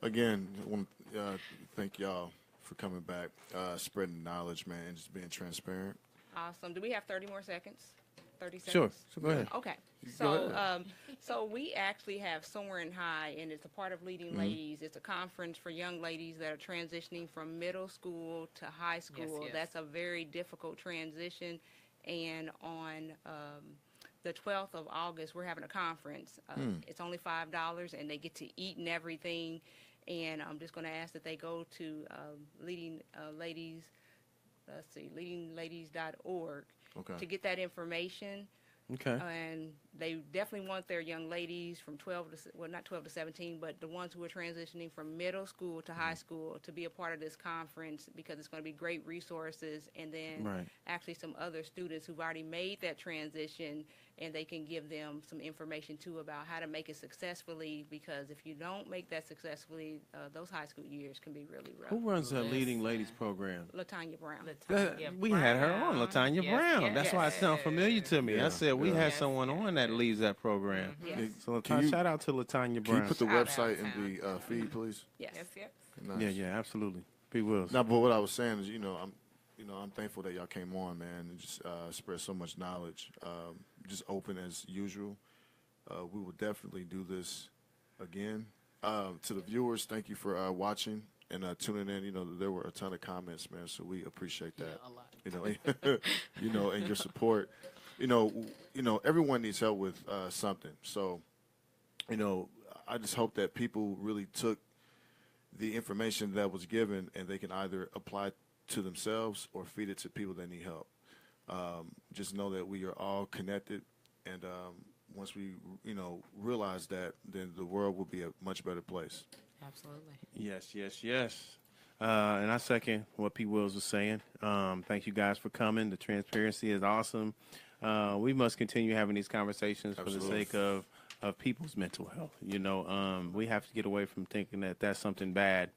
Again, I want to thank y'all for coming back, spreading knowledge, man, and just being transparent. Awesome. Do we have 30 more seconds? 30 seconds? Sure. So go ahead. Okay. Go So, so we actually have Soaring High, and it's a part of Leading Ladies. It's a conference for young ladies that are transitioning from middle school to high school. yes. That's a very difficult transition. And on the 12th of August, we're having a conference. It's only $5, and they get to eat and everything. And I'm just going to ask that they go to Leading Ladies. Let's see, leadingladies.org Okay. to get that information. Okay. And they definitely want their young ladies from 12 to, well, not 12 to 17, but the ones who are transitioning from middle school to high school to be a part of this conference, because it's going to be great resources. And then Right. actually some other students who've already made that transition, and they can give them some information too about how to make it successfully, because if you don't make that successfully, those high school years can be really rough. Who runs the Leading Listen. Ladies program? LaTanya Brown. We had her on, LaTanya Yes, Brown. yes, That's why it sounded familiar to me. Yeah. I said we had Yes, someone on that leads that program. Yes. So Can you- shout out to LaTanya Can you Brown. put the Shout out website in to the feed, please? Yes. Yes, yes. Nice. Yeah, absolutely. P. Wills. No, but what I was saying is, I'm thankful that y'all came on, man, and just spread so much knowledge. Just open as usual. We will definitely do this again. To the viewers, thank you for watching and tuning in. There were a ton of comments, man, so we appreciate that. Yeah, a lot. And your support. Everyone needs help with something. So, I just hope that people really took the information that was given and they can either apply to themselves or feed it to people that need help. Just know that we are all connected, and once we, realize that, then the world will be a much better place. Absolutely. Yes. And I second what P. Wills was saying. Thank you guys for coming. The transparency is awesome. We must continue having these conversations for the sake of people's mental health. We have to get away from thinking that that's something bad.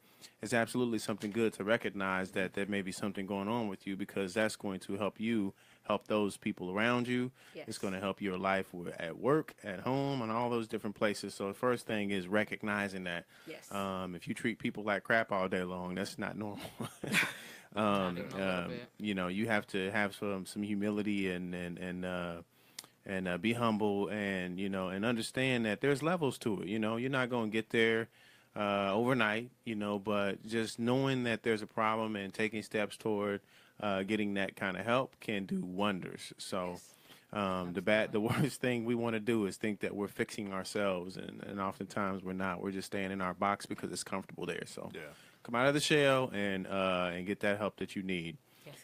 It's absolutely something good to recognize that there may be something going on with you, because that's going to help you help those people around you. Yes. It's going to help your life at work, at home, and all those different places. So the first thing is recognizing that. Yes. If you treat people like crap all day long, that's not normal. Not even a little bit. You have to have some humility and be humble, and and understand that there's levels to it. You're not going to get there overnight, but just knowing that there's a problem and taking steps toward getting that kind of help can do wonders. So the worst thing we want to do is think that we're fixing ourselves, and oftentimes we're not. We're just staying in our box because it's comfortable there. So come out of the shell and get that help that you need. Yes.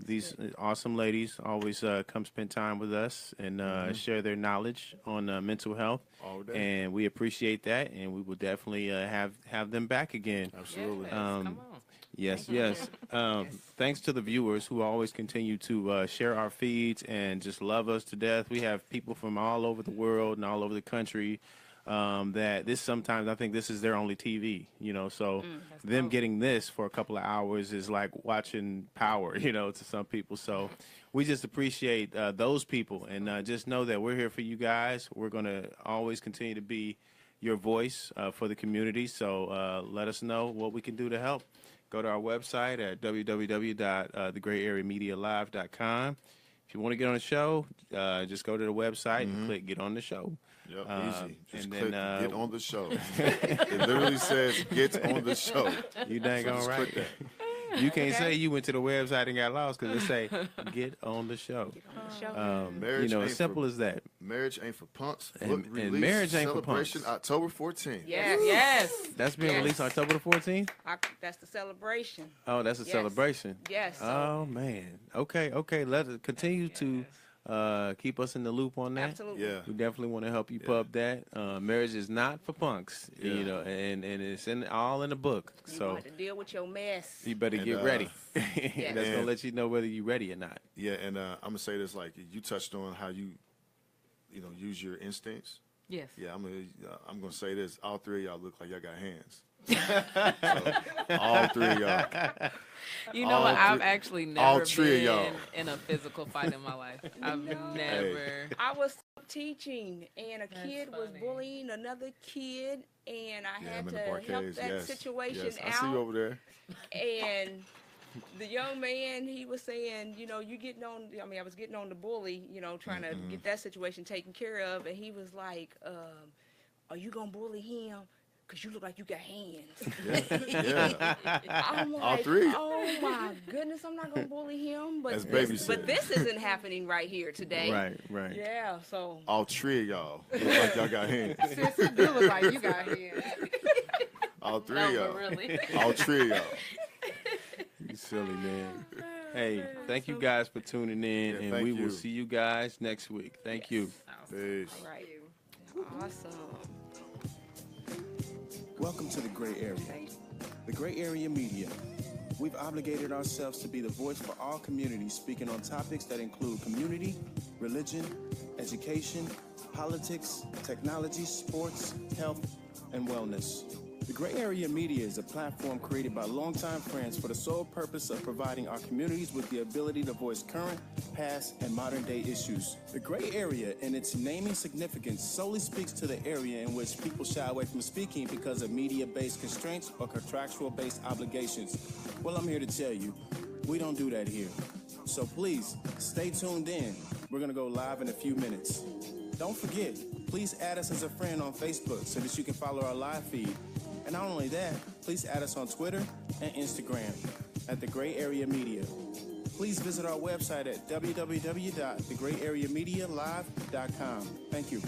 These awesome ladies always come spend time with us and share their knowledge on mental health. All day. And we appreciate that, and we will definitely have them back again. Absolutely. Yes, come on. Yes. Thanks to the viewers who always continue to share our feeds and just love us to death. We have people from all over the world and all over the country that sometimes I think this is their only TV, so them dope. getting this for a couple of hours is like watching Power, to some people. So we just appreciate those people, and just know that we're here for you guys. We're going to always continue to be your voice for the community. So let us know what we can do to help. Go to our website at www.thegrayareamedialive.com. If you want to get on the show, just go to the website and click Get on the Show. Yep, easy. Just and click then, Get on the Show. It literally says Get on the Show. You dang So all just right. click that. You can't say you went to the website and got lost, because it say Get on the Show. Marriage ain't As simple for- as that. Marriage Ain't for Punks. And- Book and release Marriage Ain't for celebration Punks. October 14th. Yes. That's being Yes. released October the 14th? That's the celebration. Oh, that's a Yes. celebration. Yes. Oh, man. Okay. Let us continue to keep us in the loop on that. Absolutely. Yeah. We definitely want to help you pub that. Marriage is not for punks, Yeah. and it's all in the book. You So want to deal with your mess. you better And, get ready. Yes. That's gonna let you know whether you're ready or not. Yeah, and I'm gonna say this, like you touched on how you use your instincts. Yes. Yeah, I'm gonna say this. All three of y'all look like y'all got hands. So, all three of y'all. You know what? I've actually never three of y'all. been in a physical fight in my life. I've never. I was teaching, and a kid was funny. bullying another kid, and I Yeah, had I'm in to the help parquets. that Yes. situation Yes, I out. see you over there. And the young man, he was saying, you know, you getting on, I mean, I was getting on the bully, you know, trying to get that situation taken care of. And he was like, are you going to bully him? Because you look like you got hands. Yeah. I'm like, All three. oh my goodness, I'm not going to bully him. But As baby this, said. but this isn't happening right here today. Right. Yeah, so. All three of y'all look like y'all got hands. Sis, you do look like you got hands. All three No, of y'all. but really. All three of y'all. You silly man. Hey, thank you guys for tuning in, Yeah, and thank we will you. see you guys next week. Thank you. Peace. All right. Awesome. Welcome to the Gray Area. The Gray Area Media. We've obligated ourselves to be the voice for all communities, speaking on topics that include community, religion, education, politics, technology, sports, health, and wellness. The Gray Area Media is a platform created by longtime friends for the sole purpose of providing our communities with the ability to voice current, past, and modern-day issues. The Gray Area, in its naming significance, solely speaks to the area in which people shy away from speaking because of media-based constraints or contractual-based obligations. Well, I'm here to tell you, we don't do that here. So please, stay tuned in. We're going to go live in a few minutes. Don't forget, please add us as a friend on Facebook so that you can follow our live feed. And not only that, please add us on Twitter and Instagram at The Gray Area Media. Please visit our website at www.thegrayareamedialive.com. Thank you.